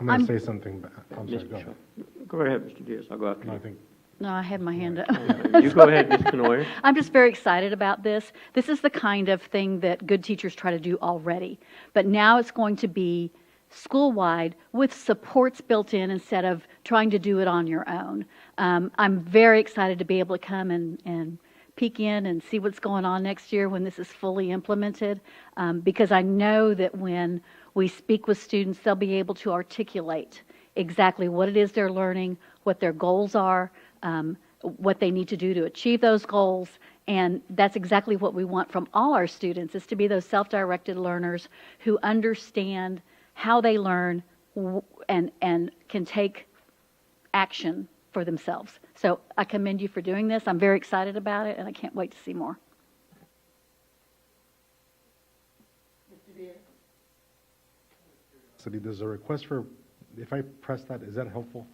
I'm going to say something. I'm sorry, Mr. go ahead. Go right ahead, Mr. Diaz. I'll go after No, you. I think No, I had my hand up. You go ahead, Ms. Canoyer. I'm just very excited about this. This is the kind of thing that good teachers try to do already. But now it's going to be school-wide with supports built in instead of trying to do it on your own. I'm very excited to be able to come and peek in and see what's going on next year when this is fully implemented, because I know that when we speak with students, they'll be able to articulate exactly what it is they're learning, what their goals are, what they need to do to achieve those goals. And that's exactly what we want from all our students, is to be those self-directed learners who understand how they learn and can take action for themselves. So I commend you for doing this. I'm very excited about it, and I can't wait to see more. So there's a request for, if I press that, is that helpful?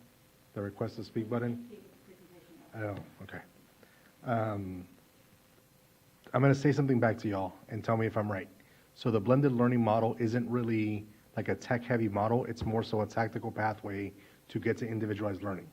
The request to speak button? Oh, okay. I'm going to say something back to y'all and tell me if I'm right. So the blended learning model isn't really like a tech-heavy model. It's more so a tactical pathway to get to individualized learning.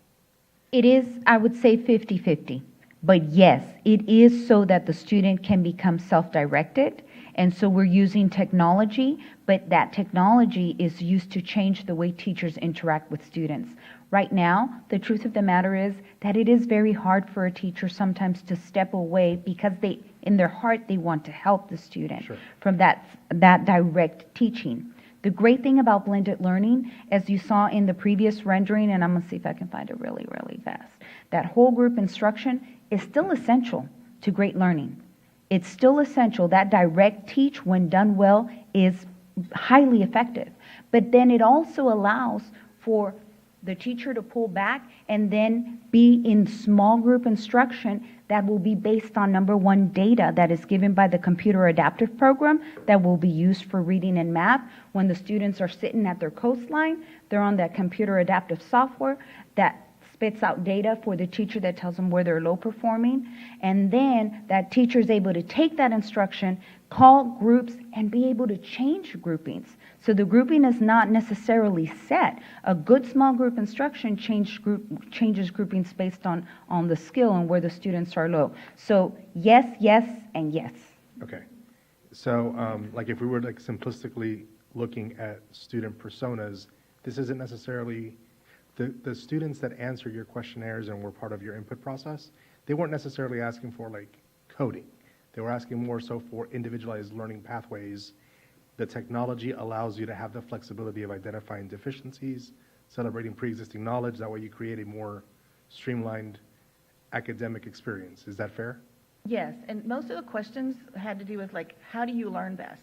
It is, I would say, 50-50. But yes, it is so that the student can become self-directed. And so we're using technology, but that technology is used to change the way teachers interact with students. Right now, the truth of the matter is that it is very hard for a teacher sometimes to step away because they, in their heart, they want to help the student from that direct teaching. The great thing about blended learning, as you saw in the previous rendering, and I'm going to see if I can find it really, really fast, that whole group instruction is still essential to great learning. It's still essential. That direct teach, when done well, is highly effective. But then it also allows for the teacher to pull back and then be in small group instruction that will be based on, number one, data that is given by the computer adaptive program that will be used for reading and math. When the students are sitting at their coastline, they're on that computer adaptive software that spits out data for the teacher that tells them where they're low performing. And then that teacher is able to take that instruction, call groups, and be able to change groupings. So the grouping is not necessarily set. A good small group instruction changes groupings based on the skill and where the students are low. So yes, yes, and yes. Okay. So like if we were like simplistically looking at student personas, this isn't necessarily the students that answer your questionnaires and were part of your input process, they weren't necessarily asking for like coding. They were asking more so for individualized learning pathways. The technology allows you to have the flexibility of identifying deficiencies, celebrating pre-existing knowledge. That way you create a more streamlined academic experience. Is that fair? Yes, and most of the questions had to do with like, how do you learn best?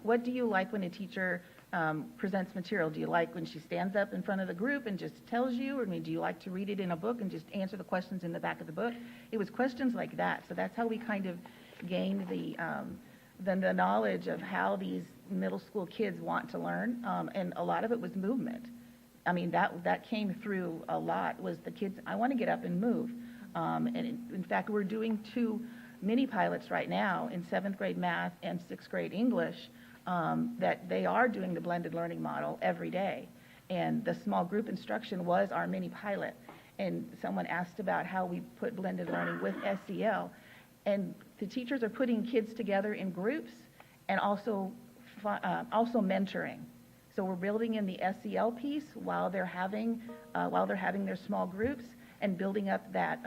What do you like when a teacher presents material? Do you like when she stands up in front of the group and just tells you, or do you like to read it in a book and just answer the questions in the back of the book? It was questions like that. So that's how we kind of gained the knowledge of how these middle school kids want to learn, and a lot of it was movement. I mean, that came through a lot, was the kids, I want to get up and move. And in fact, we're doing 2 mini pilots right now in 7th grade math and 6th grade English, that they are doing the blended learning model every day. And the small group instruction was our mini pilot. And someone asked about how we put blended learning with SEL. And the teachers are putting kids together in groups and also mentoring. So we're building in the SEL piece while they're having their small groups and building up that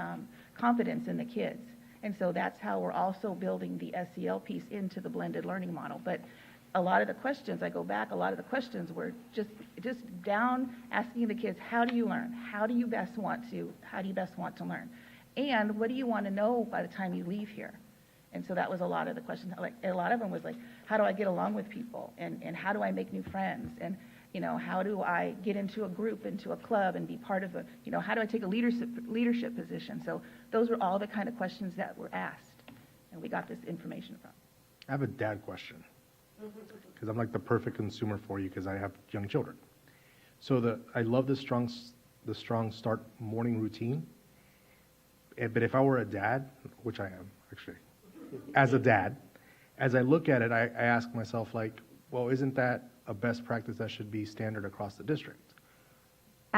confidence in the kids. And so that's how we're also building the SEL piece into the blended learning model. But a lot of the questions, I go back, a lot of the questions were just down asking the kids, how do you learn? How do you best want to learn? And what do you want to know by the time you leave here? And so that was a lot of the questions. Like, a lot of them was like, how do I get along with people? And how do I make new friends? And, how do I get into a group, into a club, and be part of how do I take a leadership position? So those were all the kind of questions that were asked, and we got this information from. I have a dad question, because I'm like the perfect consumer for you because I have young children. So I love the strong start morning routine. But if I were a dad, which I am actually, as a dad, as I look at it, I ask myself, like, well, isn't that a best practice that should be standard across the district?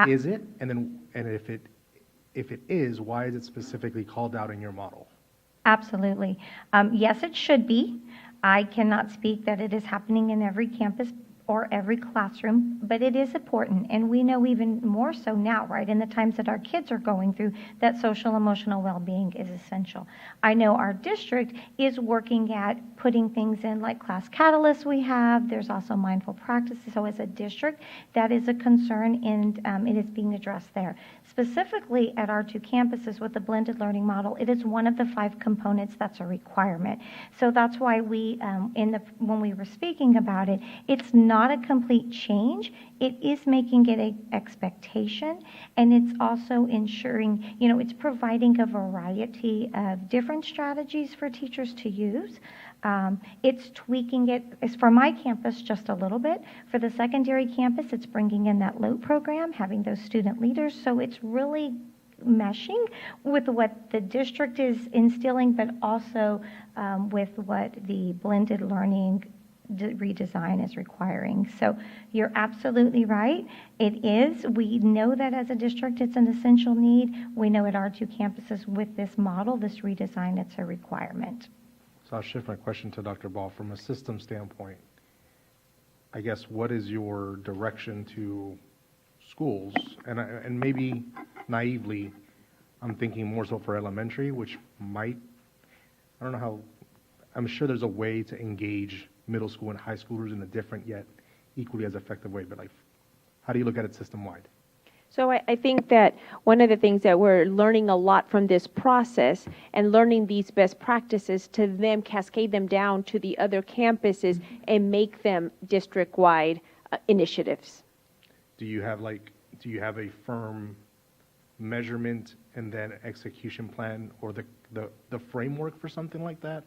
Is it? And if it is, why is it specifically called out in your model? Absolutely. Yes, it should be. I cannot speak that it is happening in every campus or every classroom, but it is important. And we know even more so now, right, in the times that our kids are going through, that social emotional well-being is essential. I know our district is working at putting things in like class catalysts we have. There's also mindful practices. So as a district, that is a concern, and it is being addressed there. Specifically at our two campuses with the blended learning model, it is one of the 5 components that's a requirement. So that's why we, when we were speaking about it, it's not a complete change. It is making it an expectation, and it's also ensuring, it's providing a variety of different strategies for teachers to use. It's tweaking it. It's for my campus just a little bit. For the secondary campus, it's bringing in that LOAT program, having those student leaders. So it's really meshing with what the district is instilling, but also with what the blended learning redesign is requiring. So you're absolutely right. It is. We know that as a district it's an essential need. We know at our two campuses with this model, this redesign, it's a requirement. So I'll shift my question to Dr. Ball. From a system standpoint, I guess, what is your direction to schools? And maybe naively, I'm thinking more so for elementary, which might, I don't know how, I'm sure there's a way to engage middle school and high schoolers in a different yet equally as effective way, but like, how do you look at it system-wide? So I think that one of the things that we're learning a lot from this process and learning these best practices to then cascade them down to the other campuses and make them district-wide initiatives. Do you have a firm measurement and then execution plan, or the framework for something like that?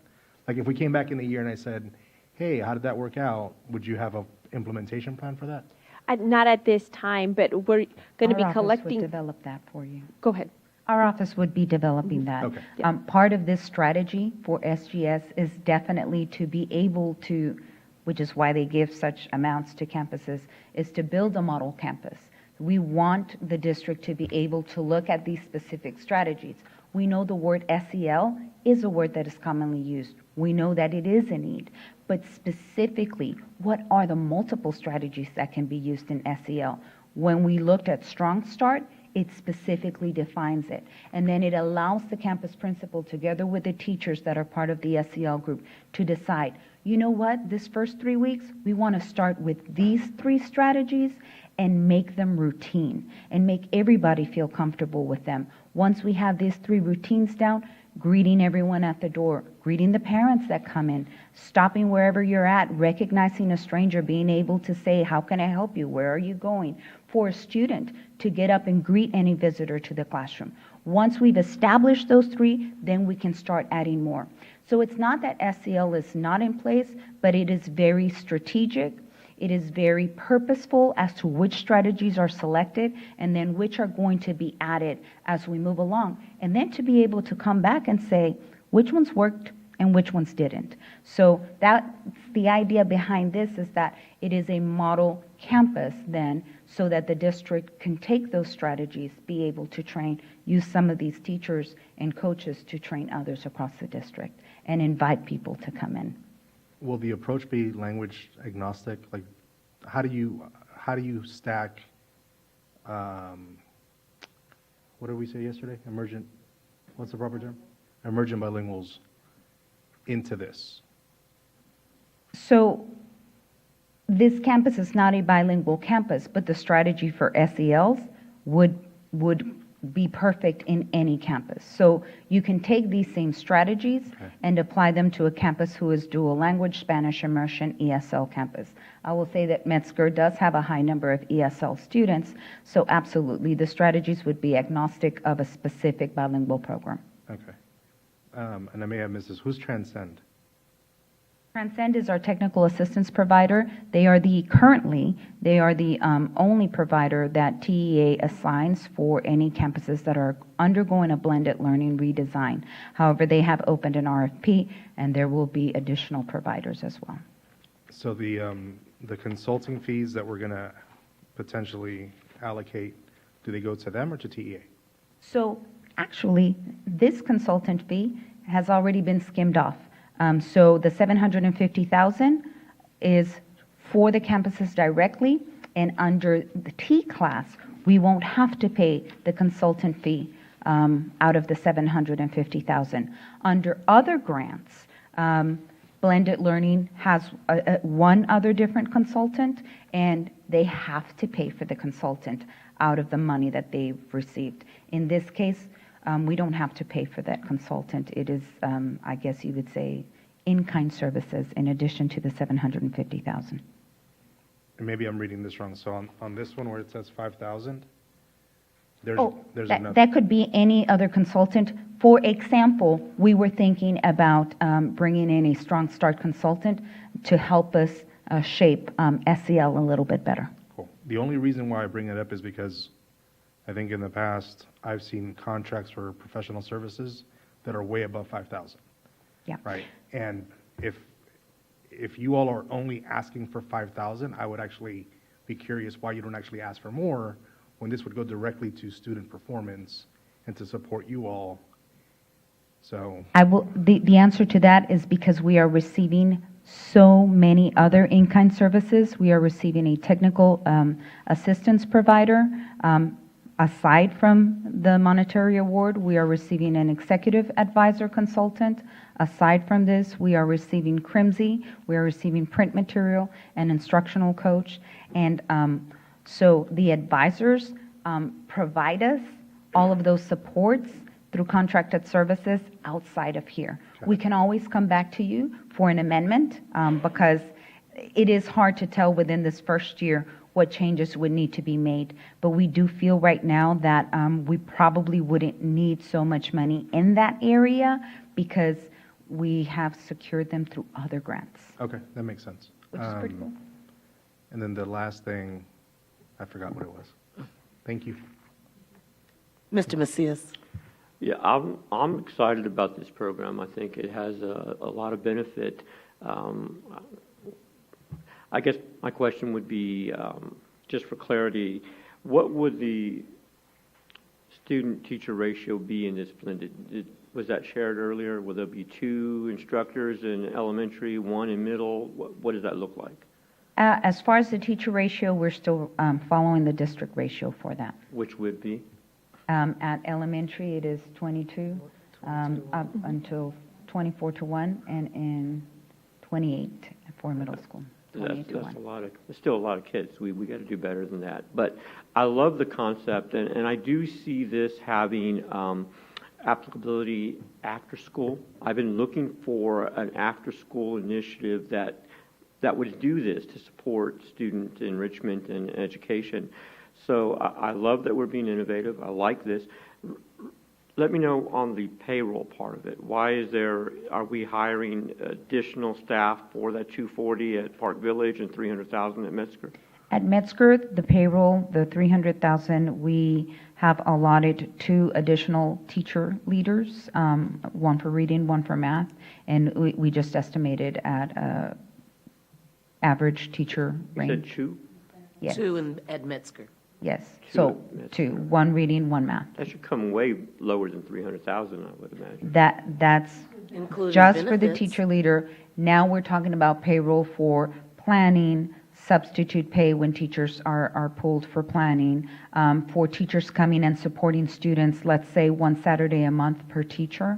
Like if we came back in a year and I said, hey, how did that work out? Would you have an implementation plan for that? Not at this time, but we're going to be collecting. Our office would develop that for you. Go ahead. Our office would be developing that. Okay. Part of this strategy for SGS is definitely to be able to, which is why they give such amounts to campuses, is to build a model campus. We want the district to be able to look at these specific strategies. We know the word SEL is a word that is commonly used. We know that it is a need. But specifically, what are the multiple strategies that can be used in SEL? When we looked at Strong Start, it specifically defines it. And then it allows the campus principal, together with the teachers that are part of the SEL group, to decide, you know what, this first 3 weeks, we want to start with these 3 strategies and make them routine and make everybody feel comfortable with them. Once we have these 3 routines down, greeting everyone at the door, greeting the parents that come in, stopping wherever you're at, recognizing a stranger, being able to say, how can I help you? Where are you going? For a student to get up and greet any visitor to the classroom. Once we've established those 3, then we can start adding more. So it's not that SEL is not in place, but it is very strategic. It is very purposeful as to which strategies are selected and then which are going to be added as we move along. And then to be able to come back and say which ones worked and which ones didn't. So that's the idea behind this, is that it is a model campus then, so that the district can take those strategies, be able to train, use some of these teachers and coaches to train others across the district and invite people to come in. Will the approach be language agnostic? Like, how do you stack? What did we say yesterday? Emergent. What's the proper term? Emergent bilinguals into this. So This campus is not a bilingual campus, but the strategy for SELs would be perfect in any campus. So you can take these same strategies and apply them to a campus who is dual language, Spanish immersion, ESL campus. I will say that Metzger does have a high number of ESL students, so absolutely the strategies would be agnostic of a specific bilingual program. Okay. And I may have missed this. Who's Transcend? Transcend is our technical assistance provider. They are the only provider that TEA assigns for any campuses that are undergoing a blended learning redesign. However, they have opened an RFP, and there will be additional providers as well. So the consulting fees that we're going to potentially allocate, do they go to them or to TEA? So actually, this consultant fee has already been skimmed off. So the $750,000 is for the campuses directly, and under the T class, we won't have to pay the consultant fee out of the $750,000. Under other grants, blended learning has one other different consultant, and they have to pay for the consultant out of the money that they've received. In this case, we don't have to pay for that consultant. It is, I guess you would say, in-kind services in addition to the $750,000. And maybe I'm reading this wrong. So on this one where it says 5,000, there's another. That could be any other consultant. For example, we were thinking about bringing in a Strong Start consultant to help us shape SEL a little bit better. Cool. The only reason why I bring it up is because I think in the past I've seen contracts for professional services that are way above 5,000. Yeah. Right. And if you all are only asking for 5,000, I would actually be curious why you don't actually ask for more when this would go directly to student performance and to support you all. So the answer to that is because we are receiving so many other in-kind services. We are receiving a technical assistance provider. Aside from the monetary award, we are receiving an executive advisor consultant. Aside from this, we are receiving CRIMSY, we are receiving print material and instructional coach. And so the advisors provide us all of those supports through contracted services outside of here. We can always come back to you for an amendment because it is hard to tell within this first year what changes would need to be made. But we do feel right now that we probably wouldn't need so much money in that area because we have secured them through other grants. Okay, that makes sense. Which is pretty cool. And then the last thing, I forgot what it was. Thank you. Mr. Macias. Yeah, I'm excited about this program. I think it has a lot of benefit. I guess my question would be, just for clarity, what would the student-teacher ratio be in this blended? Was that shared earlier? Will there be 2 instructors in elementary, 1 in middle? What does that look like? As far as the teacher ratio, we're still following the district ratio for that. Which would be? At elementary, it is 22, up until 24 to 1, and in 28 for middle school. That's a lot of, there's still a lot of kids. We got to do better than that. But I love the concept, and I do see this having applicability after school. I've been looking for an after-school initiative that would do this to support student enrichment and education. So I love that we're being innovative. I like this. Let me know on the payroll part of it. Are we hiring additional staff for that 240 at Park Village and 300,000 at Metzger? At Metzger, the payroll, the 300,000, we have allotted 2 additional teacher leaders, 1 for reading, 1 for math, and we just estimated at average teacher range. You said 2? Yes. 2 at Metzger. Yes, so 2, 1 reading, 1 math. That should come way lower than 300,000, I would imagine. That's Including just for the benefits. teacher leader. Now we're talking about payroll for planning, substitute pay when teachers are pulled for planning, for teachers coming and supporting students, let's say 1 Saturday a month per teacher.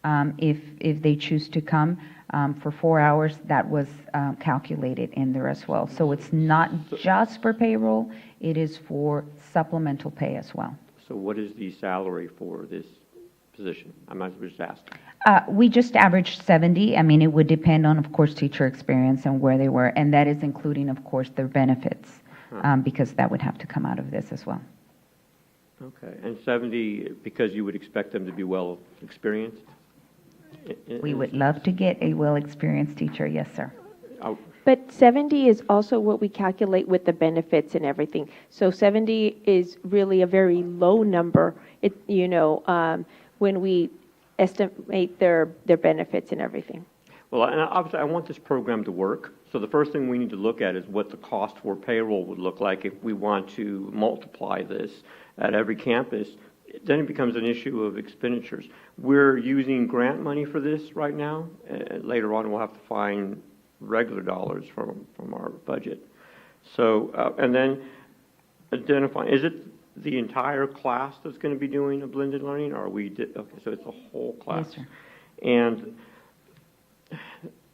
If they choose to come for 4 hours, that was calculated in there as well. So it's not just for payroll, it is for supplemental pay as well. So what is the salary for this position? I'm not just asking. We just averaged 70. I mean, it would depend on, of course, teacher experience and where they were, and that is including, of course, their benefits, because that would have to come out of this as well. Okay, and 70 because you would expect them to be well experienced? We would love to get a well-experienced teacher, yes, sir. But 70 is also what we calculate with the benefits and everything. So 70 is really a very low number, when we estimate their benefits and everything. Well, and obviously I want this program to work. So the first thing we need to look at is what the cost for payroll would look like if we want to multiply this at every campus. Then it becomes an issue of expenditures. We're using grant money for this right now. Later on, we'll have to find regular dollars from our budget. So, and then identifying, is it the entire class that's going to be doing a blended learning, or are we, okay, so it's a whole class. Yes, sir. And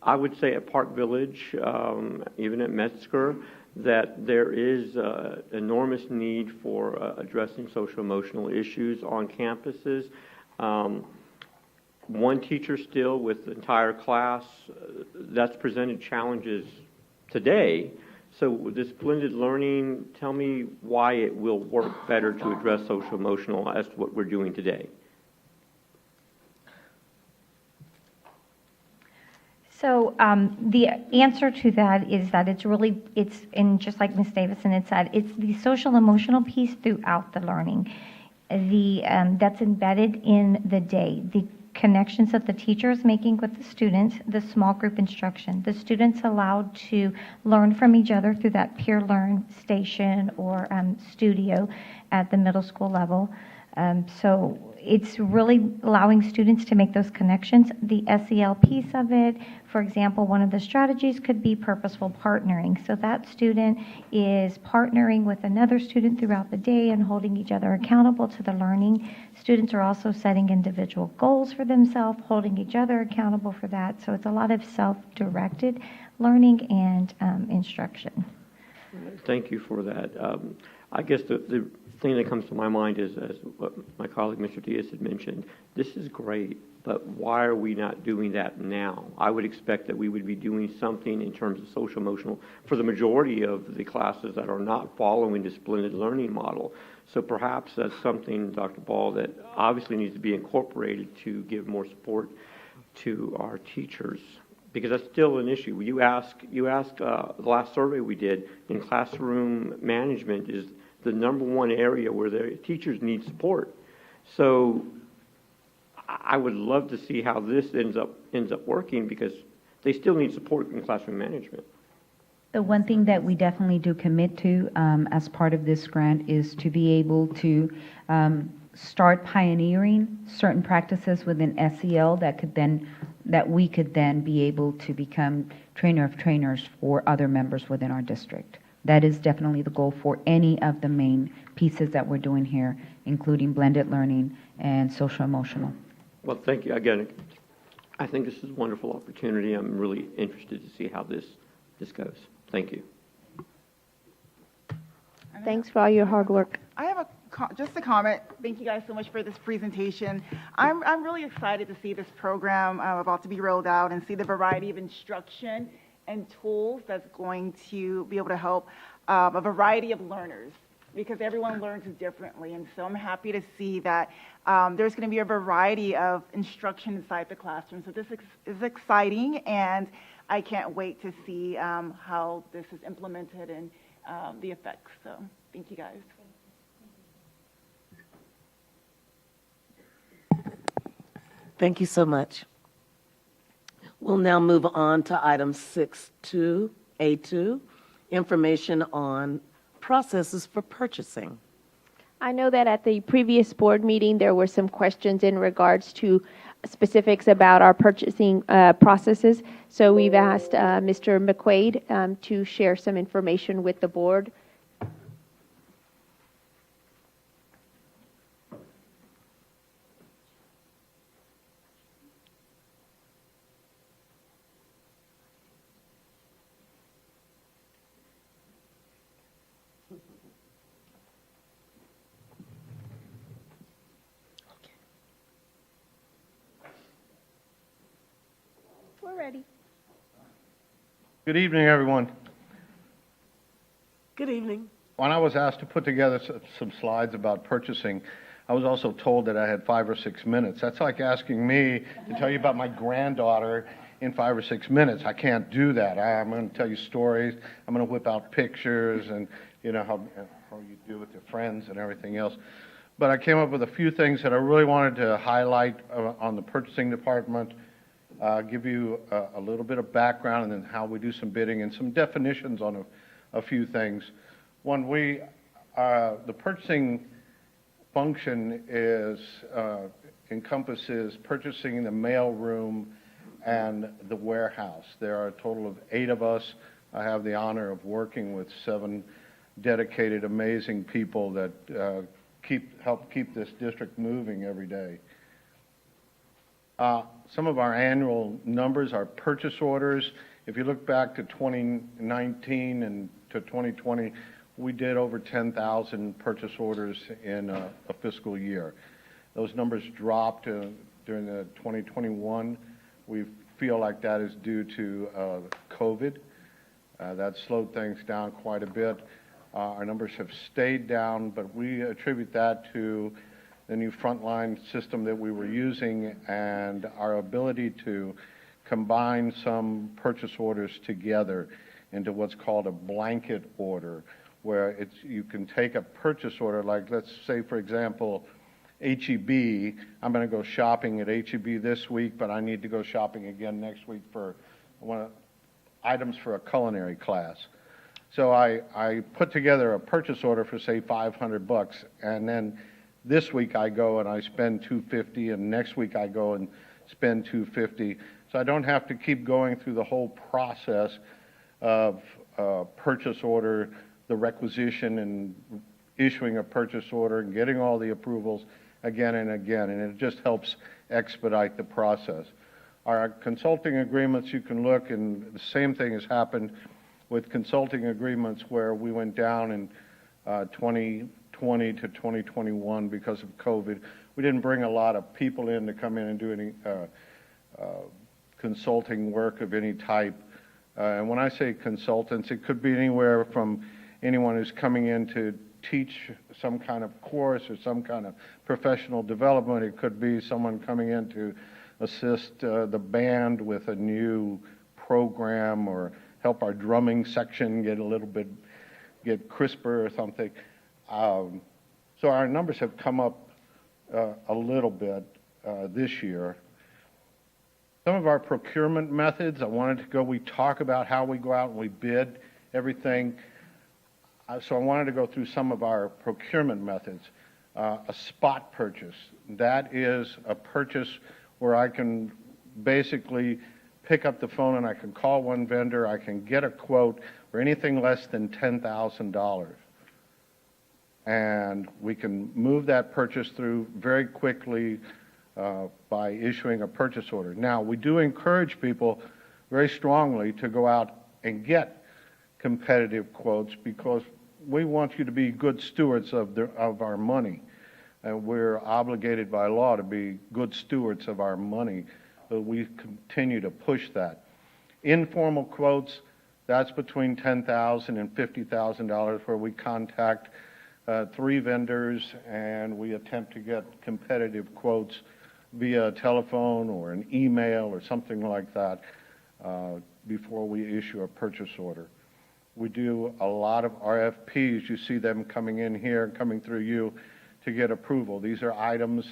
I would say at Park Village, even at Metzger, that there is enormous need for addressing social emotional issues on campuses. One teacher still with the entire class, that's presented challenges today. So with this blended learning, tell me why it will work better to address social emotional as to what we're doing today. So the answer to that is that and just like Ms. Davison had said, it's the social emotional piece throughout the learning. That's embedded in the day. The connections that the teacher is making with the students, the small group instruction, the students allowed to learn from each other through that peer learn station or studio at the middle school level. So it's really allowing students to make those connections. The SEL piece of it, for example, one of the strategies could be purposeful partnering. So that student is partnering with another student throughout the day and holding each other accountable to the learning. Students are also setting individual goals for themselves, holding each other accountable for that. So it's a lot of self-directed learning and instruction. Thank you for that. I guess the thing that comes to my mind is, as what my colleague Mr. Diaz had mentioned, this is great, but why are we not doing that now? I would expect that we would be doing something in terms of social emotional for the majority of the classes that are not following this blended learning model. So perhaps that's something, Dr. Ball, that obviously needs to be incorporated to give more support to our teachers, because that's still an issue. You asked the last survey we did in classroom management is the number one area where their teachers need support. So I would love to see how this ends up working, because they still need support in classroom management. The one thing that we definitely do commit to as part of this grant is to be able to start pioneering certain practices within SEL that we could then be able to become trainer of trainers for other members within our district. That is definitely the goal for any of the main pieces that we're doing here, including blended learning and social emotional. Well, thank you. Again, I think this is a wonderful opportunity. I'm really interested to see how this goes. Thank you. Thanks for all your hard work. I have just a comment. Thank you guys so much for this presentation. I'm really excited to see this program about to be rolled out and see the variety of instruction and tools that's going to be able to help a variety of learners, because everyone learns differently. And so I'm happy to see that there's going to be a variety of instruction inside the classroom. So this is exciting, and I can't wait to see how this is implemented and the effects. So thank you guys. Thank you so much. We'll now move on to item 6.2A2, information on processes for purchasing. I know that at the previous board meeting, there were some questions in regards to specifics about our purchasing processes. So we've asked Mr. McQuaid to share some information with the board. Good evening, everyone. Good evening. When I was asked to put together some slides about purchasing, I was also told that I had 5 or 6 minutes. That's like asking me to tell you about my granddaughter in 5 or 6 minutes. I can't do that. I'm going to tell you stories. I'm going to whip out pictures and, you know, how you do with your friends and everything else. But I came up with a few things that I really wanted to highlight on the purchasing department, give you a little bit of background and then how we do some bidding and some definitions on a few things. One, the purchasing function encompasses purchasing the mail room and the warehouse. There are a total of 8 of us. I have the honor of working with 7 dedicated, amazing people that help keep this district moving every day. Some of our annual numbers are purchase orders. If you look back to 2019 and to 2020, we did over 10,000 purchase orders in a fiscal year. Those numbers dropped during the 2021. We feel like that is due to COVID. That slowed things down quite a bit. Our numbers have stayed down, but we attribute that to the new frontline system that we were using and our ability to combine some purchase orders together into what's called a blanket order, where you can take a purchase order, like let's say, for example, H-E-B. I'm going to go shopping at H-E-B this week, but I need to go shopping again next week for items for a culinary class. So I put together a purchase order for, say, $500, and then this week I go and I spend $250, and next week I go and spend $250. So I don't have to keep going through the whole process of purchase order, the requisition and issuing a purchase order and getting all the approvals again and again, and it just helps expedite the process. Our consulting agreements, you can look, and the same thing has happened with consulting agreements where we went down in 2020 to 2021 because of COVID. We didn't bring a lot of people in to come in and do any consulting work of any type. And when I say consultants, it could be anywhere from anyone who's coming in to teach some kind of course or some kind of professional development. It could be someone coming in to assist the band with a new program or help our drumming section get crisper or something. So our numbers have come up a little bit this year. Some of our procurement methods, we talk about how we go out and we bid everything. So I wanted to go through some of our procurement methods. A spot purchase, that is a purchase where I can basically pick up the phone and I can call one vendor, I can get a quote for anything less than $10,000. And we can move that purchase through very quickly by issuing a purchase order. Now, we do encourage people very strongly to go out and get competitive quotes because we want you to be good stewards of our money. And we're obligated by law to be good stewards of our money. So we continue to push that. Informal quotes, that's between $10,000 and $50,000 where we contact 3 vendors and we attempt to get competitive quotes via telephone or an email or something like that before we issue a purchase order. We do a lot of RFPs. You see them coming in here, coming through you to get approval. These are items,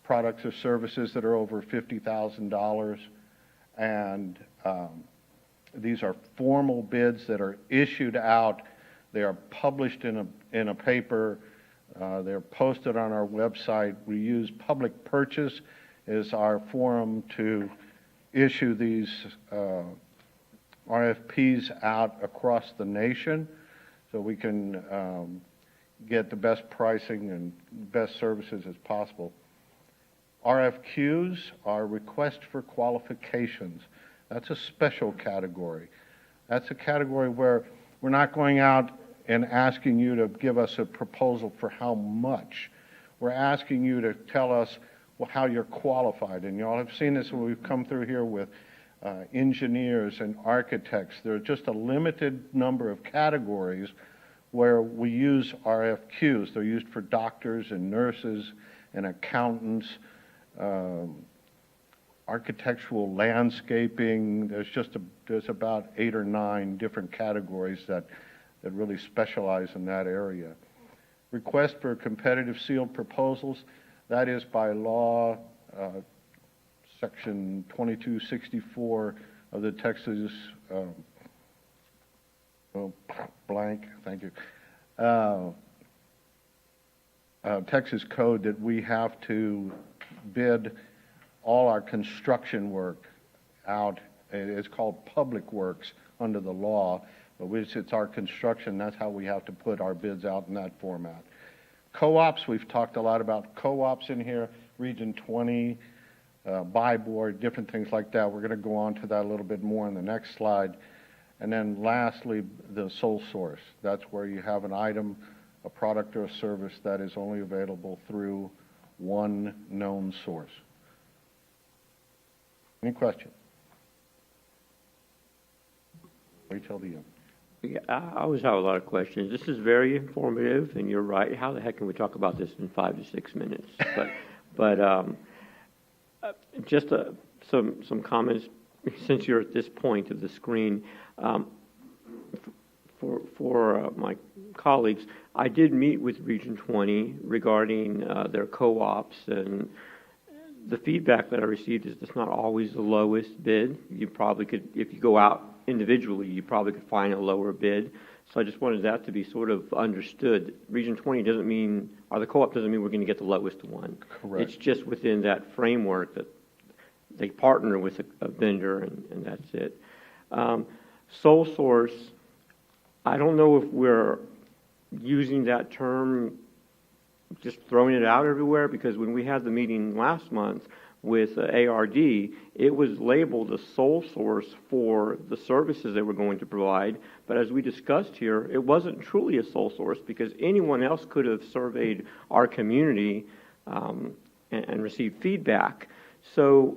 products or services that are over $50,000, and these are formal bids that are issued out. They are published in a paper. They're posted on our website. We use public purchase as our forum to issue these RFPs out across the nation so we can get the best pricing and best services as possible. RFQs are request for qualifications. That's a special category. That's a category where we're not going out and asking you to give us a proposal for how much. We're asking you to tell us how you're qualified. And you all have seen this when we've come through here with engineers and architects. There are just a limited number of categories where we use RFQs. They're used for doctors and nurses and accountants, architectural landscaping. There's about 8 or 9 different categories that really specialize in that area. Request for competitive sealed proposals, that is by law, Section 2264 of the Texas, Texas Code, that we have to bid all our construction work out. It's called public works under the law, but it's our construction. That's how we have to put our bids out in that format. Co-ops, we've talked a lot about co-ops in here, Region 20, buy board, different things like that. We're going to go on to that a little bit more in the next slide. And then lastly, the sole source. That's where you have an item, a product or a service that is only available through one known source. Any questions? Wait till the end. Yeah, I always have a lot of questions. This is very informative, and you're right. How the heck can we talk about this in 5 to 6 minutes? But just some comments since you're at this point of the screen. For my colleagues, I did meet with Region 20 regarding their co-ops, and the feedback that I received is it's not always the lowest bid. You probably could, if you go out individually, you probably could find a lower bid. So I just wanted that to be sort of understood. Region 20 doesn't mean, or the co-op doesn't mean we're going to get the lowest one. Correct. It's just within that framework that they partner with a vendor, and that's it. Sole source, I don't know if we're using that term, just throwing it out everywhere, because when we had the meeting last month with ARD, it was labeled a sole source for the services they were going to provide. But as we discussed here, it wasn't truly a sole source, because anyone else could have surveyed our community and received feedback. So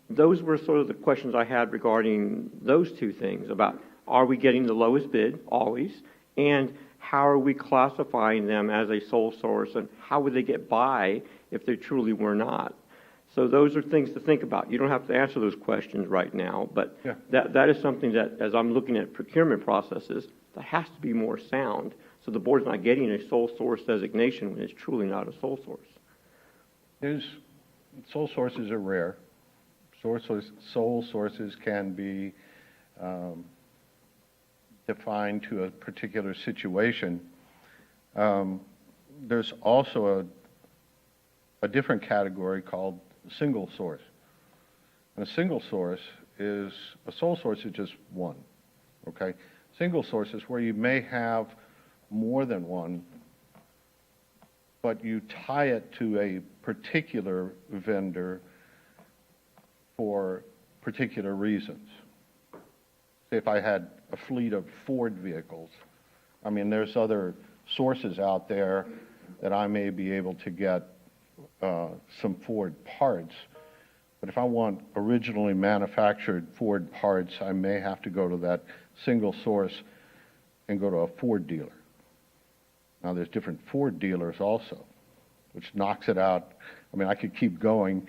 those were sort of the questions I had regarding those two things, about are we getting the lowest bid always, and how are we classifying them as a sole source, and how would they get by if they truly were not? So those are things to think about. You don't have to answer those questions right now, but yeah, that is something that, as I'm looking at procurement processes, that has to be more sound, so the board's not getting a sole source designation when it's truly not a sole source. Sole sources are rare. Sole sources can be defined to a particular situation. There's also a different category called single source. And a single source is, a sole source is just one, okay? Single source is where you may have more than one, but you tie it to a particular vendor for particular reasons. Say if I had a fleet of Ford vehicles, I mean, there's other sources out there that I may be able to get some Ford parts, but if I want originally manufactured Ford parts, I may have to go to that single source and go to a Ford dealer. Now, there's different Ford dealers also, which knocks it out. I mean, I could keep going,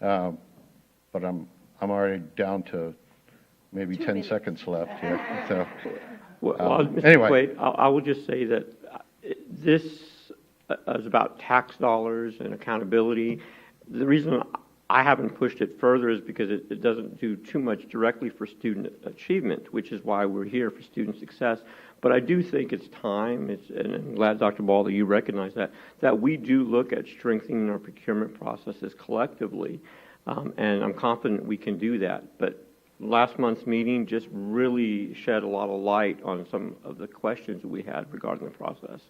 but I'm already down to maybe 10 seconds left here. So, Mr. anyway. Quaid, I will just say that this is about tax dollars and accountability. The reason I haven't pushed it further is because it doesn't do too much directly for student achievement, which is why we're here, for student success. But I do think it's time, and I'm glad, Dr. Ball, that you recognize that we do look at strengthening our procurement processes collectively, and I'm confident we can do that. But last month's meeting just really shed a lot of light on some of the questions that we had regarding the process.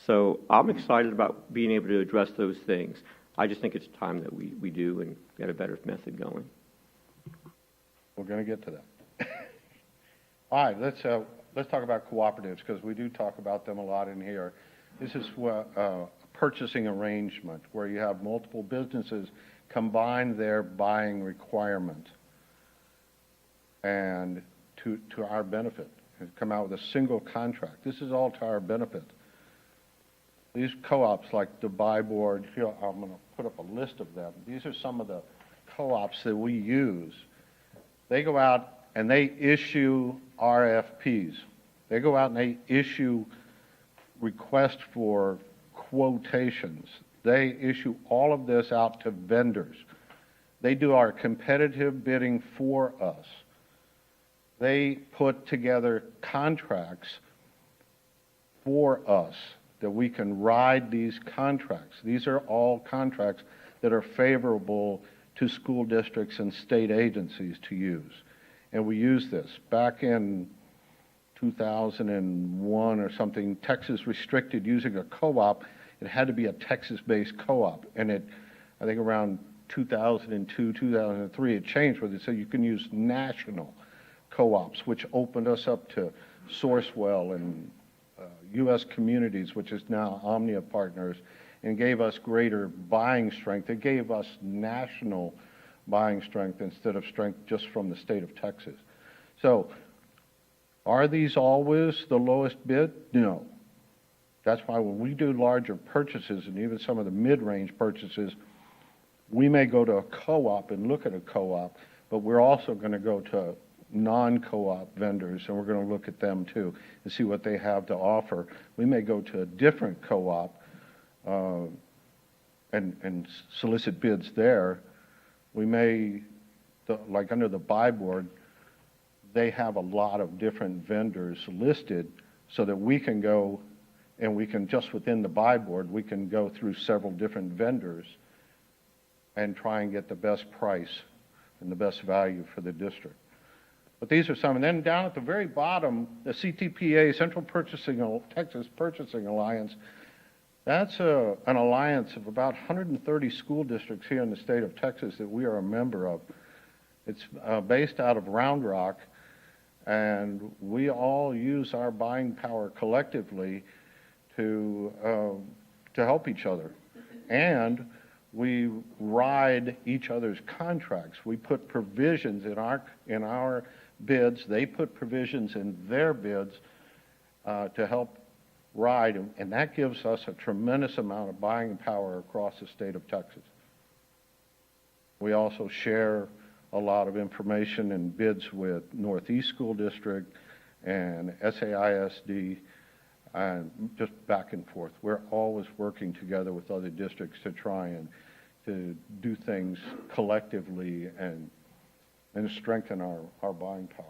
So I'm excited about being able to address those things. I just think it's time that we do and get a better method going. We're going to get to that. All right, let's talk about cooperatives, because we do talk about them a lot in here. This is a purchasing arrangement where you have multiple businesses combine their buying requirement. and to our benefit, and come out with a single contract. This is all to our benefit. These co-ops like the Buy Board, here, I'm going to put up a list of them. These are some of the co-ops that we use. They go out and they issue RFPs. They go out and they issue requests for quotations. They issue all of this out to vendors. They do our competitive bidding for us. They put together contracts for us that we can ride these contracts. These are all contracts that are favorable to school districts and state agencies to use. And we use this. Back in 2001 or something, Texas restricted using a co-op. It had to be a Texas-based co-op. And I think around 2002, 2003, it changed where they said you can use national co-ops, which opened us up to Sourcewell and U.S. Communities, which is now Omnia Partners, and gave us greater buying strength. It gave us national buying strength instead of strength just from the state of Texas. So, are these always the lowest bid? No. That's why when we do larger purchases, and even some of the mid-range purchases, we may go to a co-op and look at a co-op, but we're also going to go to non-co-op vendors, and we're going to look at them too and see what they have to offer. We may go to a different co-op and solicit bids there. We may, like under the Buy Board, they have a lot of different vendors listed so that we can go and we can, just within the Buy Board, we can go through several different vendors and try and get the best price and the best value for the district. But these are some. And then down at the very bottom, the CTPA, Texas Purchasing Alliance, that's an alliance of about 130 school districts here in the state of Texas that we are a member of. It's based out of Round Rock, and we all use our buying power collectively to help each other. And we ride each other's contracts. We put provisions in our bids. They put provisions in their bids to help ride, and that gives us a tremendous amount of buying power across the state of Texas. We also share a lot of information and bids with Northeast School District and SAISD, and just back and forth. We're always working together with other districts to try and to do things collectively and strengthen our buying power.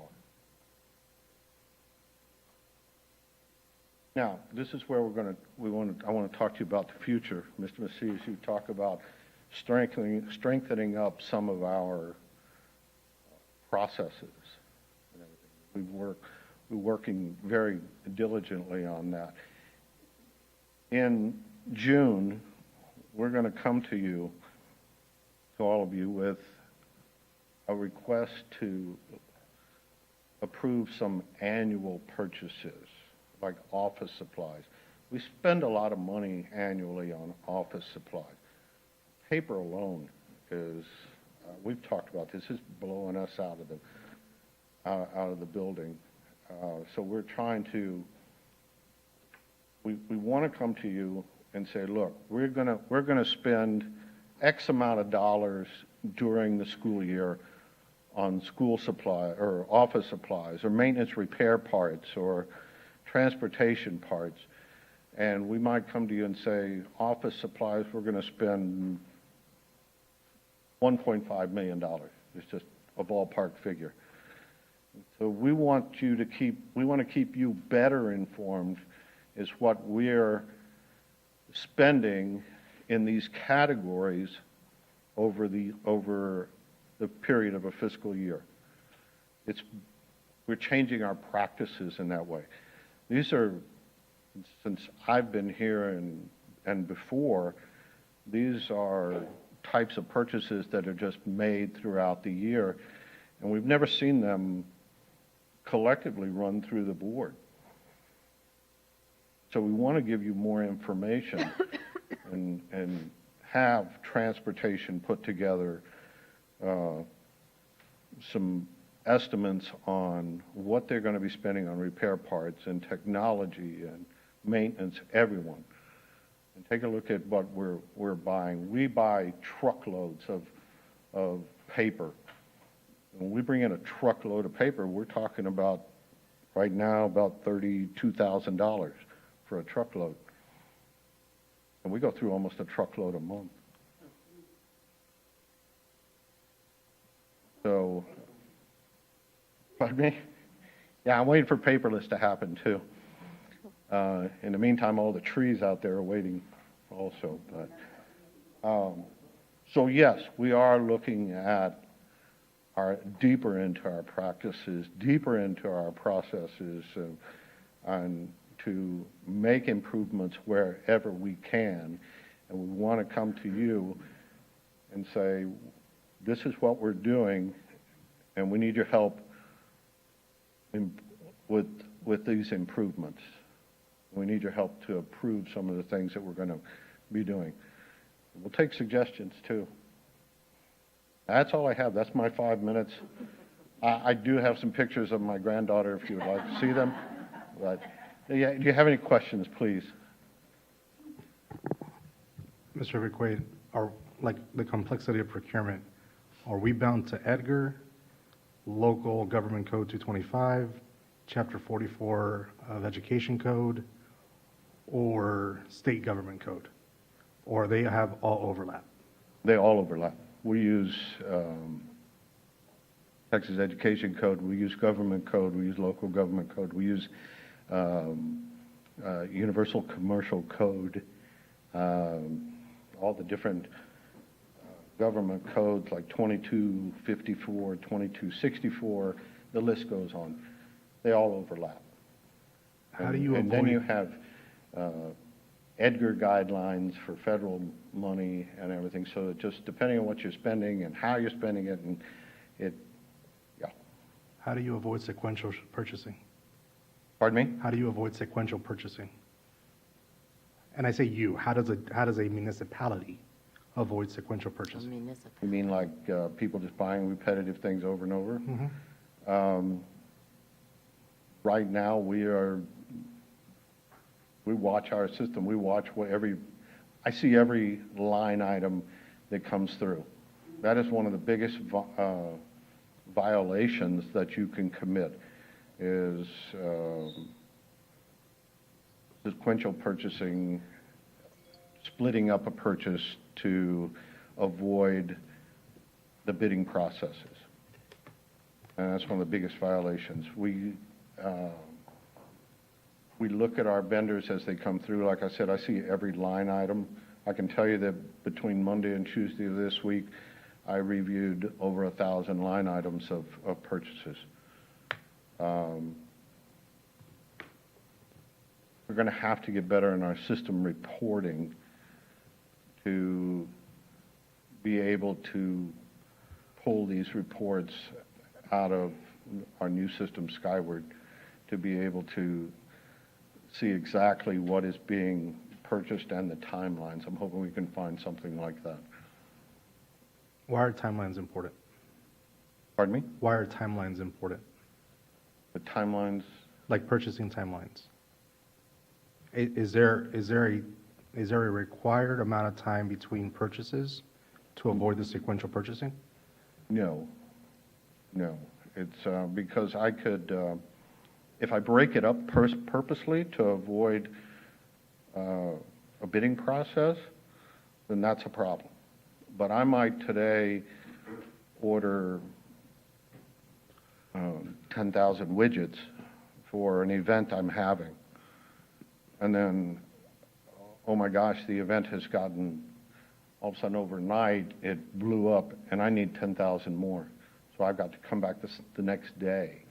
Now, this is where I want to talk to you about the future. Mr. Macias, you talk about strengthening up some of our processes and everything. We're working very diligently on that. In June, we're going to come to you, to all of you, with a request to approve some annual purchases, like office supplies. We spend a lot of money annually on office supplies. Paper alone is, we've talked about this, is blowing us out of the building. So we're trying to, we want to come to you and say, look, we're gonna spend X amount of dollars during the school year on school supply or office supplies or maintenance repair parts or transportation parts. And we might come to you and say, office supplies, we're going to spend $1.5 million. It's just a ballpark figure. So we want to keep you better informed is what we're spending in these categories over the period of a fiscal year. We're changing our practices in that way. These are, since I've been here and before, these are types of purchases that are just made throughout the year, and we've never seen them collectively run through the board. So we want to give you more information and have transportation put together, some estimates on what they're going to be spending on repair parts and technology and maintenance, everyone. And take a look at what we're buying. We buy truckloads of paper. When we bring in a truckload of paper, we're talking about, right now, about $32,000 for a truckload. And we go through almost a truckload a month. So, pardon me? Yeah, I'm waiting for paperless to happen too. In the meantime, all the trees out there are waiting also. But, so yes, we are looking at deeper into our practices, deeper into our processes, and to make improvements wherever we can. And we want to come to you and say, this is what we're doing, and we need your help with these improvements. We need your help to approve some of the things that we're going to be doing. We'll take suggestions too. That's all I have. That's my 5 minutes. I do have some pictures of my granddaughter if you would like to see them. But yeah, do you have any questions, please? Mr. Requade, are like the complexity of procurement, are we bound to Edgar, Local Government Code 225, Chapter 44 of Education Code, or State Government Code? Or they have all overlap? They all overlap. We use Texas Education Code, we use Government Code, we use Local Government Code, we use Universal Commercial Code, all the different government codes like 2254, 2264, the list goes on. They all overlap. How do you and avoid... then you have Edgar guidelines for federal money and everything, so that just depending on what you're spending and how you're spending it, and yeah. How do you avoid sequential purchasing? Pardon me? How do you avoid sequential purchasing? And I say you, how does a municipality avoid sequential purchasing? You mean like people just buying repetitive things over and over? Mm-hmm. Right now, we watch our system. We watch I see every line item that comes through. That is one of the biggest violations that you can commit, is sequential purchasing, splitting up a purchase to avoid the bidding processes. And that's one of the biggest violations. We look at our vendors as they come through. Like I said, I see every line item. I can tell you that between Monday and Tuesday of this week, I reviewed over 1,000 line items of purchases. We're going to have to get better in our system reporting to be able to pull these reports out of our new system, Skyward, to be able to see exactly what is being purchased and the timelines. I'm hoping we can find something like that. Why are timelines important? Pardon me? Why are timelines important? The timelines? Like purchasing timelines. Is there a required amount of time between purchases to avoid the sequential purchasing? No. It's because I could, if I break it up purposely to avoid a bidding process, then that's a problem. But I might today order 10,000 widgets for an event I'm having. And then, oh my gosh, the event has gotten, all of a sudden overnight, it blew up, and I need 10,000 more. So I've got to come back the next day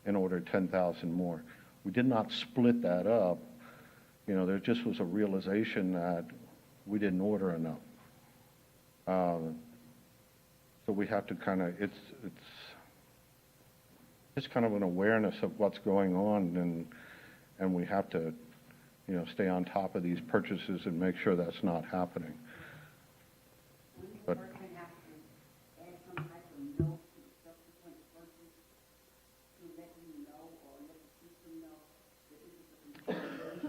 and order 10,000 more. We did not split that up. You know, there just was a realization that we didn't order enough. So we have to kind of, it's just kind of an awareness of what's going on, and we have to, you know, stay on top of these purchases and make sure that's not happening. But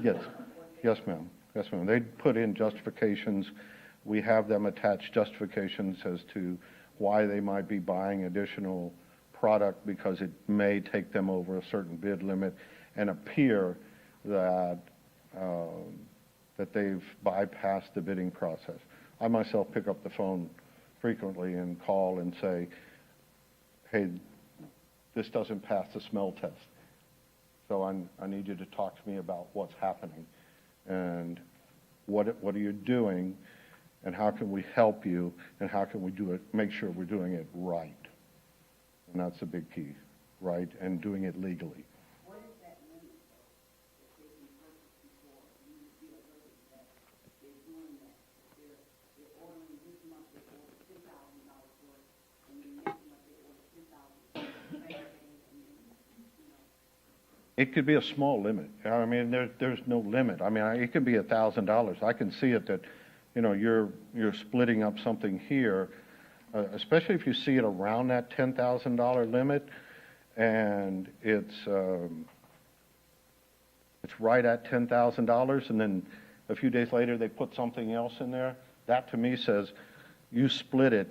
Yes, yes, ma'am. Yes, ma'am. They put in justifications. We have them attach justifications as to why they might be buying additional product because it may take them over a certain bid limit and appear that that they've bypassed the bidding process. I myself pick up the phone frequently and call and say, hey, this doesn't pass the smell test. So I need you to talk to me about what's happening and what are you doing and how can we help you and how can we do it, make sure we're doing it right. And that's a big key, right? And doing it legally. What is that limit, though, that they can purchase before you be alerted that they're doing that? They're ordering this month, they order $10,000 worth, and then next month they order $10,000. It could be a small limit. I mean, there's no limit. I mean, it could be $1,000. I can see it that, you know, you're splitting up something here, especially if you see it around that $10,000 limit, and it's right at $10,000, and then a few days later they put something else in there. That to me says you split it,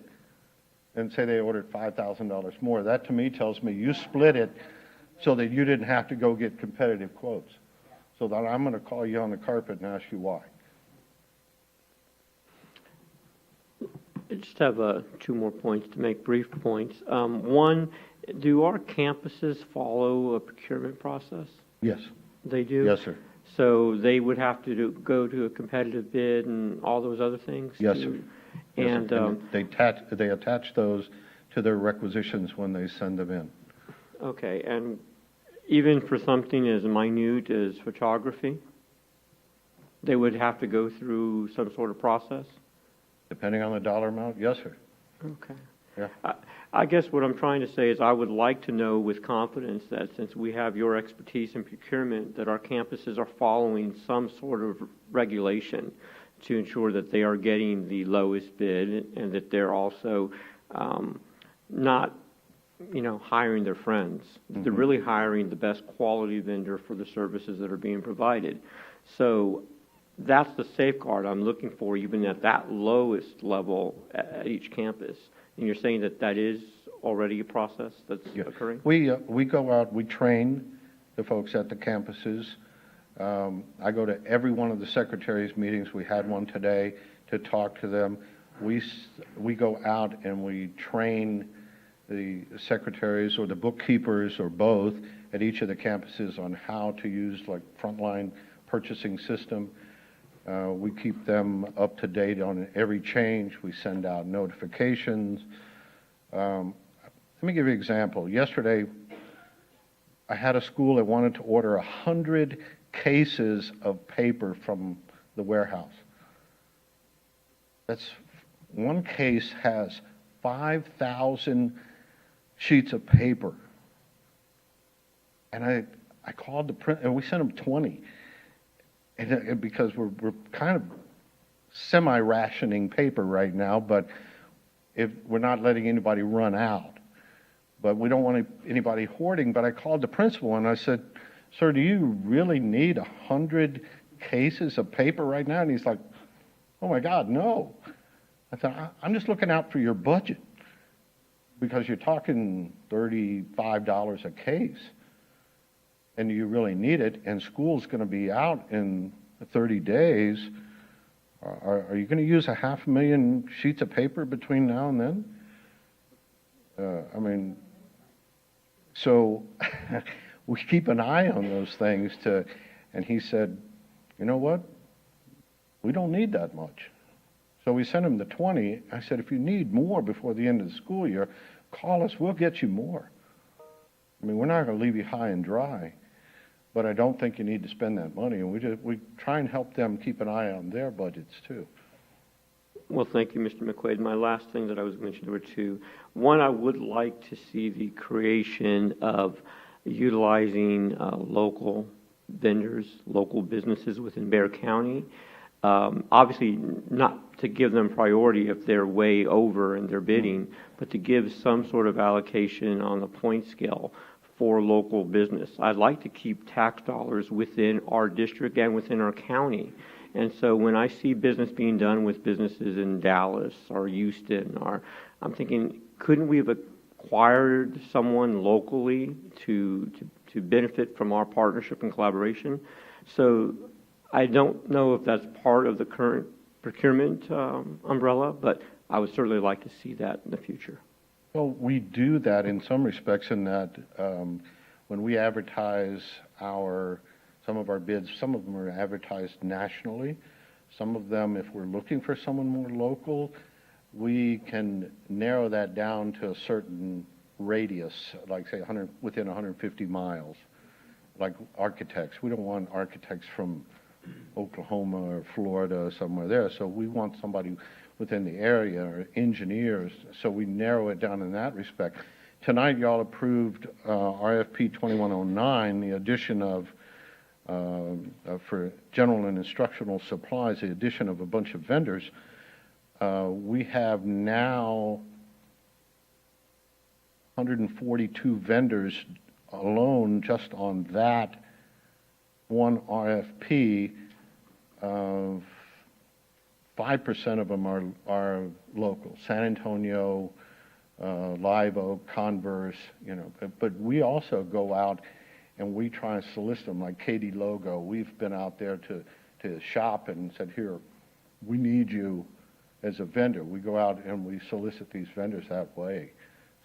and say they ordered $5,000 more. That to me tells me you split it so that you didn't have to go get competitive quotes. So that I'm going to call you on the carpet and ask you why. I just have two more points to make, brief points. One, do our campuses follow a procurement process? Yes. They do? Yes, sir. So they would have to go to a competitive bid and all those other things? Yes, sir. And, yes, sir. And they attach those to their requisitions when they send them in. Okay, and even for something as minute as photography, they would have to go through some sort of process? Depending on the dollar amount, yes, sir. Okay. Yeah. I guess what I'm trying to say is I would like to know with confidence that since we have your expertise in procurement, that our campuses are following some sort of regulation to ensure that they are getting the lowest bid and that they're also not, you know, hiring their friends. Mm-hmm. They're really hiring the best quality vendor for the services that are being provided. So that's the safeguard I'm looking for, even at that lowest level at each campus. And you're saying that that is already a process that's occurring? We go out, we train the folks at the campuses. I go to every one of the secretaries' meetings. We had one today to talk to them. We go out and we train the secretaries or the bookkeepers or both at each of the campuses on how to use like frontline purchasing system. We keep them up to date on every change. We send out notifications. Let me give you an example. Yesterday, I had a school that wanted to order 100 cases of paper from the warehouse. That's one case has 5,000 sheets of paper. And I called the print, and we sent them 20. And because we're kind of semi-rationing paper right now, but if we're not letting anybody run out. But we don't want anybody hoarding. But I called the principal and I said, sir, do you really need 100 cases of paper right now? And he's like, oh my God, no. I said, I'm just looking out for your budget because you're talking $35 a case. And you really need it, and school's going to be out in 30 days. Are you going to use 500,000 sheets of paper between now and then? I mean, so we keep an eye on those things and he said, you know what? We don't need that much. So we sent him the 20. I said, if you need more before the end of the school year, call us, we'll get you more. I mean, we're not going to leave you high and dry. But I don't think you need to spend that money, and we try and help them keep an eye on their budgets too. Well, thank you, Mr. McQuaid. My last thing that I was going to mention were two. One, I would like to see the creation of utilizing local vendors, local businesses within Bexar County. Obviously, not to give them priority if they're way over in their bidding, but to give some sort of allocation on the point scale for local business. I'd like to keep tax dollars within our district and within our county. And so when I see business being done with businesses in Dallas or Houston, I'm thinking, couldn't we have acquired someone locally to benefit from our partnership and collaboration? So I don't know if that's part of the current procurement umbrella, but I would certainly like to see that in the future. Well, we do that in some respects in that when we advertise some of our bids, some of them are advertised nationally. Some of them, if we're looking for someone more local, we can narrow that down to a certain radius, like say within 150 miles. Like architects, we don't want architects from Oklahoma or Florida or somewhere there, so we want somebody within the area, or engineers, so we narrow it down in that respect. Tonight, y'all approved RFP 2109, the addition of, for general and instructional supplies, the addition of a bunch of vendors. We have now 142 vendors alone just on that one RFP. 5% of them are local. San Antonio, Live Oak, Converse, but we also go out and we try and solicit them, like Katie Logo. We've been out there to shop and said, here, we need you as a vendor. We go out and we solicit these vendors that way.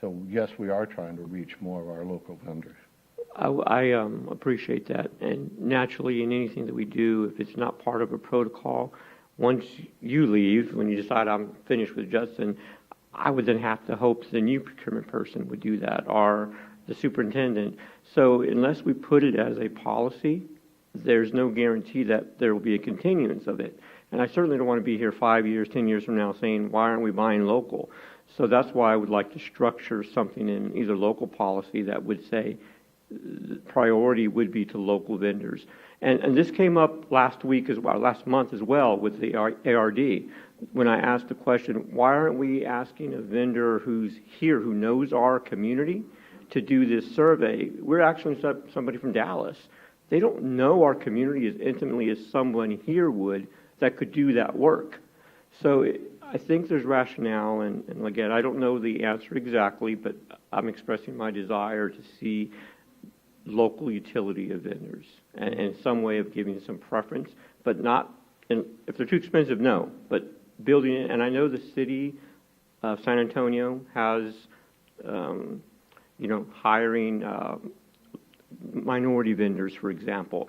So yes, we are trying to reach more of our local vendors. I appreciate that. And naturally, in anything that we do, if it's not part of a protocol, once you leave, when you decide I'm finished with Judson, I would then have to hope the new procurement person would do that, or the superintendent. So unless we put it as a policy, there's no guarantee that there will be a continuance of it. And I certainly don't want to be here 5 years, 10 years from now saying, why aren't we buying local? So that's why I would like to structure something in either local policy that would say priority would be to local vendors. And this came up last month as well with the ARD, when I asked the question, why aren't we asking a vendor who's here, who knows our community, to do this survey? We're actually somebody from Dallas. They don't know our community as intimately as someone here would that could do that work. So I think there's rationale, and again, I don't know the answer exactly, but I'm expressing my desire to see local utility of vendors and some way of giving some preference, but not, and if they're too expensive, no, but building it. And I know the city of San Antonio has, hiring minority vendors, for example.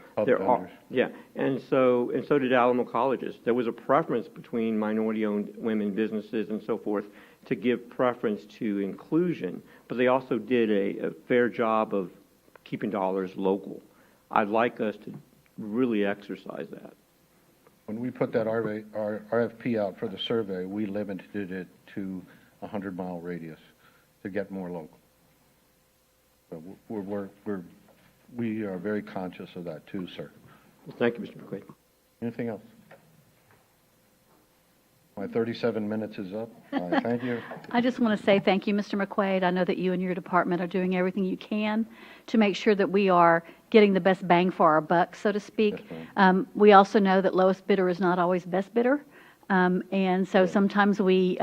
Yeah, and so did Alamo colleges. There was a preference between minority-owned women businesses and so forth to give preference to inclusion, but they also did a fair job of keeping dollars local. I'd like us to really exercise that. When we put that RFP out for the survey, we limited it to a 100-mile radius to get more local. So we are very conscious of that too, sir. Well, thank you, Mr. McQuaid. Anything else? My 37 minutes is up. Thank you. I just want to say thank you, Mr. McQuaid. I know that you and your department are doing everything you can to make sure that we are getting the best bang for our buck, so to speak. Yes, we also know that lowest bidder is not always best bidder. And so sometimes we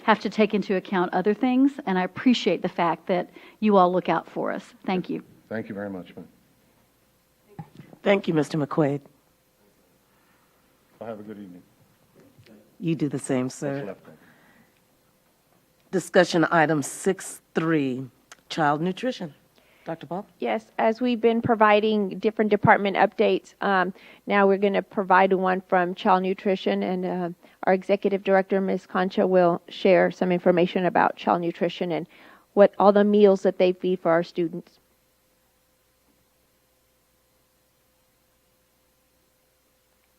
have to take into account other things, and I appreciate the fact that you all look out for us. Thank you. Thank you very much, ma'am. Thank you, Mr. McQuaid. Have a good evening. You do the same, sir. What's left? Discussion item 6.3, child nutrition. Dr. Ball? Yes, as we've been providing different department updates, now we're going to provide one from Child Nutrition, and our executive director, Ms. Concha, will share some information about child nutrition and what all the meals that they feed for our students.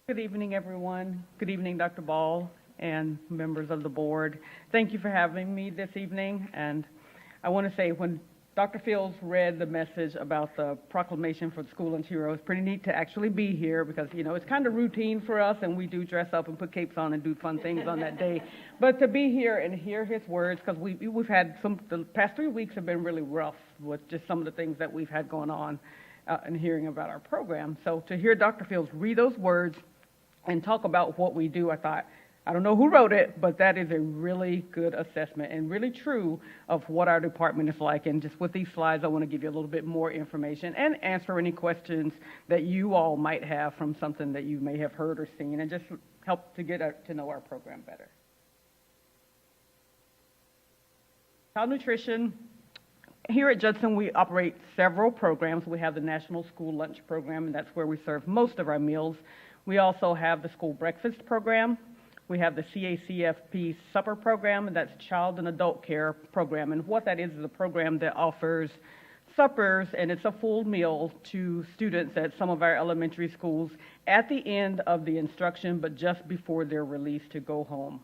Good evening, everyone. Good evening, Dr. Ball and members of the board. Thank you for having me this evening. And I want to say, when Dr. Fields read the message about the proclamation for the school lunch hero. It's pretty neat to actually be here because, you know, it's kind of routine for us, and we do dress up and put capes on and do fun things on that day. But to be here and hear his words, because we've had the past 3 weeks have been really rough with just some of the things that we've had going on and hearing about our program. So to hear Dr. Fields read those words and talk about what we do, I thought, I don't know who wrote it, but that is a really good assessment and really true of what our department is like. And just with these slides, I want to give you a little bit more information and answer any questions that you all might have from something that you may have heard or seen, and just help to get to know our program better. Child nutrition. Here at Judson, we operate several programs. We have the National School Lunch Program, and that's where we serve most of our meals. We also have the School Breakfast Program. We have the CACFP Supper Program, and that's Child and Adult Care Program. And what that is a program that offers suppers, and it's a full meal to students at some of our elementary schools at the end of the instruction, but just before they're released to go home.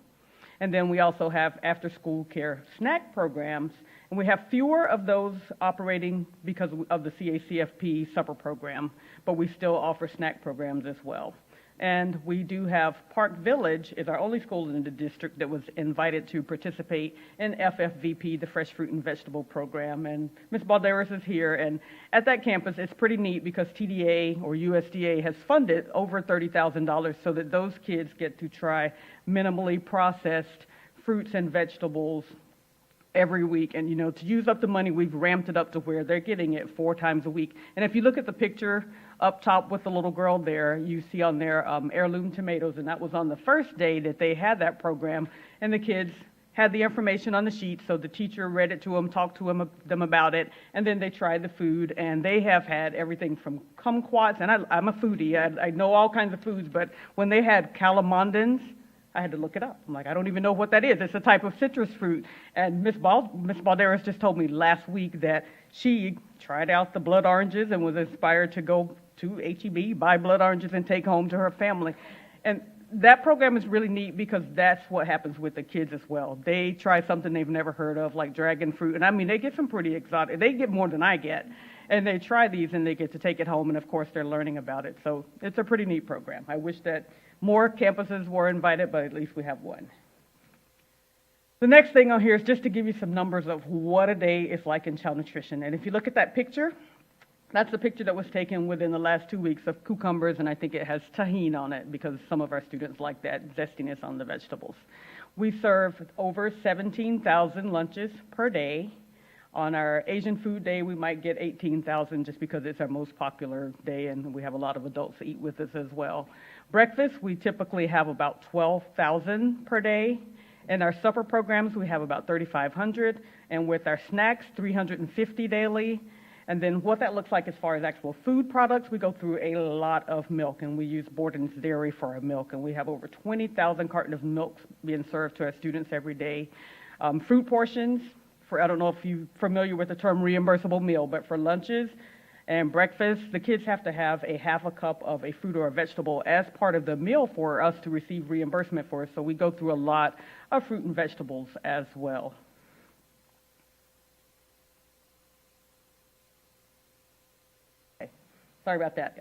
And then we also have after-school care snack programs, and we have fewer of those operating because of the CACFP Supper Program, but we still offer snack programs as well. And we do have Park Village is our only school in the district that was invited to participate in FFVP, the Fresh Fruit and Vegetable Program. And Ms. Balderas is here. And at that campus, it's pretty neat because TDA or USDA has funded over $30,000 so that those kids get to try minimally processed fruits and vegetables every week. And, you know, to use up the money, we've ramped it up to where they're getting it 4 times a week. And if you look at the picture up top with the little girl there, you see on there heirloom tomatoes, and that was on the first day that they had that program, and the kids had the information on the sheet, so the teacher read it to them, talked to them about it, and then they tried the food, and they have had everything from kumquats, and I'm a foodie, I know all kinds of foods, but when they had calamondins, I had to look it up. I'm like, I don't even know what that is. It's a type of citrus fruit. And Miss Balderas just told me last week that she tried out the blood oranges and was inspired to go to H-E-B, buy blood oranges, and take home to her family. And that program is really neat because that's what happens with the kids as well. They try something they've never heard of, like dragon fruit. And I mean, they get some pretty exotic. They get more than I get. And they try these, and they get to take it home. And, of course, they're learning about it. So it's a pretty neat program. I wish that more campuses were invited, but at least we have one. The next thing on here is just to give you some numbers of what a day is like in child nutrition. And if you look at that picture, that's the picture that was taken within the last 2 weeks of cucumbers, and I think it has tahini on it because some of our students like that zestiness on the vegetables. We serve over 17,000 lunches per day. On our Asian Food Day, we might get 18,000 just because it's our most popular day, and we have a lot of adults eat with us as well. Breakfast, we typically have about 12,000 per day. In our supper programs, we have about 3,500, and with our snacks, 350 daily. And then what that looks like as far as actual food products, we go through a lot of milk, and we use Borden's Dairy for our milk, and we have over 20,000 cartons of milk being served to our students every day. Fruit portions, I don't know if you're familiar with the term reimbursable meal, but for lunches and breakfast, the kids have to have a half a cup of a fruit or a vegetable as part of the meal for us to receive reimbursement for it. So we go through a lot of fruit and vegetables as well. Okay. Sorry about that.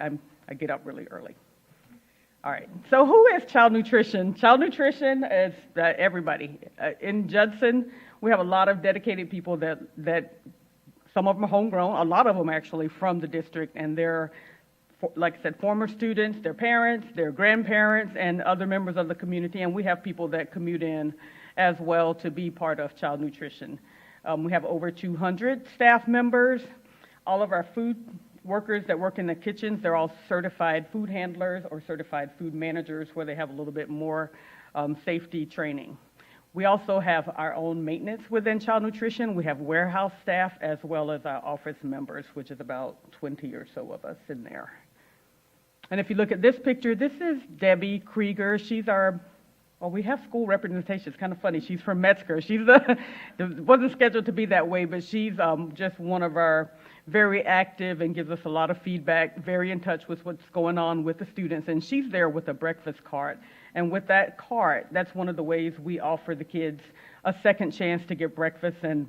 I get up really early. All right. So who is child nutrition? Child nutrition is everybody. In Judson, we have a lot of dedicated people that some of them are homegrown, a lot of them actually from the district, and they're, like I said, former students, their parents, their grandparents, and other members of the community, and we have people that commute in as well to be part of child nutrition. We have over 200 staff members. All of our food workers that work in the kitchens, they're all certified food handlers or certified food managers where they have a little bit more safety training. We also have our own maintenance within child nutrition. We have warehouse staff as well as our office members, which is about 20 or so of us in there. And if you look at this picture, this is Debbie Krieger. She's our, well, we have school representation. It's kind of funny. She's from Metzger. She's wasn't scheduled to be that way, but she's just one of our very active and gives us a lot of feedback, very in touch with what's going on with the students. And she's there with a breakfast cart. And with that cart, that's one of the ways we offer the kids a second chance to get breakfast. And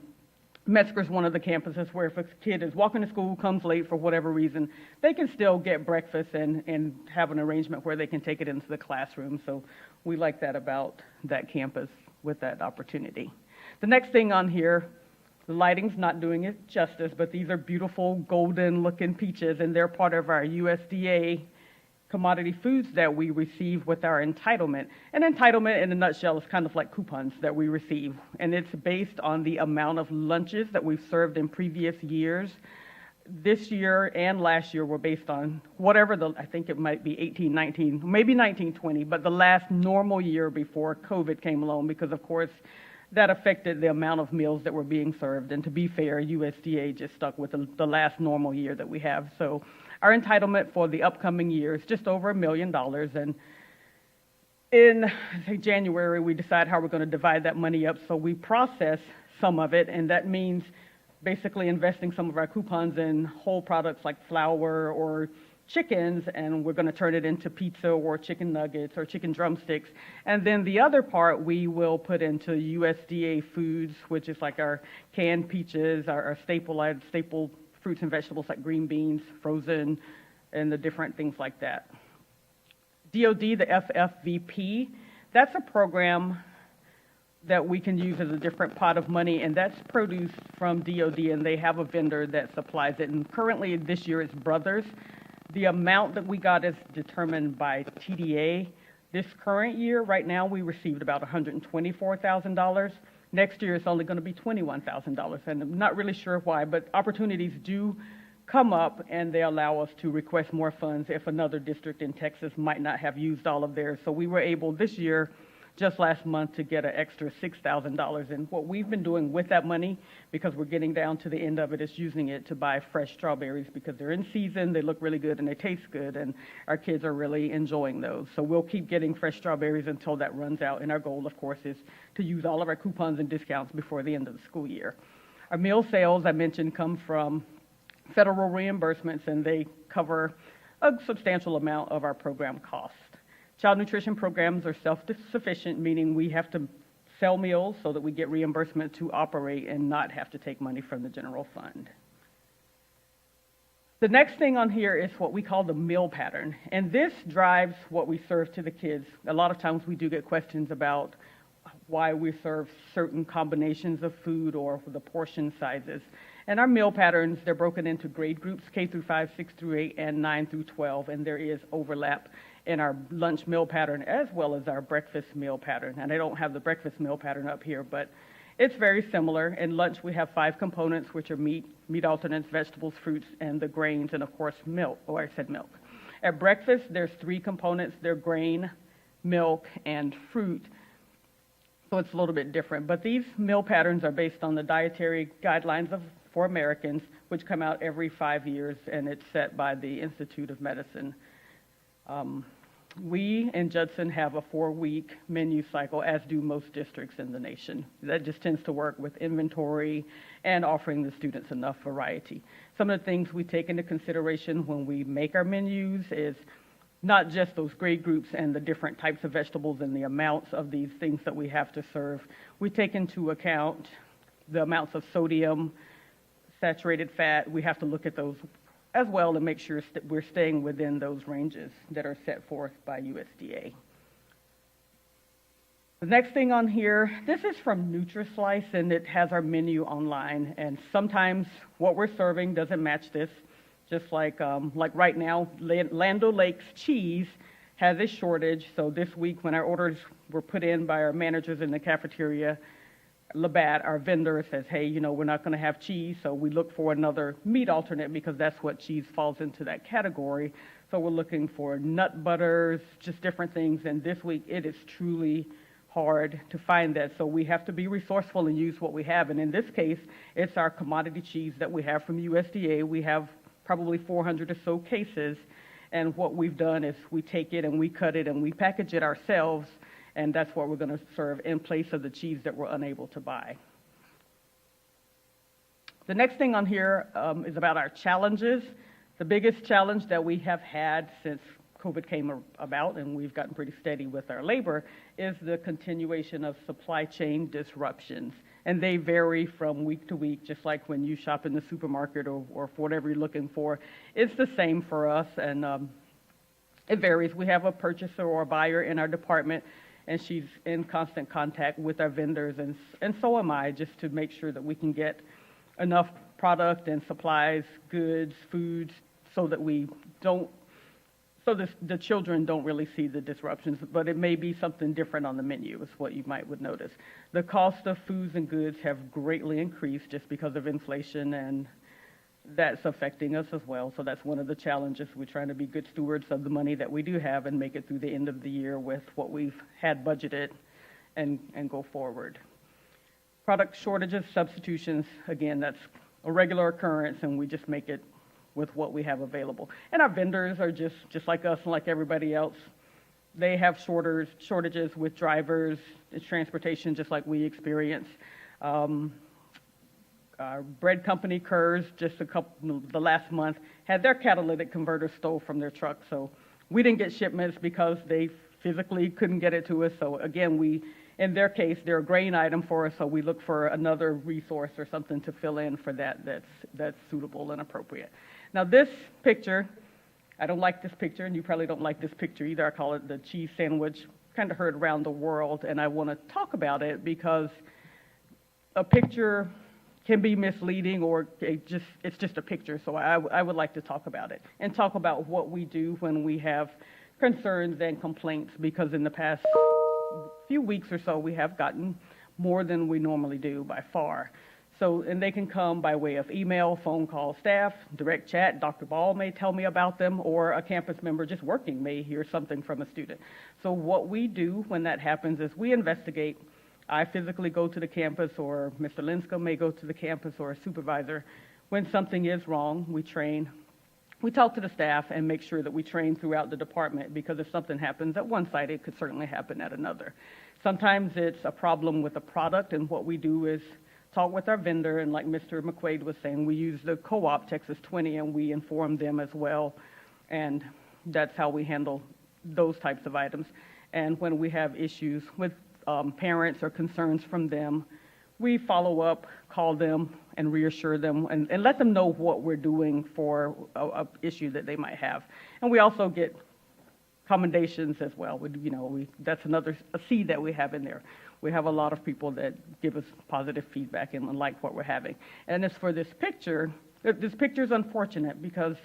Metzger's one of the campuses where if a kid is walking to school, comes late for whatever reason, they can still get breakfast and have an arrangement where they can take it into the classroom. So we like that about that campus with that opportunity. The next thing on here, the lighting's not doing it justice, but these are beautiful golden looking peaches, and they're part of our USDA commodity foods that we receive with our entitlement. An entitlement, in a nutshell, is kind of like coupons that we receive, and it's based on the amount of lunches that we've served in previous years. This year and last year were based on whatever I think it might be 18, 19, maybe 19, 20, but the last normal year before COVID came along, because of course that affected the amount of meals that were being served. And to be fair, USDA just stuck with the last normal year that we have. So our entitlement for the upcoming year is just over $1 million. And in January, we decide how we're going to divide that money up. So we process some of it, and that means basically investing some of our coupons in whole products like flour or chickens, and we're going to turn it into pizza or chicken nuggets or chicken drumsticks. And then the other part we will put into USDA foods, which is like our canned peaches, our staple fruits and vegetables like green beans, frozen, and the different things like that. DOD, the FFVP, that's a program that we can use as a different pot of money, and that's produced from DOD, and they have a vendor that supplies it. And currently this year it's Brothers. The amount that we got is determined by TDA. This current year, right now, we received about $124,000. Next year, it's only going to be $21,000, and I'm not really sure why, but opportunities do come up, and they allow us to request more funds if another district in Texas might not have used all of theirs. So we were able this year, just last month, to get an extra $6,000. And what we've been doing with that money, because we're getting down to the end of it, is using it to buy fresh strawberries because they're in season, they look really good, and they taste good, and our kids are really enjoying those. So we'll keep getting fresh strawberries until that runs out, and our goal, of course, is to use all of our coupons and discounts before the end of the school year. Our meal sales, I mentioned, come from federal reimbursements, and they cover a substantial amount of our program cost. Child nutrition programs are self-sufficient, meaning we have to sell meals so that we get reimbursement to operate and not have to take money from the general fund. The next thing on here is what we call the meal pattern, and this drives what we serve to the kids. A lot of times we do get questions about why we serve certain combinations of food or the portion sizes. And our meal patterns, they're broken into grade groups, K through 5, 6 through 8, and 9 through 12, and there is overlap in our lunch meal pattern as well as our breakfast meal pattern. And I don't have the breakfast meal pattern up here, but it's very similar. In lunch, we have 5 components, which are meat alternates, vegetables, fruits, and the grains, and of course, milk. Oh, I said milk. At breakfast, there's 3 components. They're grain, milk, and fruit. So it's a little bit different. But these meal patterns are based on the dietary guidelines for Americans, which come out every 5 years, and it's set by the Institute of Medicine. We in Judson have a 4-week menu cycle, as do most districts in the nation. That just tends to work with inventory and offering the students enough variety. Some of the things we take into consideration when we make our menus is not just those grade groups and the different types of vegetables and the amounts of these things that we have to serve. We take into account the amounts of sodium, saturated fat. We have to look at those as well to make sure we're staying within those ranges that are set forth by USDA. The next thing on here, this is from NutriSlice, and it has our menu online, and sometimes what we're serving doesn't match this. Just like right now, Land O'Lakes cheese has a shortage, so this week when our orders were put in by our managers in the cafeteria, Labatt, our vendor, says, hey, you know, we're not going to have cheese, so we look for another meat alternate because that's what cheese falls into that category. So we're looking for nut butters, just different things, and this week it is truly hard to find that. So we have to be resourceful and use what we have, and in this case, it's our commodity cheese that we have from USDA. We have probably 400 or so cases, and what we've done is we take it and we cut it and we package it ourselves, and that's what we're going to serve in place of the cheese that we're unable to buy. The next thing on here is about our challenges. The biggest challenge that we have had since COVID came about and we've gotten pretty steady with our labor, is the continuation of supply chain disruptions. And they vary from week to week, just like when you shop in the supermarket or for whatever you're looking for. It's the same for us, and it varies. We have a purchaser or a buyer in our department, and she's in constant contact with our vendors, and so am I, just to make sure that we can get enough product and supplies, goods, foods, so that the children don't really see the disruptions, but it may be something different on the menu is what you would notice. The cost of foods and goods have greatly increased just because of inflation, and that's affecting us as well. So that's one of the challenges. We're trying to be good stewards of the money that we do have and make it through the end of the year with what we've had budgeted and go forward. Product shortages, substitutions, again, that's a regular occurrence, and we just make it with what we have available. And our vendors are just like us and like everybody else. They have shortages with drivers, transportation, just like we experience. Our bread company, Kurz, the last month, had their catalytic converter stole from their truck. So we didn't get shipments because they physically couldn't get it to us. So again, in their case, they're a grain item for us, so we look for another resource or something to fill in for that's suitable and appropriate. Now this picture, I don't like this picture, and you probably don't like this picture either. I call it the cheese sandwich, kind of heard around the world, and I want to talk about it because a picture can be misleading, or it's just a picture, so I would like to talk about it and talk about what we do when we have concerns and complaints, because in the past few weeks or so we have gotten more than we normally do by far. So, and they can come by way of email, phone call, staff, direct chat. Dr. Ball may tell me about them, or a campus member just working may hear something from a student. So what we do when that happens is we investigate. I physically go to the campus, or Mr. Linscomb may go to the campus, or a supervisor. When something is wrong, we train. We talk to the staff and make sure that we train throughout the department, because if something happens at one site, it could certainly happen at another. Sometimes it's a problem with a product, and what we do is talk with our vendor, and like Mr. McQuaid was saying, we use the co-op Texas 20, and we inform them as well, and that's how we handle those types of items. And when we have issues with parents or concerns from them, we follow up, call them, and reassure them, and let them know what we're doing for a issue that they might have. And we also get commendations as well. That's another seed that we have in there. We have a lot of people that give us positive feedback and like what we're having. And as for this picture is unfortunate because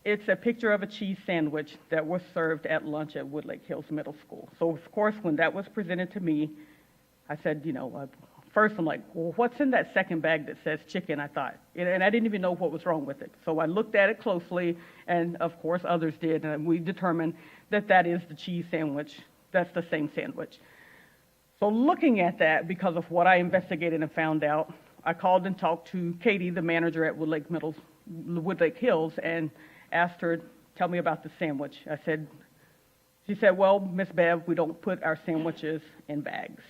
it's a picture of a cheese sandwich that was served at lunch at Woodlake Hills Middle School. So of course, when that was presented to me, I said, first I'm like, well, what's in that second bag that says chicken? I thought, and I didn't even know what was wrong with it. So I looked at it closely, and of course others did, and we determined that is the cheese sandwich. That's the same sandwich. So looking at that, because of what I investigated and found out, I called and talked to Katie, the manager at Woodlake Hills, and asked her, tell me about the sandwich. She said, well, Miss Bev, we don't put our sandwiches in bags.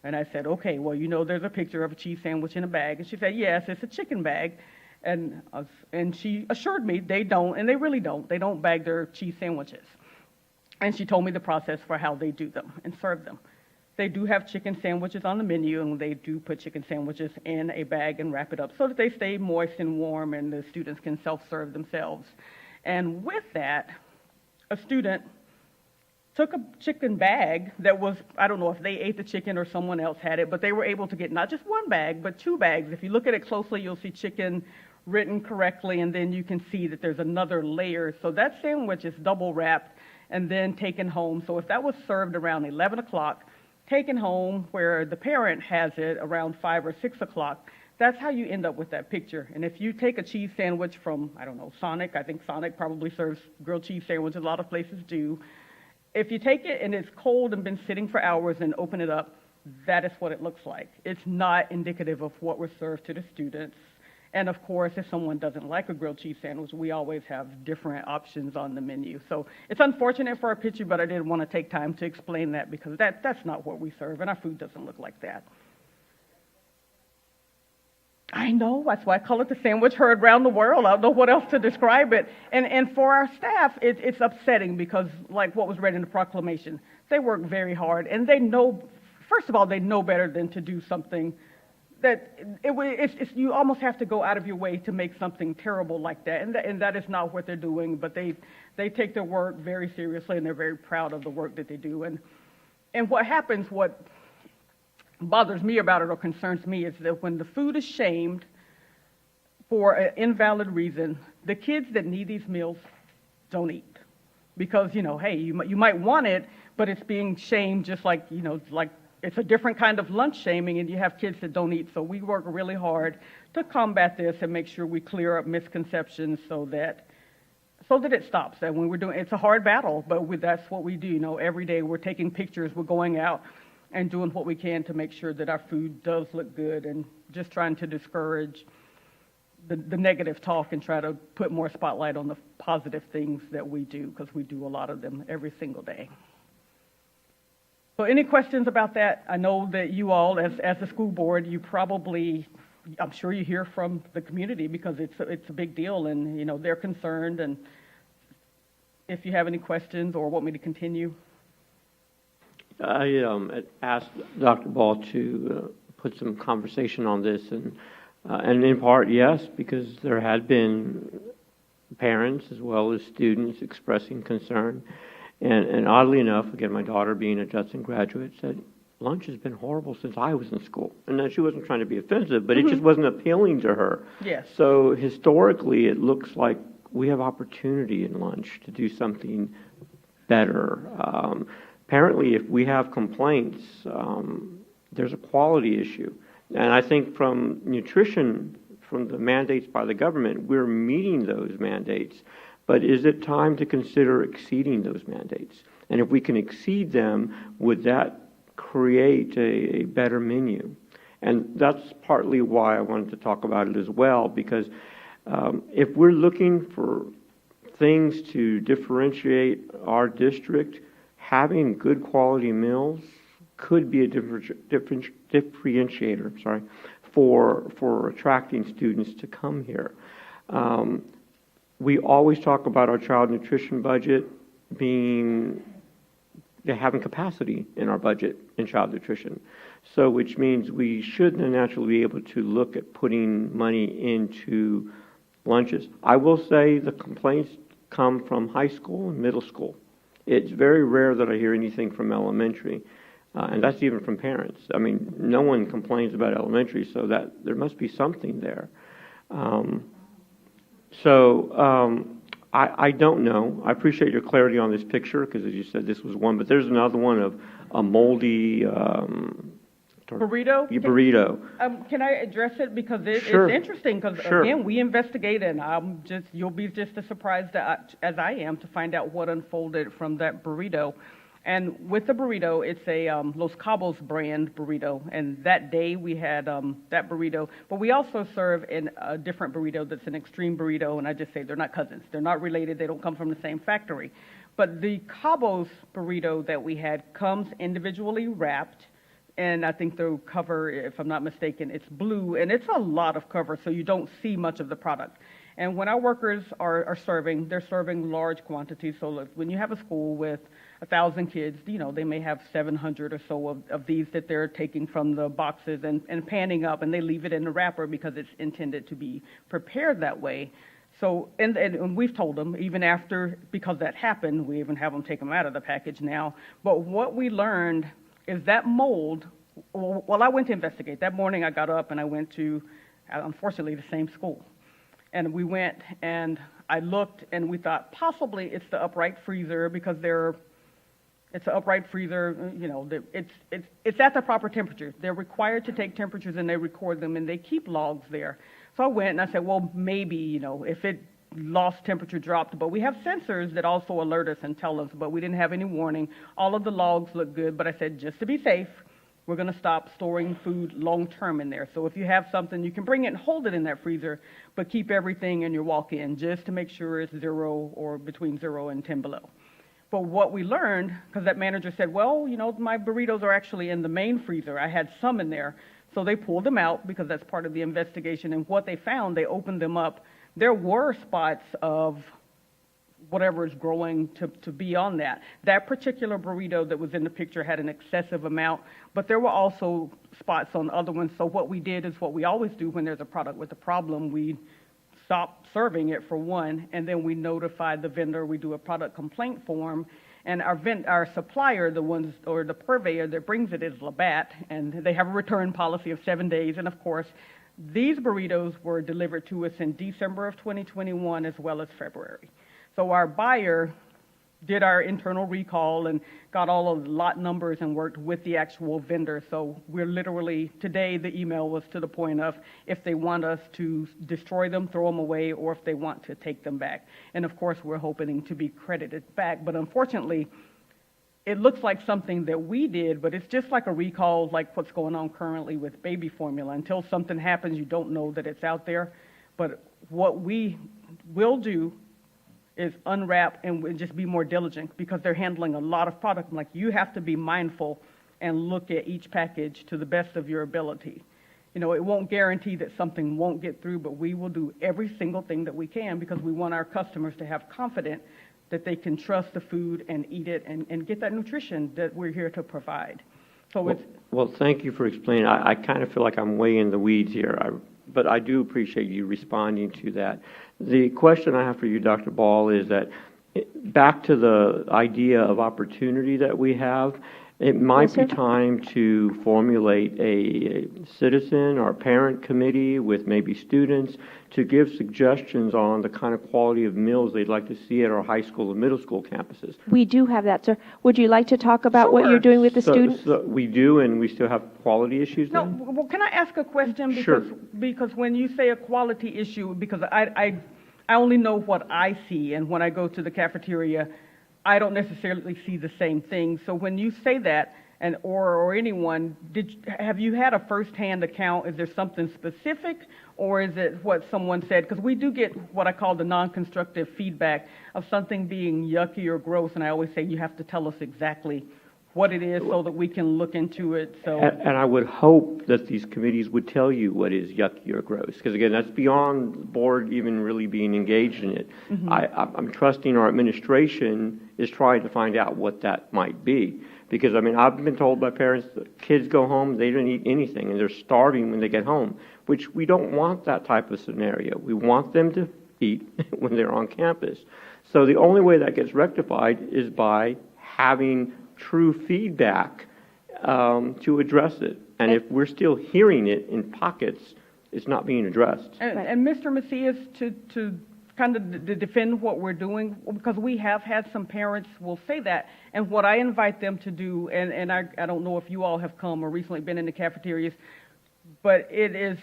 And I said, okay, well, there's a picture of a cheese sandwich in a bag. And she said, yes, it's a chicken bag. And she assured me they don't, and they really don't. They don't bag their cheese sandwiches. And she told me the process for how they do them and serve them. They do have chicken sandwiches on the menu, and they do put chicken sandwiches in a bag and wrap it up so that they stay moist and warm and the students can self-serve themselves. And with that, a student took a chicken bag that was, I don't know if they ate the chicken or someone else had it, but they were able to get not just one bag, but two bags. If you look at it closely, you'll see chicken written correctly, and then you can see that there's another layer. So that sandwich is double wrapped and then taken home. So if that was served around 11 o'clock, taken home where the parent has it around 5 or 6 o'clock, that's how you end up with that picture. And if you take a cheese sandwich from, I don't know, Sonic, I think Sonic probably serves grilled cheese sandwiches, a lot of places do. If you take it and it's cold and been sitting for hours and open it up, that is what it looks like. It's not indicative of what was served to the students. And of course, if someone doesn't like a grilled cheese sandwich, we always have different options on the menu. So it's unfortunate for our picture, but I did want to take time to explain that because that's not what we serve, and our food doesn't look like that. I know, that's why I call it the sandwich heard around the world. I don't know what else to describe it. And for our staff, it's upsetting because, like what was read in the proclamation, they work very hard, and they know, first of all, they know better than to do something that you almost have to go out of your way to make something terrible like that, and that is not what they're doing. But they take their work very seriously, and they're very proud of the work that they do. And what happens, what bothers me about it or concerns me, is that when the food is shamed for an invalid reason, the kids that need these meals don't eat because, hey, you might want it, but it's being shamed just like, like it's a different kind of lunch shaming, and you have kids that don't eat. So we work really hard to combat this and make sure we clear up misconceptions so that it stops. And when we're doing, it's a hard battle, but that's what we do. Every day we're taking pictures, we're going out and doing what we can to make sure that our food does look good, and just trying to discourage the negative talk and try to put more spotlight on the positive things that we do, because we do a lot of them every single day. So any questions about that? I know that you all, as the school board, you probably, I'm sure you hear from the community because it's a big deal, and they're concerned. And if you have any questions or want me to continue. I asked Dr. Ball to put some conversation on this, and in part, yes, because there had been parents as well as students expressing concern. And oddly enough, again, my daughter being a Judson graduate said, lunch has been horrible since I was in school. And then she wasn't trying to be offensive, but it just wasn't appealing to her. Yes. So historically, it looks like we have opportunity in lunch to do something better. Apparently, if we have complaints, there's a quality issue. And I think from nutrition, from the mandates by the government, we're meeting those mandates. But is it time to consider exceeding those mandates? And if we can exceed them, would that create a better menu? And that's partly why I wanted to talk about it as well, because if we're looking for things to differentiate our district, having good quality meals could be a differentiator, for attracting students to come here. We always talk about our child nutrition budget having capacity in our budget in child nutrition. So which means we should naturally be able to look at putting money into lunches. I will say the complaints come from high school and middle school. It's very rare that I hear anything from elementary, and that's even from parents. I mean, no one complains about elementary, so that there must be something there. I don't know. I appreciate your clarity on this picture, because as you said, this was one, but there's another one of a moldy burrito. Burrito. Can I address it, because Sure. it's interesting? Because Sure. again, we investigate, and you'll be just as surprised as I am to find out what unfolded from that burrito. And with the burrito, it's a Los Cabos brand burrito. And that day we had that burrito. But we also serve a different burrito that's an extreme burrito. And I just say they're not cousins. They're not related. They don't come from the same factory. But the Cabos burrito that we had comes individually wrapped. And I think the cover, if I'm not mistaken, it's blue. And it's a lot of cover, so you don't see much of the product. And when our workers are serving, they're serving large quantities. So when you have a school with 1,000 kids, they may have 700 or so of these that they're taking from the boxes and panning up, and they leave it in the wrapper because it's intended to be prepared that way. So, and we've told them, even after, because that happened, we even have them take them out of the package now. But what we learned is that mold, well, I went to investigate. That morning I got up and I went to, unfortunately, the same school. And we went and I looked and we thought possibly it's the upright freezer, because it's an upright freezer, it's at the proper temperature. They're required to take temperatures and they record them and they keep logs there. So I went and I said, well, maybe, if it lost temperature dropped, but we have sensors that also alert us and tell us, but we didn't have any warning. All of the logs look good, but I said, just to be safe, we're going to stop storing food long-term in there. So if you have something, you can bring it and hold it in that freezer, but keep everything in your walk-in just to make sure it's 0 or between 0 and 10 below. But what we learned, because that manager said, well, my burritos are actually in the main freezer. I had some in there. So they pulled them out because that's part of the investigation. And what they found, they opened them up. There were spots of whatever is growing to be on that. That particular burrito that was in the picture had an excessive amount, but there were also spots on other ones. So what we did is what we always do when there's a product with a problem. We stop serving it for one, and then we notify the vendor. We do a product complaint form, and our supplier, the ones or the purveyor that brings it, is Labatt, and they have a return policy of 7 days. And of course, these burritos were delivered to us in December of 2021 as well as February. So our buyer did our internal recall and got all of the lot numbers and worked with the actual vendor. So we're literally, today the email was to the point of if they want us to destroy them, throw them away, or if they want to take them back. And of course, we're hoping to be credited back. But unfortunately, it looks like something that we did, but it's just like a recall, like what's going on currently with baby formula. Until something happens, you don't know that it's out there. But what we will do is unwrap and just be more diligent because they're handling a lot of product. Like, you have to be mindful and look at each package to the best of your ability. You know, it won't guarantee that something won't get through, but we will do every single thing that we can because we want our customers to have confidence that they can trust the food and eat it and get that nutrition that we're here to provide. So Well, thank you for explaining. I kind of feel like I'm way in the weeds here, but I do appreciate you responding to that. The question I have for you, Dr. Ball, is that back to the idea of opportunity that we have, it might be time to formulate a citizen or parent committee with maybe students to give suggestions on the kind of quality of meals they'd like to see at our high school and middle school campuses. We do have that, sir. Would you like to talk about what you're doing with the students? So we do, and we still have quality issues No, then? well, can I ask a question? Sure. Because when you say a quality issue, because I only know what I see, and when I go to the cafeteria, I don't necessarily see the same thing. So when you say that, or anyone, have you had a firsthand account? Is there something specific, or is it what someone said? Because we do get what I call the non-constructive feedback of something being yucky or gross, and I always say you have to tell us exactly what it is so that we can look into it. So, and I would hope that these committees would tell you what is yucky or gross, because again, that's beyond the board even really being engaged in it. Mm-hmm. I'm trusting our administration is trying to find out what that might be. Because, I mean, I've been told by parents that kids go home, they don't eat anything, and they're starving when they get home, which we don't want that type of scenario. We want them to eat when they're on campus. So the only way that gets rectified is by having true feedback to address it. And if we're still hearing it in pockets, it's not being addressed. and Mr. Macias, to kind of defend what we're doing, because we have had some parents will say that, and what I invite them to do, and I don't know if you all have come or recently been in the cafeterias, but it's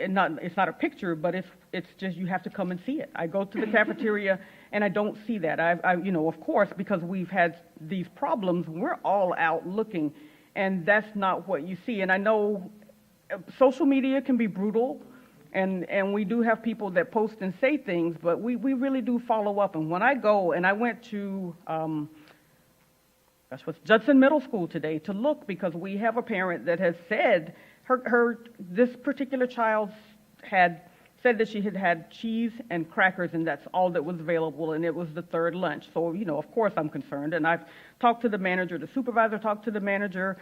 not a picture, but it's just you have to come and see it. I go to the cafeteria and I don't see that. I of course, because we've had these problems, we're all out looking, and that's not what you see. And I know social media can be brutal. And we do have people that post and say things, but we really do follow up. And when I go, and I went to, Judson Middle School today to look, because we have a parent that has said this particular child had said that she had had cheese and crackers, and that's all that was available, and it was the third lunch. So, of course I'm concerned, and I've talked to the manager, the supervisor talked to the manager,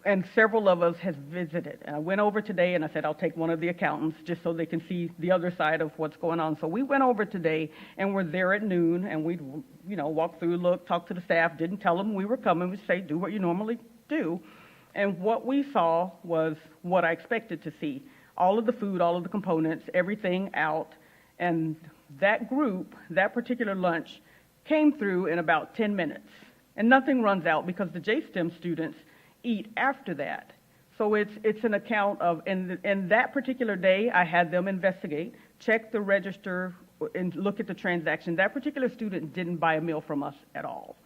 and several of us has visited. And I went over today, and I said I'll take one of the accountants just so they can see the other side of what's going on. So we went over today, and we're there at noon, and we, walked through, looked, talked to the staff, didn't tell them we were coming. We say, do what you normally do. And what we saw was what I expected to see. All of the food, all of the components, everything out. And that group, that particular lunch, came through in about 10 minutes. And nothing runs out because the JSTEM students eat after that. So it's an account of, and that particular day, I had them investigate, check the register, and look at the transaction. That particular student didn't buy a meal from us at all.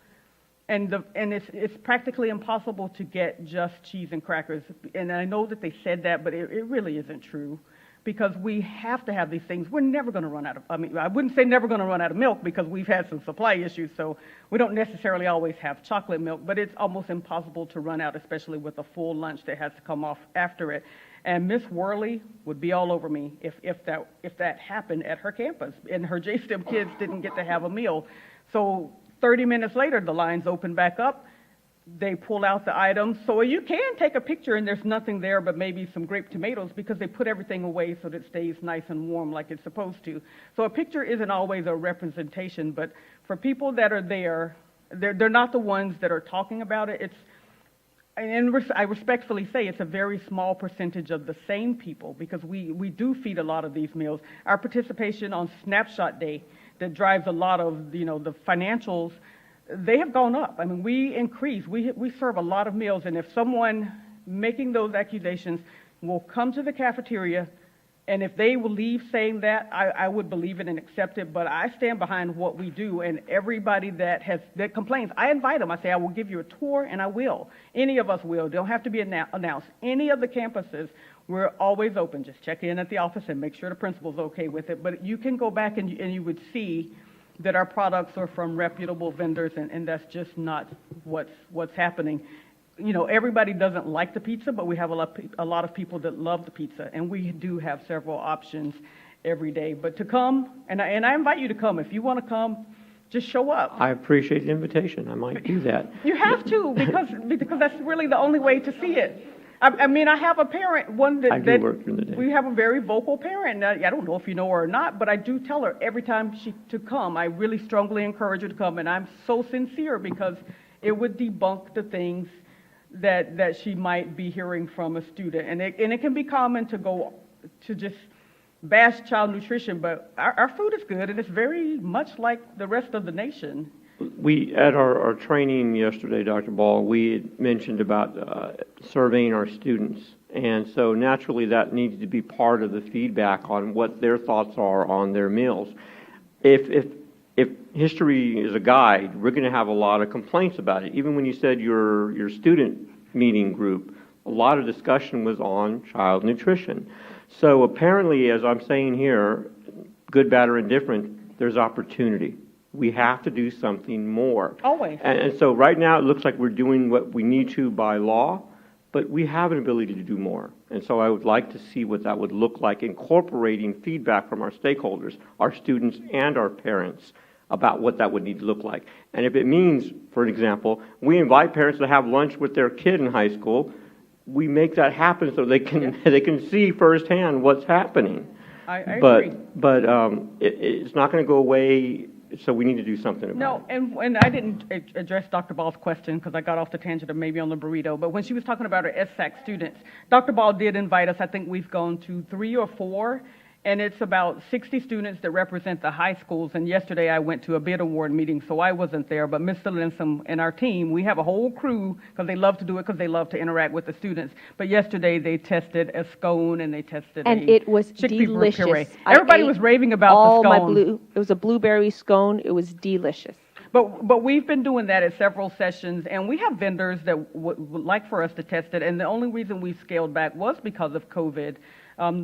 And it's practically impossible to get just cheese and crackers. And I know that they said that, but it really isn't true. because we have to have these things. We're never going to run out of, I mean, I wouldn't say never going to run out of milk because we've had some supply issues, so we don't necessarily always have chocolate milk, but it's almost impossible to run out, especially with a full lunch that has to come off after it. And Miss Worley would be all over me if that happened at her campus and her JSTEM kids didn't get to have a meal. So 30 minutes later, the lines open back up. They pull out the items. So you can take a picture and there's nothing there but maybe some grape tomatoes because they put everything away so that it stays nice and warm like it's supposed to. So a picture isn't always a representation, but for people that are there, they're not the ones that are talking about it. I respectfully say it's a very small percentage of the same people because we do feed a lot of these meals. Our participation on Snapshot Day that drives a lot of, the financials, they have gone up. I mean, we increase. We serve a lot of meals, and if someone making those accusations will come to the cafeteria, and if they will leave saying that, I would believe it and accept it, but I stand behind what we do, and everybody that complains, I invite them. I say, I will give you a tour, and I will. Any of us will. Don't have to be announced. Any of the campuses, we're always open. Just check in at the office and make sure the principal's okay with it, but you can go back and you would see that our products are from reputable vendors, and that's just not what's happening. Everybody doesn't like the pizza, but we have a lot of people that love the pizza, and we do have several options every day. But to come, and I invite you to come. If you want to come, just show up. I appreciate the invitation. I might do that. You have to, because that's really the only way to see it. I mean, I have a parent, I do work during the day. We have a very vocal parent. I don't know if you know her or not, but I do tell her every time to come. I really strongly encourage her to come, and I'm so sincere because it would debunk the things that she might be hearing from a student. And it can be common to just bash child nutrition, but our food is good, and it's very much like the rest of the nation. We, at our training yesterday, Dr. Ball, we had mentioned about surveying our students. And so naturally that needs to be part of the feedback on what their thoughts are on their meals. If history is a guide, we're going to have a lot of complaints about it. Even when you said your student meeting group, a lot of discussion was on child nutrition. So apparently, as I'm saying here, good, bad, or indifferent, there's opportunity. We have to do something more. Always. And so right now it looks like we're doing what we need to by law, but we have an ability to do more. And so I would like to see what that would look like, incorporating feedback from our stakeholders, our students and our parents, about what that would need to look like. And if it means, for example, we invite parents to have lunch with their kid in high school, we make that happen so they can see firsthand what's happening. I agree. But it's not going to go away. So we need to do something about it. No, and I didn't address Dr. Ball's question because I got off the tangent of maybe on the burrito, but when she was talking about her SSAC students, Dr. Ball did invite us. I think we've gone to 3 or 4, and it's about 60 students that represent the high schools, and yesterday I went to a bid award meeting, so I wasn't there, but Mr. Linsom and our team, we have a whole crew because they love to do it because they love to interact with the students, but yesterday they tested a scone and they tested and it was chickpea delicious. puree. Everybody was raving about the scone. It was a blueberry scone. It was delicious. But we've been doing that at several sessions, and we have vendors that would like for us to test it, and the only reason we scaled back was because of COVID.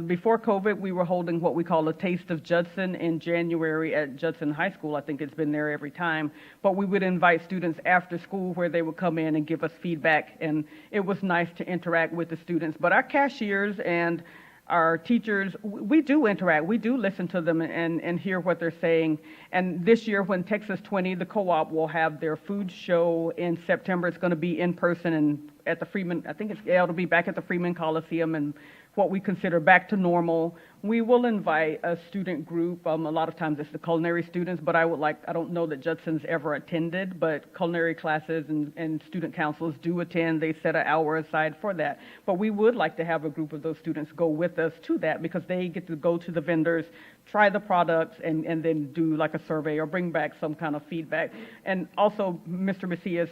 Before COVID, we were holding what we call a Taste of Judson in January at Judson High School. I think it's been there every time. But we would invite students after school where they would come in and give us feedback, and it was nice to interact with the students. But our cashiers and our teachers, we do interact. We do listen to them and hear what they're saying. And this year, when Texas 20, the co-op, will have their food show in September, it's going to be in person and at the Freeman, I think it'll be back at the Freeman Coliseum and what we consider back to normal. We will invite a student group. A lot of times it's the culinary students, but I don't know that Judson's ever attended, but culinary classes and student councils do attend. They set an hour aside for that. But we would like to have a group of those students go with us to that because they get to go to the vendors, try the products, and then do like a survey or bring back some kind of feedback. And also, Mr. Macias,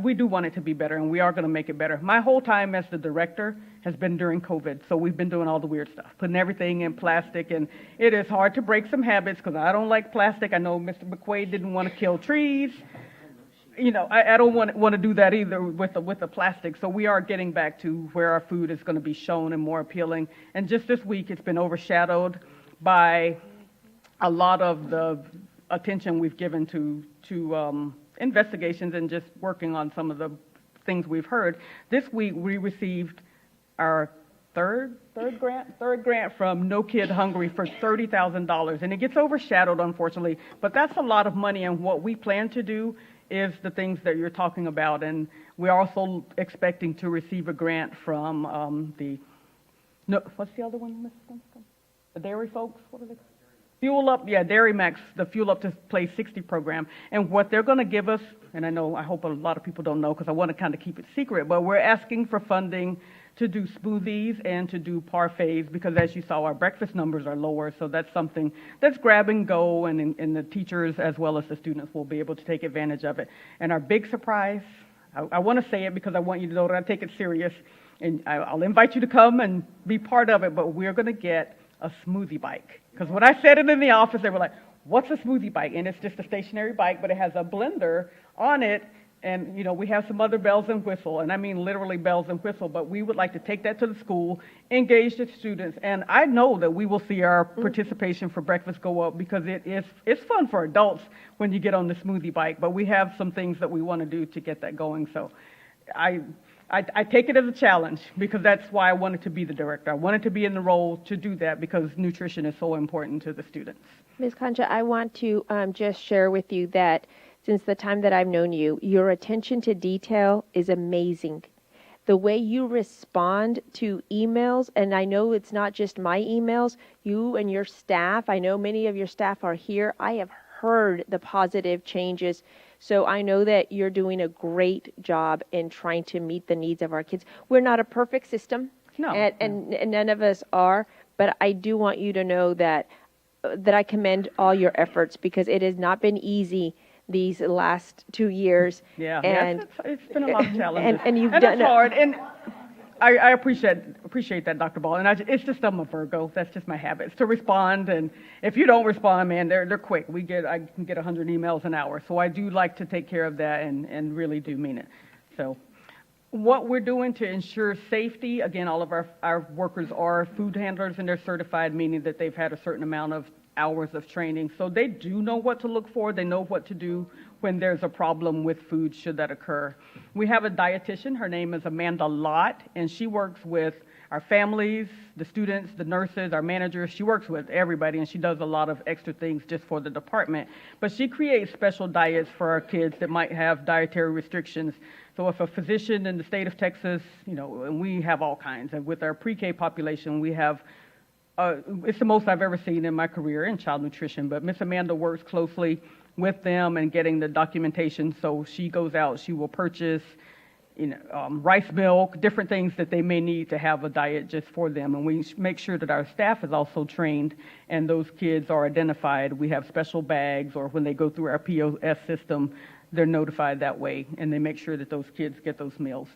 we do want it to be better, and we are going to make it better. My whole time as the director has been during COVID, so we've been doing all the weird stuff, putting everything in plastic, and it is hard to break some habits because I don't like plastic. I know Mr. McQuaid didn't want to kill trees. I don't want to do that either with the plastic. So we are getting back to where our food is going to be shown and more appealing. And just this week, it's been overshadowed by a lot of the attention we've given to investigations and just working on some of the things we've heard. This week, we received our third grant from No Kid Hungry for $30,000, and it gets overshadowed, unfortunately. But that's a lot of money, and what we plan to do is the things that you're talking about. And we're also expecting to receive a grant from what's the other one, Ms. Gunscombe? The dairy folks, what are they? Fuel Up, Dairy Max, the Fuel Up to Play 60 program. And what they're going to give us, and I hope a lot of people don't know because I want to kind of keep it secret, but we're asking for funding to do smoothies and to do parfaits because, as you saw, our breakfast numbers are lower. So that's something that's grab and go, and the teachers as well as the students will be able to take advantage of it. And our big surprise, I want to say it because I want you to know that I take it serious, and I'll invite you to come and be part of it, but we're going to get a smoothie bike. Because when I said it in the office, they were like, what's a smoothie bike? And it's just a stationary bike, but it has a blender on it. And, we have some other bells and whistle, and I mean literally bells and whistle, but we would like to take that to the school, engage the students, and I know that we will see our participation for breakfast go up because it's fun for adults when you get on the smoothie bike, but we have some things that we want to do to get that going. So I take it as a challenge because that's why I wanted to be the director. I wanted to be in the role to do that because nutrition is so important to the students. Ms. Concha, I want to just share with you that since the time that I've known you, your attention to detail is amazing. The way you respond to emails, and I know it's not just my emails, you and your staff, I know many of your staff are here. I have heard the positive changes. So I know that you're doing a great job in trying to meet the needs of our kids. We're not a perfect system, and none of us are, but I do want you to know that I commend all your efforts because it has not been easy these last 2 years. And it's been a lot of challenges. And you've and done it's hard. And I appreciate that, Dr. Ball. And it's just I'm a Virgo. That's just my habit. It's to respond. And if you don't respond, man, they're quick. I can get 100 emails an hour. So I do like to take care of that and really do mean it. So what we're doing to ensure safety, again, all of our workers are food handlers and they're certified, meaning that they've had a certain amount of hours of training. So they do know what to look for. They know what to do when there's a problem with food should that occur. We have a dietitian. Her name is Amanda Lott, and she works with our families, the students, the nurses, our managers. She works with everybody, and she does a lot of extra things just for the department. But she creates special diets for our kids that might have dietary restrictions. So if a physician in the state of Texas, and we have all kinds, and with our pre-K population, we have it's the most I've ever seen in my career in child nutrition, but Miss Amanda works closely with them and getting the documentation. So she goes out, she will purchase, rice milk, different things that they may need to have a diet just for them. And we make sure that our staff is also trained and those kids are identified. We have special bags, or when they go through our POS system, they're notified that way, and they make sure that those kids get those meals.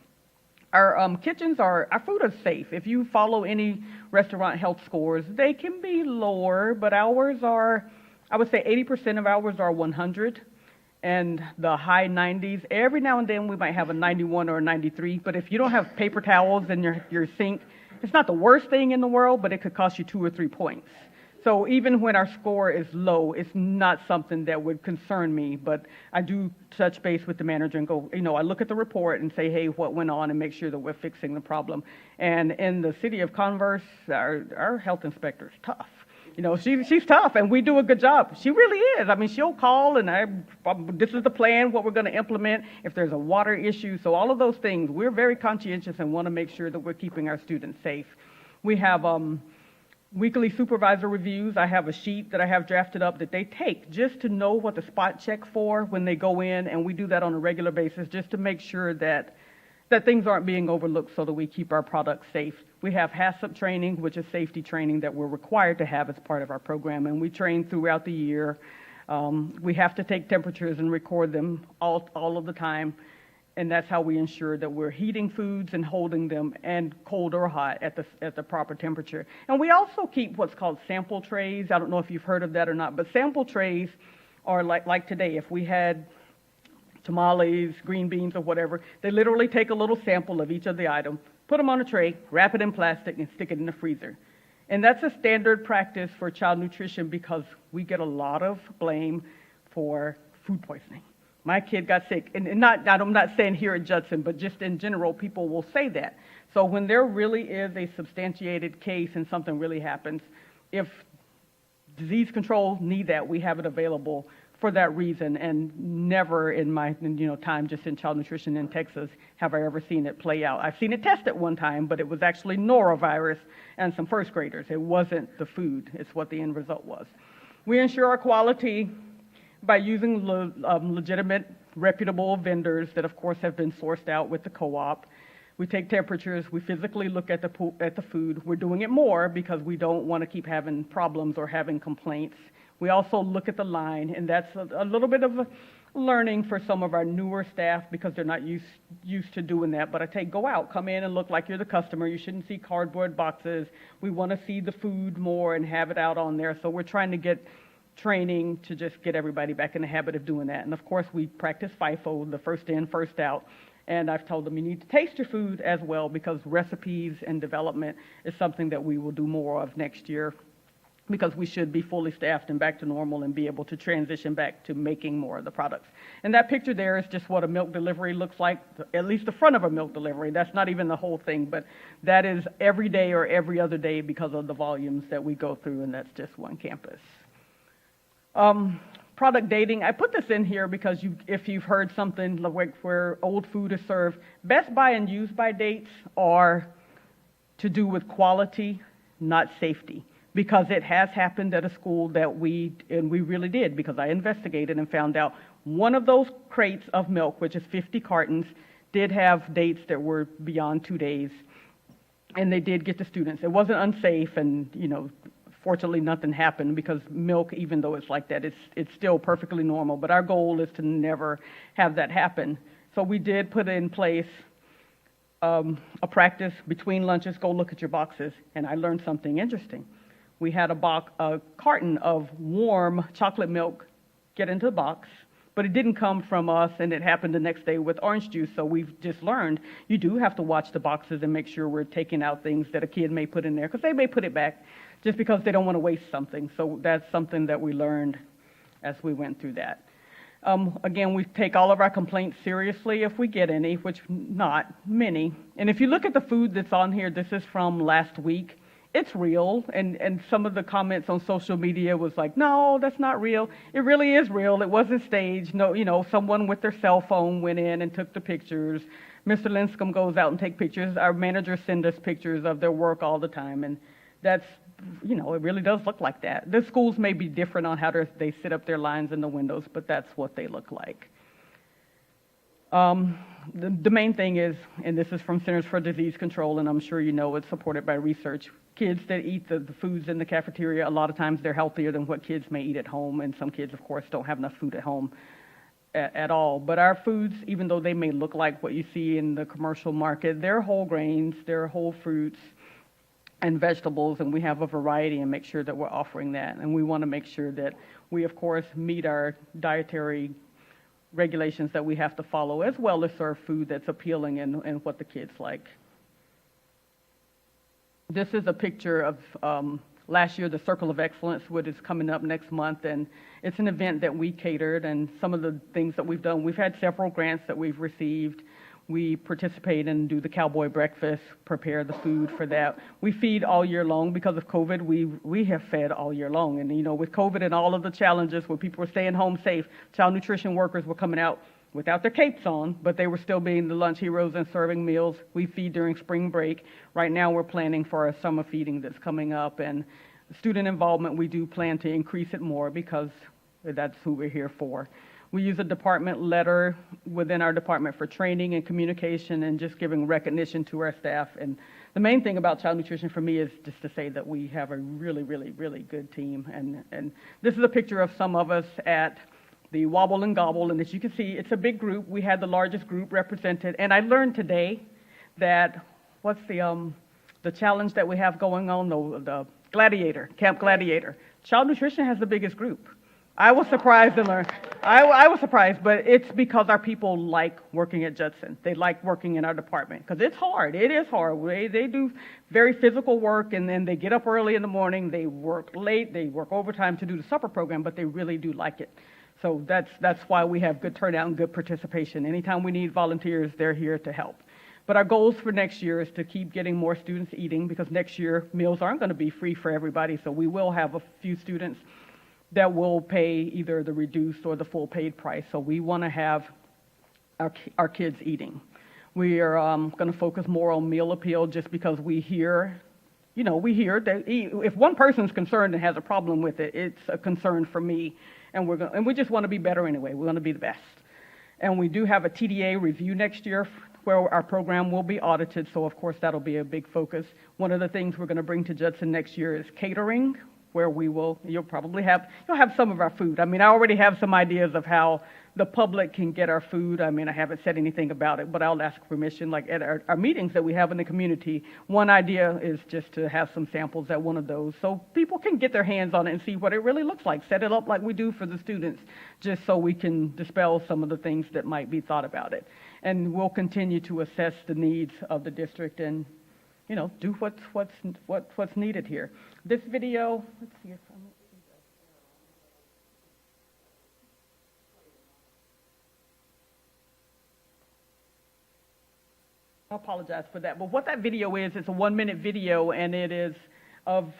Our our food is safe. If you follow any restaurant health scores, they can be lower, but ours are, I would say 80% of ours are 100 and the high 90s. Every now and then we might have a 91 or a 93, but if you don't have paper towels in your sink, it's not the worst thing in the world, but it could cost you 2 or 3 points. So even when our score is low, it's not something that would concern me, but I do touch base with the manager and go, I look at the report and say, hey, what went on, and make sure that we're fixing the problem. And in the city of Converse, our health inspector is tough. She's tough, and we do a good job. She really is. I mean, she'll call, and this is the plan, what we're going to implement, if there's a water issue. So all of those things, we're very conscientious and want to make sure that we're keeping our students safe. We have weekly supervisor reviews. I have a sheet that I have drafted up that they take just to know what to spot check for when they go in, and we do that on a regular basis just to make sure that things aren't being overlooked so that we keep our products safe. We have HACCP training, which is safety training that we're required to have as part of our program, and we train throughout the year. We have to take temperatures and record them all of the time. And that's how we ensure that we're heating foods and holding them, and cold or hot, at the proper temperature. And we also keep what's called sample trays. I don't know if you've heard of that or not, but sample trays are like today. If we had tamales, green beans, or whatever. They literally take a little sample of each of the items, put them on a tray, wrap it in plastic, and stick it in the freezer. And that's a standard practice for child nutrition because we get a lot of blame for food poisoning. My kid got sick, and I'm not saying here at Judson, but just in general, people will say that. So when there really is a substantiated case and something really happens, if disease control need that, we have it available for that reason, and never in my time just in child nutrition in Texas have I ever seen it play out. I've seen it tested one time, but it was actually norovirus and some first graders. It wasn't the food. It's what the end result was. We ensure our quality by using legitimate, reputable vendors that, of course, have been sourced out with the co-op. We take temperatures. We physically look at the food. We're doing it more because we don't want to keep having problems or having complaints. We also look at the line, and that's a little bit of a learning for some of our newer staff because they're not used to doing that. But I say, go out, come in and look like you're the customer. You shouldn't see cardboard boxes. We want to see the food more and have it out on there. So we're trying to get training to just get everybody back in the habit of doing that. And of course, we practice FIFO, the first in, first out. And I've told them you need to taste your food as well because recipes and development is something that we will do more of next year, because we should be fully staffed and back to normal and be able to transition back to making more of the products. And that picture there is just what a milk delivery looks like, at least the front of a milk delivery. That's not even the whole thing, but that is every day or every other day because of the volumes that we go through, and that's just one campus. Product dating, I put this in here because if you've heard something like where old food is served, best by and use by dates are to do with quality, not safety. Because it has happened at a school that we really did, because I investigated and found out one of those crates of milk, which is 50 cartons, did have dates that were beyond 2 days, and they did get the students. It wasn't unsafe, and fortunately nothing happened because milk, even though it's like that, it's still perfectly normal. But our goal is to never have that happen. So we did put in place a practice between lunches, go look at your boxes, and I learned something interesting. We had a carton of warm chocolate milk get into the box, but it didn't come from us, and it happened the next day with orange juice. So we've just learned you do have to watch the boxes and make sure we're taking out things that a kid may put in there, because they may put it back just because they don't want to waste something. So that's something that we learned as we went through that. Again, we take all of our complaints seriously if we get any, which not many. And if you look at the food that's on here, this is from last week. It's real, and some of the comments on social media was like, no, that's not real. It really is real. It wasn't staged. No, someone with their cell phone went in and took the pictures. Mr. Linscomb goes out and take pictures. Our managers send us pictures of their work all the time, and that's, it really does look like that. The schools may be different on how they sit up their lines in the windows, but that's what they look like. The main thing is, and this is from Centers for Disease Control, and I'm sure you know it's supported by research, kids that eat the foods in the cafeteria, a lot of times they're healthier than what kids may eat at home, and some kids, of course, don't have enough food at home at all. But our foods, even though they may look like what you see in the commercial market, they're whole grains, they're whole fruits and vegetables, and we have a variety and make sure that we're offering that. And we want to make sure that we, of course, meet our dietary regulations that we have to follow, as well as serve food that's appealing and what the kids like. This is a picture of last year, the Circle of Excellence, which is coming up next month, and it's an event that we catered, and some of the things that we've done, we've had several grants that we've received. We participate and do the cowboy breakfast, prepare the food for that. We feed all year long. Because of COVID, we have fed all year long. And, with COVID and all of the challenges where people were staying home safe, child nutrition workers were coming out without their capes on, but they were still being the lunch heroes and serving meals. We feed during spring break. Right now, we're planning for a summer feeding that's coming up. And student involvement, we do plan to increase it more because that's who we're here for. We use a department letter within our department for training and communication and just giving recognition to our staff. And the main thing about child nutrition for me is just to say that we have a really, really, really good team. And this is a picture of some of us at the Wobble and Gobble. And as you can see, it's a big group. We had the largest group represented. And I learned today that what's the challenge that we have going on, the Gladiator, Camp Gladiator. Child nutrition has the biggest group. I was surprised to learn. I was surprised, but it's because our people like working at Judson. They like working in our department because it's hard. It is hard. They do very physical work, and then they get up early in the morning. They work late. They work overtime to do the supper program, but they really do like it. So that's why we have good turnout and good participation. Anytime we need volunteers, they're here to help. But our goals for next year is to keep getting more students eating, because next year meals aren't going to be free for everybody. So we will have a few students that will pay either the reduced or the full paid price. So we want to have our kids eating. We are going to focus more on meal appeal, just because we hear that if one person's concerned and has a problem with it, it's a concern for me. And we just want to be better anyway. We want to be the best. And we do have a TDA review next year where our program will be audited. So of course that'll be a big focus. One of the things we're going to bring to Judson next year is catering, where you'll have some of our food. I mean, I already have some ideas of how the public can get our food. I mean, I haven't said anything about it, but I'll ask permission. Like at our meetings that we have in the community, one idea is just to have some samples at one of those so people can get their hands on it and see what it really looks like. Set it up like we do for the students, just so we can dispel some of the things that might be thought about it. And we'll continue to assess the needs of the district and do what's needed here. This video, let's see if I'm. I apologize for that, but what that video is, it's a 1-minute video, and it is of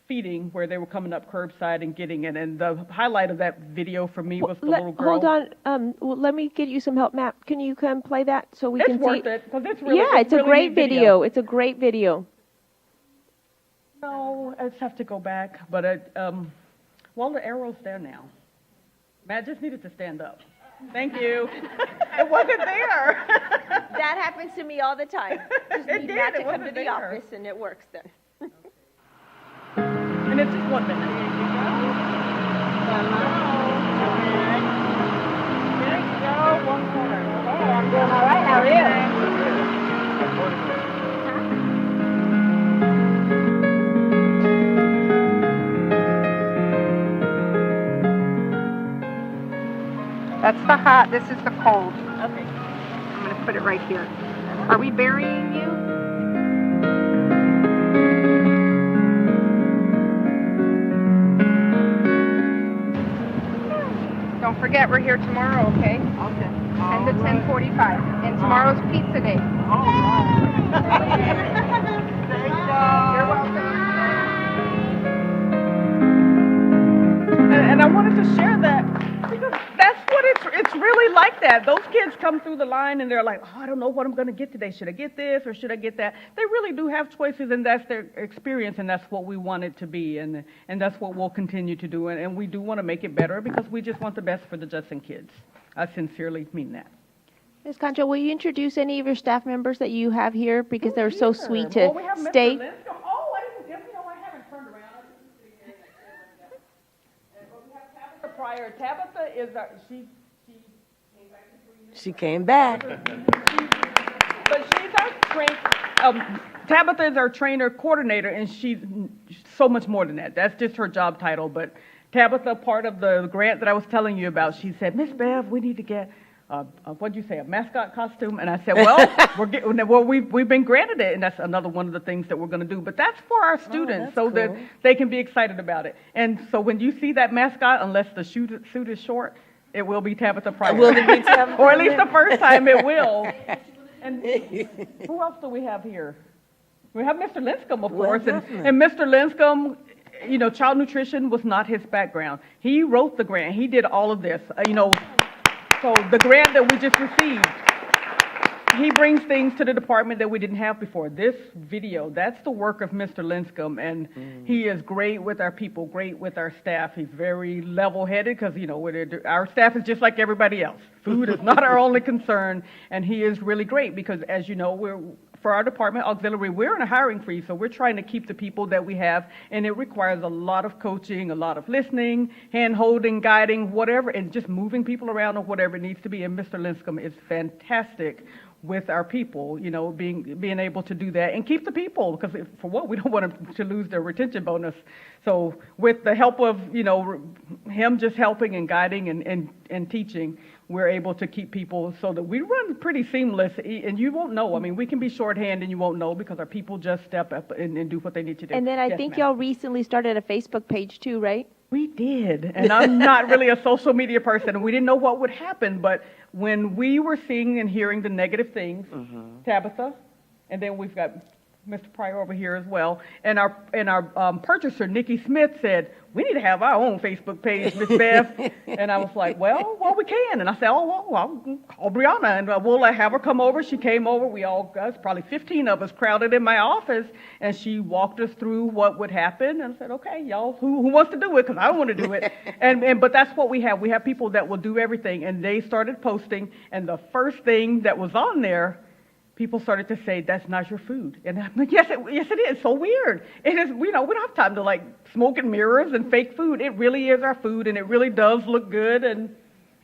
feeding, where they were coming up curbside and getting it. And the highlight of that video for me was the little girl. Hold on, let me get you some help, Matt. Can you come play that so we can see? It's worth it, because it's really it's a really great neat video. It's a great video. No, I just have to go back, but the arrow's there now. Matt just needed to stand up. Thank you. It wasn't there. That happens to me all the time. Just It need did. Matt to It come wasn't to the there. office and it works then. And it's just 1 minute. I'm doing all right. How are you? That's the hot, this is the cold. Okay. I'm going to put it right here. Are we burying you? Don't forget, we're here tomorrow, okay? Okay. 10 to 10:45. And tomorrow's pizza day. You're welcome. And I wanted to share that because that's what it's really like that. Those kids come through the line and they're like, oh, I don't know what I'm going to get today. Should I get this or should I get that? They really do have choices, and that's their experience, and that's what we want it to be, and that's what we'll continue to do. And we do want to make it better because we just want the best for the Judson kids. I sincerely mean that. Ms. Concha, will you introduce any of your staff members that you have here, because they're so sweet to Well, we have Mr. stay? Linscomb. Oh, I haven't turned around. But we have Tabitha Pryor. Tabitha is She came back. But she's our Tabitha is our trainer coordinator, and she's so much more than that. That's just her job title. But Tabitha, part of the grant that I was telling you about, she said, Miss Bev, we need to get what'd you say, a mascot costume? And I said, well, we've been granted it, and that's another one of the things that we're going to do. But that's for our students, so that they can be excited about it. And so when you see that mascot, unless the suit is short, it will be Tabitha Pryor. Will it be Tabitha? Or at least the first time it will. And who else do we have here? We have Mr. Linscomb, of course. And Mr. Linscomb, child nutrition was not his background. He wrote the grant. He did all of this, So the grant that we just received, he brings things to the department that we didn't have before. This video, that's the work of Mr. Linscomb, and he is great with our people, great with our staff. He's very level-headed because, our staff is just like everybody else. Food is not our only concern, and he is really great because, as you know, for our department, auxiliary, we're in a hiring freeze, so we're trying to keep the people that we have, and it requires a lot of coaching, a lot of listening, hand-holding, guiding, whatever, and just moving people around or whatever it needs to be. And Mr. Linscomb is fantastic with our people, being able to do that and keep the people, because for what, we don't want them to lose their retention bonus. So with the help of, him just helping and guiding and teaching, we're able to keep people so that we run pretty seamless, and you won't know. I mean, we can be shorthand and you won't know because our people just step up and do what they need to do. And then I Yes, think ma'am. y'all recently started a Facebook page too, right? We did, and I'm not really a social media person, and we didn't know what would happen, but when we were seeing and hearing the negative things, Tabitha, and then we've got Mr. Pryor over here as well, and our purchaser, Nikki Smith, said, we need to have our own Facebook page, Miss Beth. And I was like, well, we can. And I said, well, I'll call Brianna, and we'll have her come over. She came over. We all, guys, probably 15 of us crowded in my office, and she walked us through what would happen. And I said, okay, y'all, who wants to do it? Because I don't want to do it. But that's what we have. We have people that will do everything. And they started posting, and the first thing that was on there, people started to say, that's not your food. And I'm like, yes, it is. So weird. It is, we don't have time to like smoke and mirrors and fake food. It really is our food, and it really does look good, and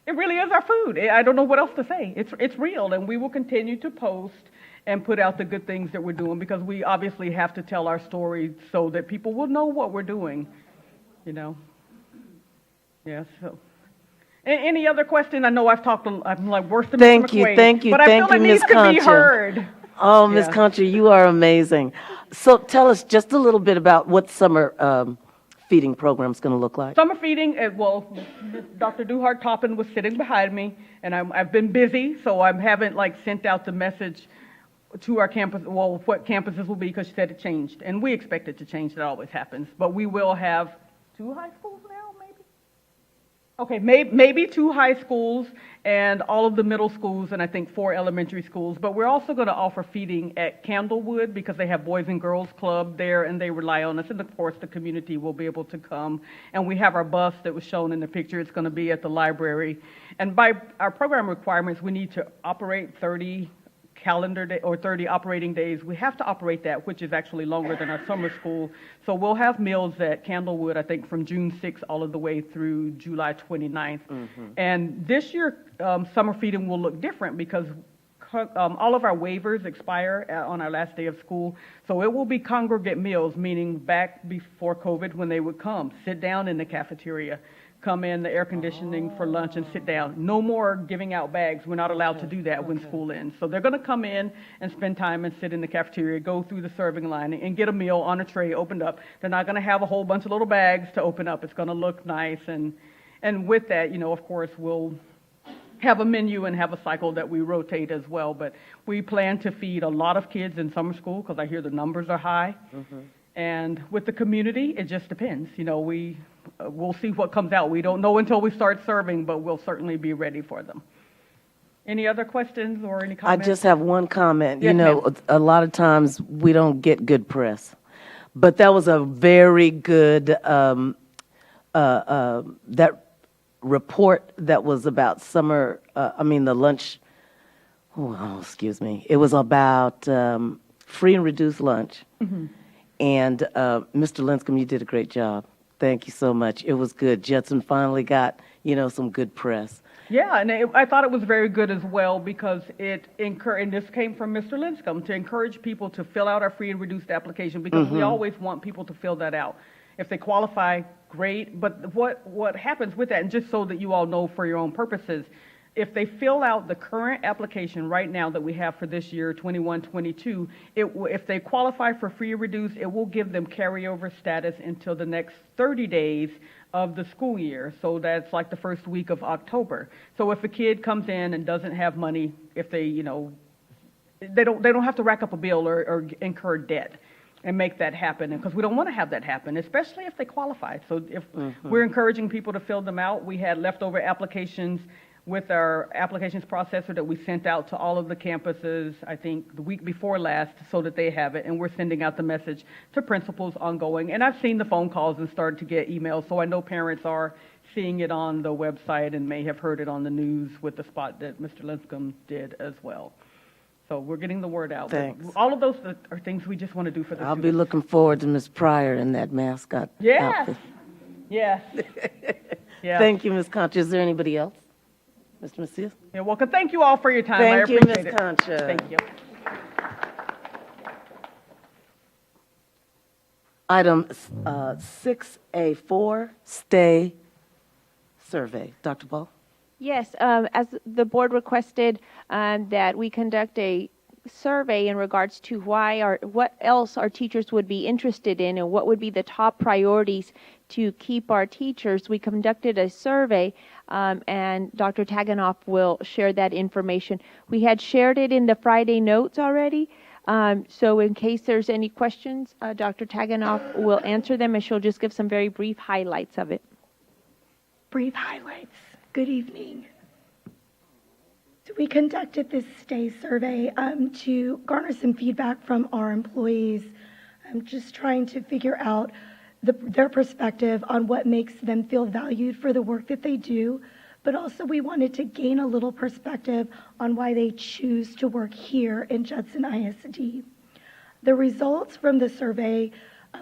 it really is our food. I don't know what else to say. It's real, and we will continue to post and put out the good things that we're doing, because we obviously have to tell our story so that people will know what we're doing, Yeah, so. Any other question? I know I've talked, I'm like worse than Mr. McQuaid. Thank you, but I feel it needs to be heard. Oh, Ms. Yeah. Concha, you are amazing. So tell us just a little bit about what summer feeding program is going to look like. Summer feeding, Dr. Duhart Toppin was sitting behind me, and I've been busy, so I haven't sent out the message to our campus, what campuses will be, because she said it changed, and we expect it to change. That always happens, but we will have 2 high schools now, maybe? Okay, maybe 2 high schools and all of the middle schools, and I think 4 elementary schools. But we're also going to offer feeding at Candlewood, because they have Boys and Girls Club there, and they rely on us. And of course, the community will be able to come. And we have our bus that was shown in the picture. It's going to be at the library. And by our program requirements, we need to operate 30 calendar day or 30 operating days. We have to operate that, which is actually longer than our summer school. So we'll have meals at Candlewood, I think, from June 6th all of the way through July 29th. And this year, summer feeding will look different, because all of our waivers expire on our last day of school. So it will be congregate meals, meaning back before COVID, when they would come, sit down in the cafeteria, come in the air conditioning for lunch and sit down. No more giving out bags. We're not allowed to do that when school ends. So they're going to come in and spend time and sit in the cafeteria, go through the serving line, and get a meal on a tray opened up. They're not going to have a whole bunch of little bags to open up. It's going to look nice. And with that, of course, we'll have a menu and have a cycle that we rotate as well. But we plan to feed a lot of kids in summer school, because I hear the numbers are high. And with the community, it just depends. We'll see what comes out. We don't know until we start serving, but we'll certainly be ready for them. Any other questions or any I comments? just have one comment. Yes, ma'am. A lot of times we don't get good press, but that was a very good, that report that was about summer, the lunch, excuse me. It was about free and reduced lunch. And Mr. Linscomb, you did a great job. Thank you so much. It was good. Judson finally got, some good press. Yeah, and I thought it was very good as well, because it and this came from Mr. Linscomb, to encourage people to fill out our free and reduced application, because we always want people to fill that out. If they qualify, great. But what happens with that, and just so that you all know for your own purposes, if they fill out the current application right now that we have for this year, 21-22, if they qualify for free or reduced, it will give them carryover status until the next 30 days of the school year. So that's like the first week of October. So if a kid comes in and doesn't have money, if they, they don't have to rack up a bill or incur debt and make that happen, because we don't want to have that happen, especially if they qualify. So if we're encouraging people to fill them out, we had leftover applications with our applications processor that we sent out to all of the campuses, I think the week before last, so that they have it, and we're sending out the message to principals ongoing. And I've seen the phone calls and started to get emails, so I know parents are seeing it on the website and may have heard it on the news with the spot that Mr. Linscomb did as well. So we're getting the word out. Thanks. But all of those are things we just want to do for the I'll be students. looking forward to Ms. Pryor in that mascot Yes. outfit. Yes. Yes. Thank you, Ms. Concha. Is there anybody else? Mr. Macias? You're welcome. Thank you all for your time. Thank I you, appreciate Ms. it. Concha. Thank you. Item 6A4, stay survey. Dr. Paul? Yes, as the board requested that we conduct a survey in regards to what else our teachers would be interested in and what would be the top priorities to keep our teachers, we conducted a survey, and Dr. Taganoff will share that information. We had shared it in the Friday notes already, so in case there's any questions, Dr. Taganoff will answer them, and she'll just give some very brief highlights of it. Brief highlights. Good evening. So we conducted this STAY survey to garner some feedback from our employees. I'm just trying to figure out their perspective on what makes them feel valued for the work that they do, but also we wanted to gain a little perspective on why they choose to work here in Judson ISD. The results from the survey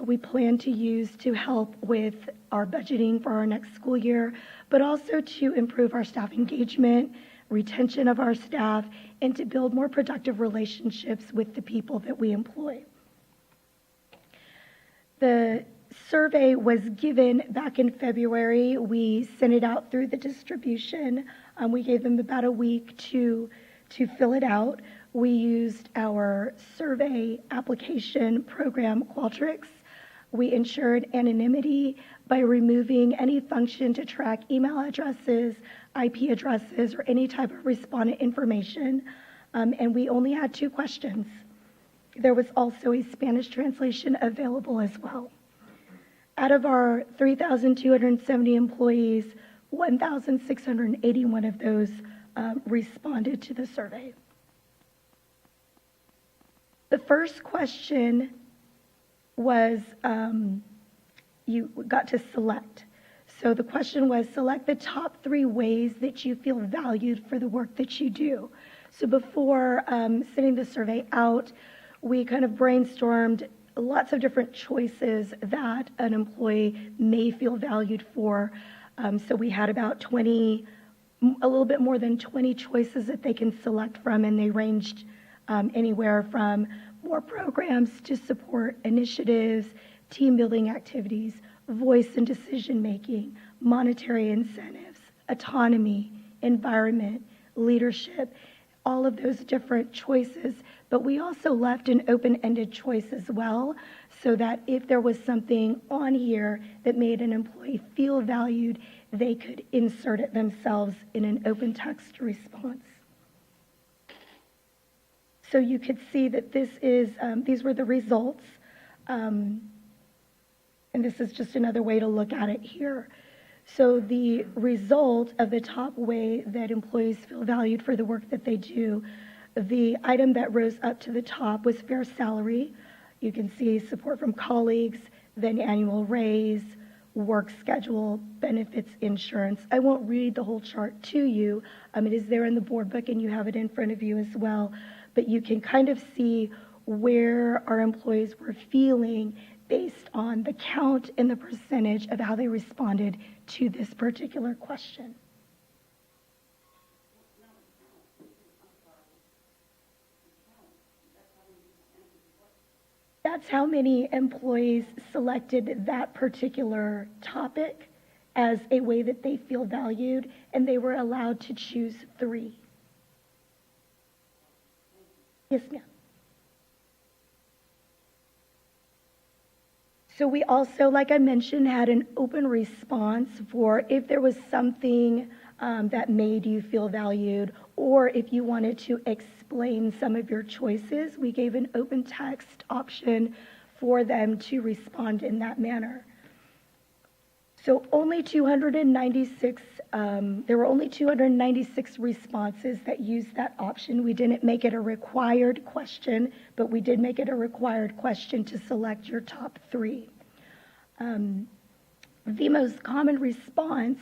we plan to use to help with our budgeting for our next school year, but also to improve our staff engagement, retention of our staff, and to build more productive relationships with the people that we employ. The survey was given back in February. We sent it out through the distribution. We gave them about a week to fill it out. We used our survey application program, Qualtrics. We ensured anonymity by removing any function to track email addresses, IP addresses, or any type of respondent information. And we only had 2 questions. There was also a Spanish translation available as well. Out of our 3,270 employees, 1,681 of those responded to the survey. The first question was you got to select. So the question was, select the top 3 ways that you feel valued for the work that you do. So before sending the survey out, we kind of brainstormed lots of different choices that an employee may feel valued for. So we had about 20, a little bit more than 20 choices that they can select from, and they ranged anywhere from more programs to support initiatives, team building activities, voice and decision making, monetary incentives, autonomy, environment, leadership, all of those different choices. But we also left an open-ended choice as well, so that if there was something on here that made an employee feel valued, they could insert it themselves in an open text response. So you could see that these were the results. And this is just another way to look at it here. So the result of the top way that employees feel valued for the work that they do, the item that rose up to the top was fair salary. You can see support from colleagues, then annual raise, work schedule, benefits, insurance. I won't read the whole chart to you. It is there in the board book and you have it in front of you as well. But you can kind of see where our employees were feeling based on the count and the percentage of how they responded to this particular question. That's how many employees selected that particular topic as a way that they feel valued, and they were allowed to choose 3. Yes, ma'am. So we also, like I mentioned, had an open response for if there was something that made you feel valued, or if you wanted to explain some of your choices, we gave an open text option for them to respond in that manner. So only 296, there were only 296 responses that used that option. We didn't make it a required question, but we did make it a required question to select your top 3. The most common response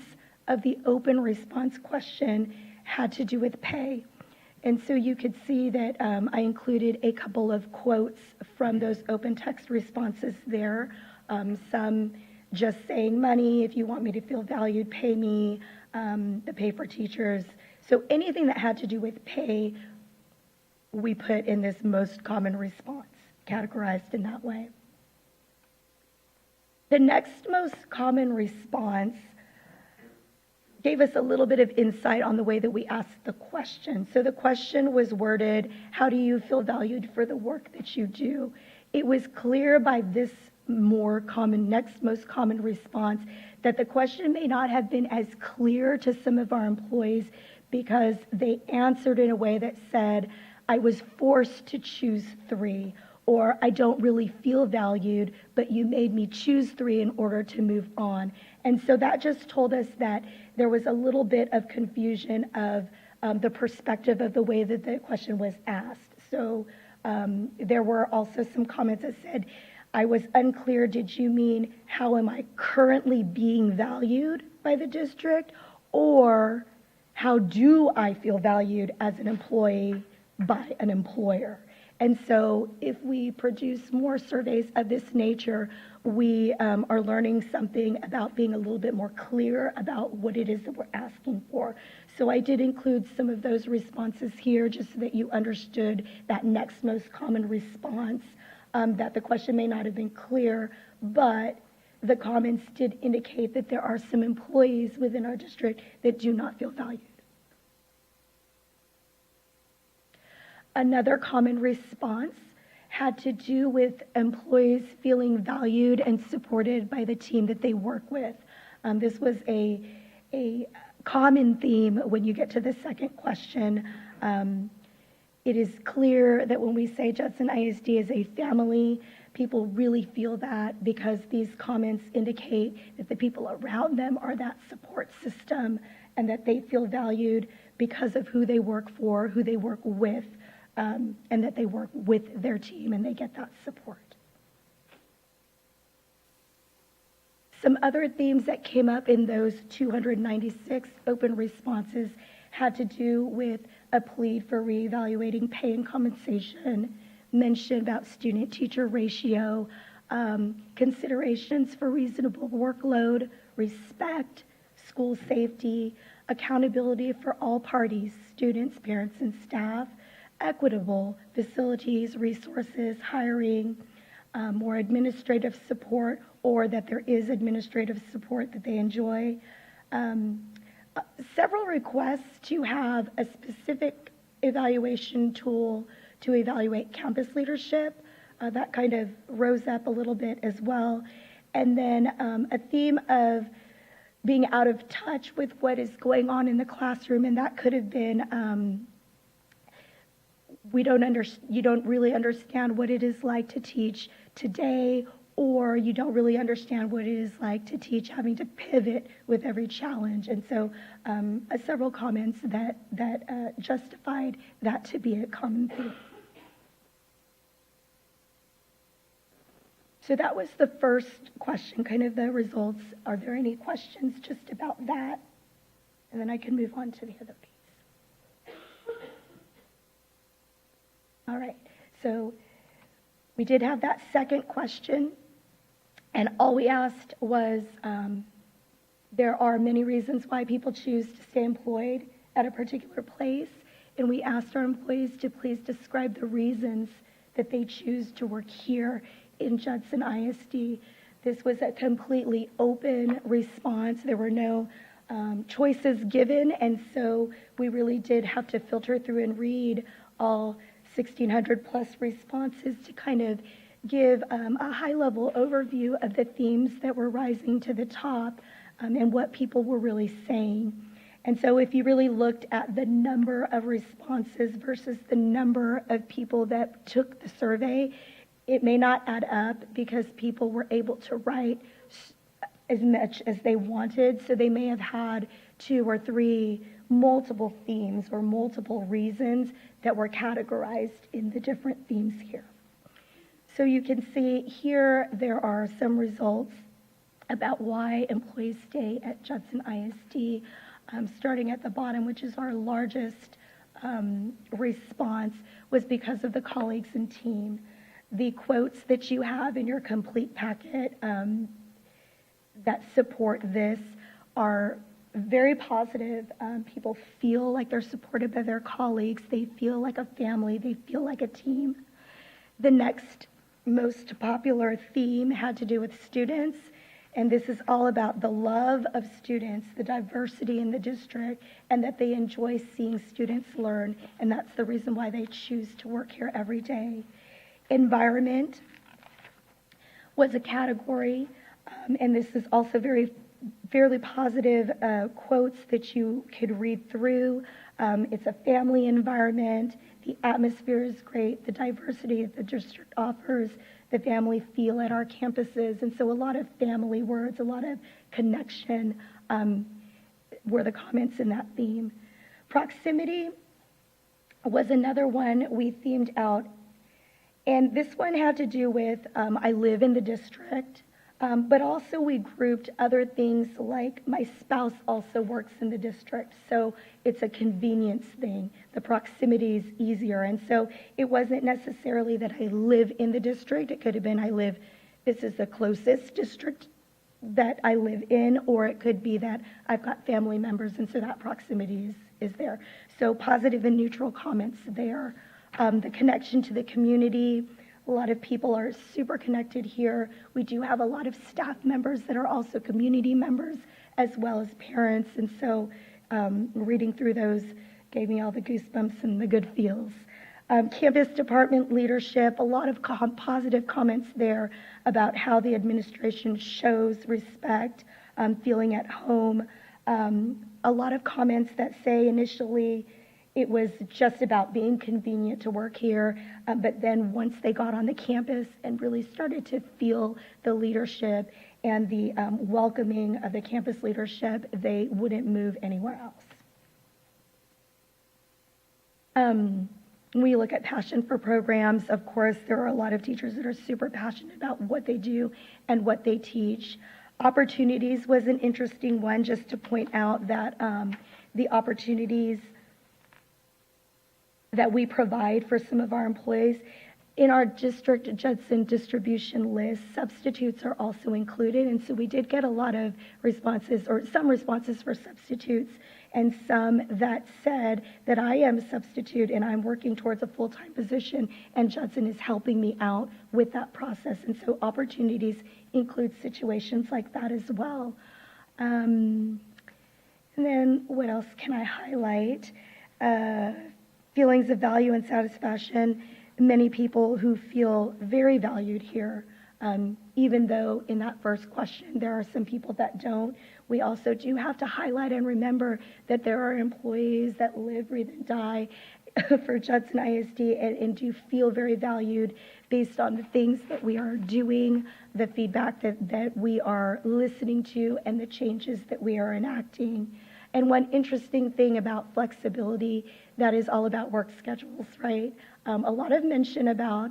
of the open response question had to do with pay. And so you could see that I included a couple of quotes from those open text responses there. Some just saying money, if you want me to feel valued, pay me. The pay for teachers So anything that had to do with pay, we put in this most common response, categorized in that way. The next most common response gave us a little bit of insight on the way that we asked the question. So the question was worded, how do you feel valued for the work that you do? It was clear by this next most common response that the question may not have been as clear to some of our employees because they answered in a way that said, I was forced to choose 3, or I don't really feel valued, but you made me choose 3 in order to move on. And so that just told us that there was a little bit of confusion of the perspective of the way that the question was asked. So there were also some comments that said, I was unclear, did you mean how am I currently being valued by the district, or how do I feel valued as an employee by an employer? And so if we produce more surveys of this nature, we are learning something about being a little bit more clear about what it is that we're asking for. So I did include some of those responses here just so that you understood that next most common response, that the question may not have been clear, but the comments did indicate that there are some employees within our district that do not feel valued. Another common response had to do with employees feeling valued and supported by the team that they work with. This was a common theme when you get to the second question. It is clear that when we say Judson ISD is a family, people really feel that because these comments indicate that the people around them are that support system and that they feel valued because of who they work for, who they work with, and that they work with their team and they get that support. Some other themes that came up in those 296 open responses had to do with a plea for reevaluating pay and compensation, mention about student-teacher ratio, considerations for reasonable workload, respect, school safety, accountability for all parties, students, parents, and staff, equitable facilities, resources, hiring, more administrative support, or that there is administrative support that they enjoy. Several requests to have a specific evaluation tool to evaluate campus leadership. That kind of rose up a little bit as well. And then a theme of being out of touch with what is going on in the classroom, and that could have been you don't really understand what it is like to teach today, or you don't really understand what it is like to teach having to pivot with every challenge. And so several comments that justified that to be a common theme. So that was the first question, kind of the results. Are there any questions just about that? And then I can move on to the other piece. All right, so we did have that second question, and all we asked was, there are many reasons why people choose to stay employed at a particular place, and we asked our employees to please describe the reasons that they choose to work here in Judson ISD. This was a completely open response. There were no choices given, and so we really did have to filter through and read all 1,600 plus responses to kind of give a high-level overview of the themes that were rising to the top and what people were really saying. And so if you really looked at the number of responses versus the number of people that took the survey, it may not add up because people were able to write as much as they wanted. So they may have had 2 or 3 multiple themes or multiple reasons that were categorized in the different themes here. So you can see here there are some results about why employees stay at Judson ISD, starting at the bottom, which is our largest response, was because of the colleagues and team. The quotes that you have in your complete packet that support this are very positive. People feel like they're supported by their colleagues. They feel like a family. They feel like a team. The next most popular theme had to do with students, and this is all about the love of students, the diversity in the district, and that they enjoy seeing students learn, and that's the reason why they choose to work here every day. Environment was a category, and this is also fairly positive quotes that you could read through. It's a family environment. The atmosphere is great. The diversity that the district offers, the family feel at our campuses. And so a lot of family words, a lot of connection were the comments in that theme. Proximity was another one we themed out. And this one had to do with I live in the district. But also we grouped other things like my spouse also works in the district, so it's a convenience thing. The proximity is easier, and so it wasn't necessarily that I live in the district. It could have been this is the closest district that I live in, or it could be that I've got family members, and so that proximity is there. So positive and neutral comments there. The connection to the community. A lot of people are super connected here. We do have a lot of staff members that are also community members as well as parents. And so reading through those gave me all the goosebumps and the good feels. Campus department leadership, a lot of positive comments there about how the administration shows respect, feeling at home. A lot of comments that say initially it was just about being convenient to work here, but then once they got on the campus and really started to feel the leadership and the welcoming of the campus leadership, they wouldn't move anywhere else. We look at passion for programs. Of course, there are a lot of teachers that are super passionate about what they do and what they teach. Opportunities was an interesting one, just to point out that the opportunities that we provide for some of our employees. In our district Judson distribution list, substitutes are also included, and so we did get a lot of responses, or some responses for substitutes, and some that said that I am a substitute and I'm working towards a full-time position, and Judson is helping me out with that process. And so opportunities include situations like that as well. And then what else can I highlight? Feelings of value and satisfaction. Many people who feel very valued here, even though in that first question there are some people that don't. We also do have to highlight and remember that there are employees that live, breathe, and die for Judson ISD and do feel very valued based on the things that we are doing, the feedback that we are listening to, and the changes that we are enacting. And one interesting thing about flexibility, that is all about work schedules, right? A lot of mention about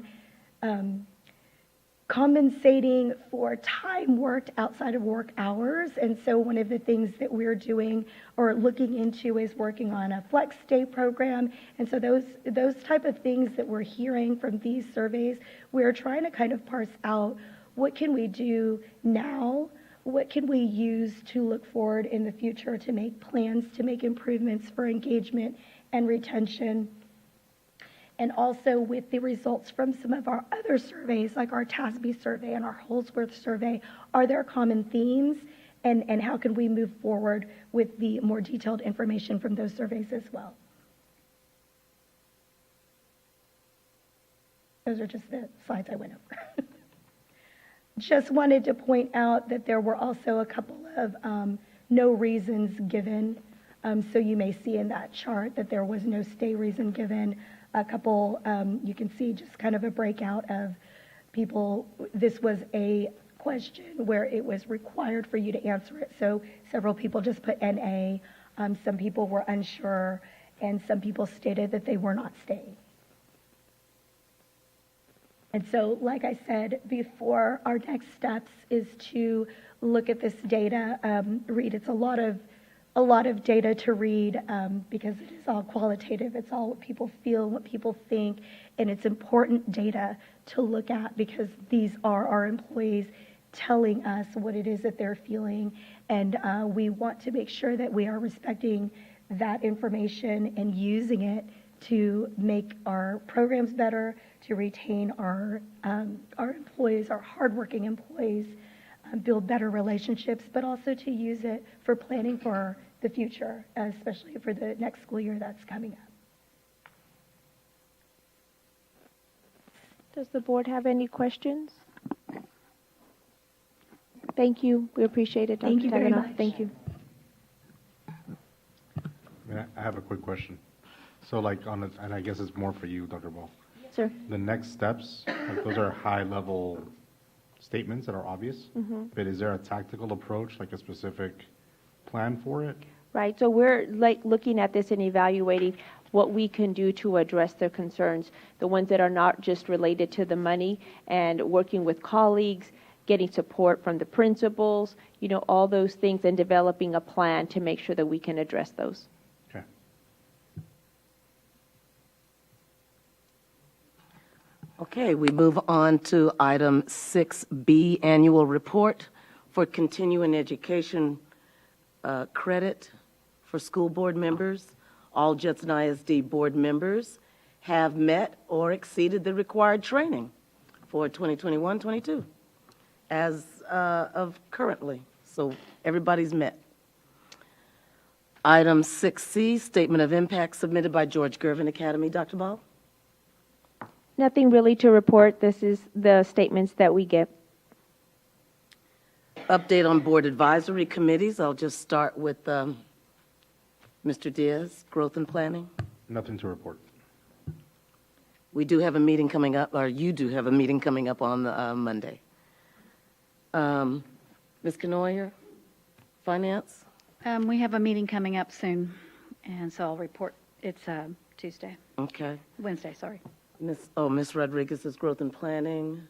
compensating for time worked outside of work hours. And so one of the things that we're doing or looking into is working on a flex day program. And so those type of things that we're hearing from these surveys, we're trying to kind of parse out what can we do now. What can we use to look forward in the future to make plans, to make improvements for engagement and retention? And also with the results from some of our other surveys, like our TASB survey and our Holsworth survey, are there common themes? And how can we move forward with the more detailed information from those surveys as well? Those are just the slides I went over. Just wanted to point out that there were also a couple of no reasons given. So you may see in that chart that there was no stay reason given. A couple, you can see just kind of a breakout of people. This was a question where it was required for you to answer it. So several people just put NA. Some people were unsure, and some people stated that they were not staying. And so, like I said before, our next steps is to look at this data, read. It's a lot of data to read because it is all qualitative. It's all what people feel, what people think, and it's important data to look at because these are our employees telling us what it is that they're feeling. And we want to make sure that we are respecting that information and using it to make our programs better, to retain our employees, our hardworking employees, build better relationships, but also to use it for planning for the future, especially for the next school year that's coming up. Does the board have any questions? Thank you. We appreciate it, Dr. Thank you very Taganoff. much. Thank you. I have a quick question. So like and I guess it's more for you, Dr. Ball. Sir. The next steps, like those are high-level statements that are obvious, but is there a tactical approach, like a specific plan for it? Right, so we're like looking at this and evaluating what we can do to address their concerns, the ones that are not just related to the money, and working with colleagues, getting support from the principals, all those things, and developing a plan to make sure that we can address those. Okay. Okay, we move on to item 6B, annual report for continuing education credit for school board members. All Judson ISD board members have met or exceeded the required training for 2021-22 as of currently. So everybody's met. Item 6C, statement of impact submitted by George Gervin Academy. Dr. Ball? Nothing really to report. This is the statements that we get. Update on board advisory committees. I'll just start with Mr. Diaz, Growth and Planning. Nothing to report. We do have a meeting coming up, or you do have a meeting coming up on Monday. Ms. Canoyer, Finance? We have a meeting coming up soon, and so I'll report. It's Tuesday. Okay. Wednesday, sorry. Ms. Rodriguez is Growth and Planning.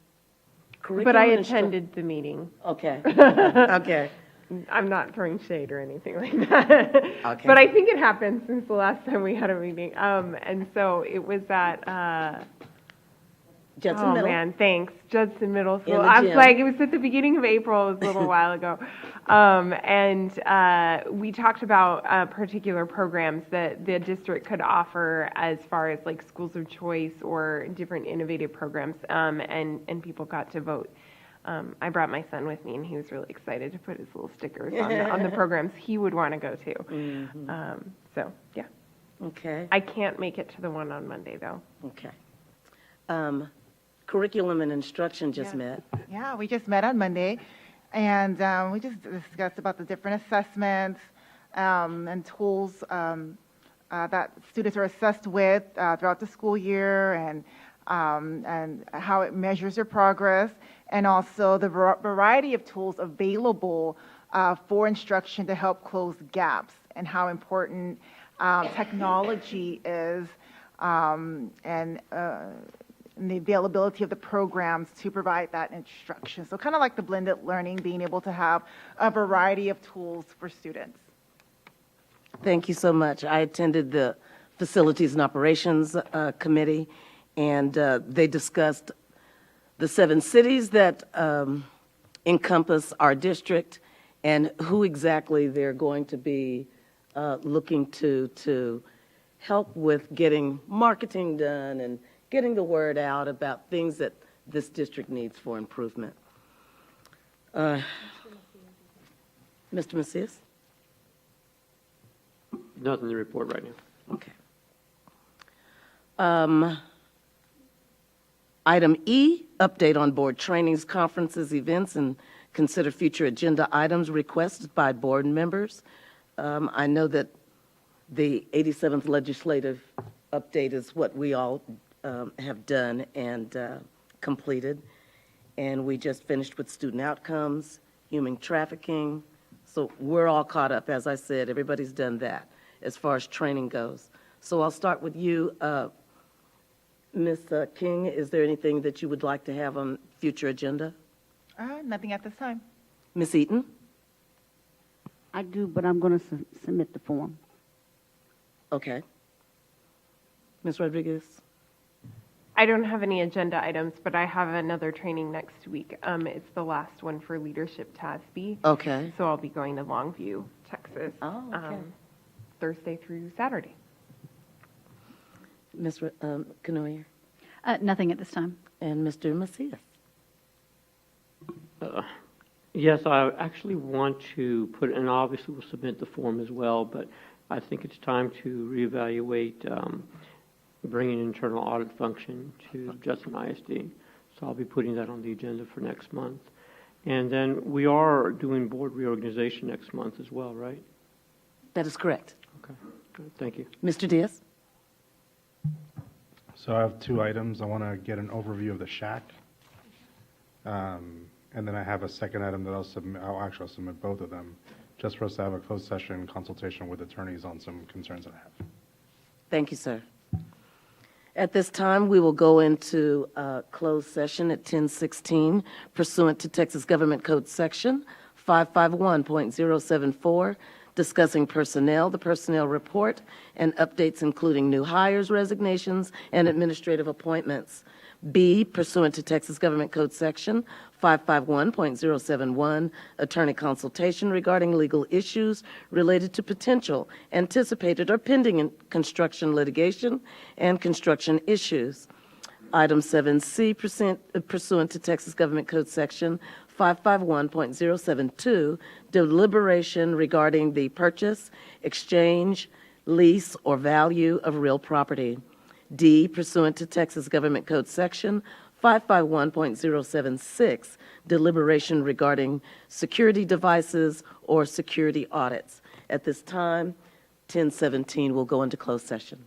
But I attended the meeting. Okay. Okay. I'm not throwing shade or anything like that. Okay. But I think it happened since the last time we had a meeting. And so it was at Judson Middle. Man, thanks. Judson Middle School. In the I was gym. like, it was at the beginning of April. It was a little while ago. And we talked about particular programs that the district could offer as far as like schools of choice or different innovative programs. And people got to vote. I brought my son with me, and he was really excited to put his little stickers on the programs he would want to go to. Mm-hmm. So, yeah. Okay. I can't make it to the one on Monday, though. Okay. Curriculum and instruction just met. Yeah, we just met on Monday, and we just discussed about the different assessments and tools that students are assessed with throughout the school year, and how it measures their progress, and also the variety of tools available for instruction to help close gaps, and how important technology is, and the availability of the programs to provide that instruction. So kind of like the blended learning, being able to have a variety of tools for students. Thank you so much. I attended the Facilities and Operations Committee, and they discussed the 7 cities that encompass our district and who exactly they're going to be looking to help with getting marketing done and getting the word out about things that this district needs for improvement. Mr. Macias? Nothing to report right now. Okay. Item E, update on board trainings, conferences, events, and consider future agenda items requested by board members. I know that the 87th legislative update is what we all have done and completed. And we just finished with student outcomes, human trafficking. So we're all caught up. As I said, everybody's done that as far as training goes. So I'll start with you, Ms. King. Is there anything that you would like to have on future agenda? Nothing at this time. Ms. Eaton? I do, but I'm going to submit the form. Okay. Ms. Rodriguez? I don't have any agenda items, but I have another training next week. It's the last one for Leadership TASB. Okay. So I'll be going to Longview, Texas, okay. Thursday through Saturday. Ms. Canoyer? Nothing at this time. And Mr. Macias? Yes, I actually want to put, and obviously we'll submit the form as well, but I think it's time to reevaluate bringing internal audit function to Judson ISD. So I'll be putting that on the agenda for next month. And then we are doing board reorganization next month as well, right? That is correct. Okay, good. Thank you. Mr. Diaz? So I have two items. I want to get an overview of the shack. And then I have a second item that I'll submit. I'll submit both of them, just for us to have a closed session consultation with attorneys on some concerns that I have. Thank you, sir. At this time, we will go into closed session at 10:16 pursuant to Texas Government Code Section 551.074, discussing personnel, the personnel report, and updates including new hires, resignations, and administrative appointments. B, pursuant to Texas Government Code Section 551.071, attorney consultation regarding legal issues related to potential, anticipated, or pending construction litigation and construction issues. Item 7C, pursuant to Texas Government Code Section 551.072, deliberation regarding the purchase, exchange, lease, or value of real property. D, pursuant to Texas Government Code Section 551.076, deliberation regarding security devices or security audits. At this time, 10:17 will go into closed session.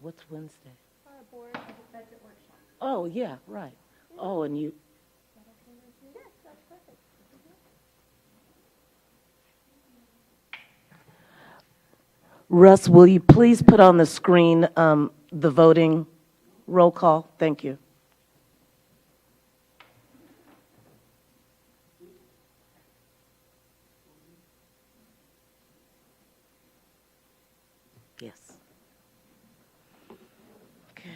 What's Wednesday? Oh, yeah, right. Oh, and you, Russ, will you please put on the screen the voting roll call? Thank you. Yes. Okay.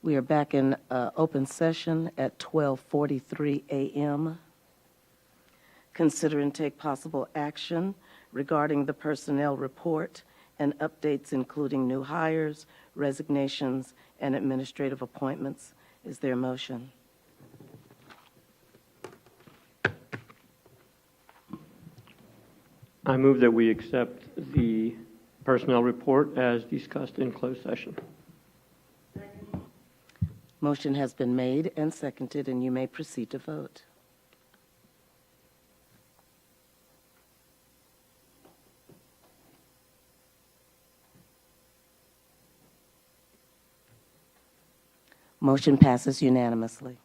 We are back in open session at 12:43 a.m. Consider and take possible action regarding the personnel report and updates including new hires, resignations, and administrative appointments. Is there a motion? I move that we accept the personnel report as discussed in closed session. Motion has been made and seconded, and you may proceed to vote. Motion passes unanimously.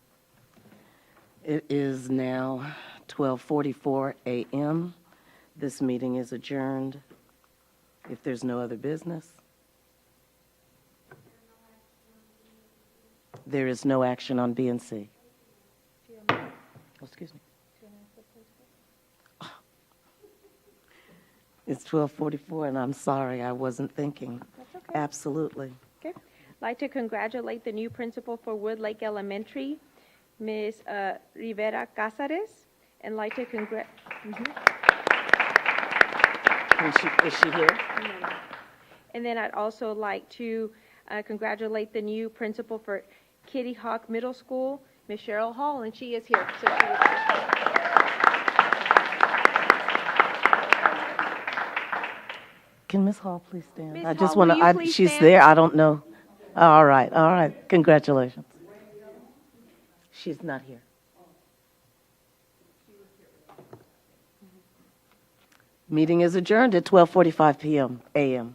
It is now 12:44 a.m. This meeting is adjourned. If there's no other business, there is no action on B and C. Oh, excuse me. It's 12:44, and I'm sorry, I wasn't thinking. That's okay. Absolutely. Okay. I'd like to congratulate the new principal for Wood Lake Elementary, Ms. Rivera Cázares, and like to Is she here? No. And then I'd also like to congratulate the new principal for Kitty Hawk Middle School, Ms. Cheryl Hall, and she is here. So she is here. Can Ms. Hall please stand? Ms. I just Hall, want will you to, please she's stand? there, I don't know. All right, congratulations. She's not here. Meeting is adjourned at 12:45 p.m. a.m.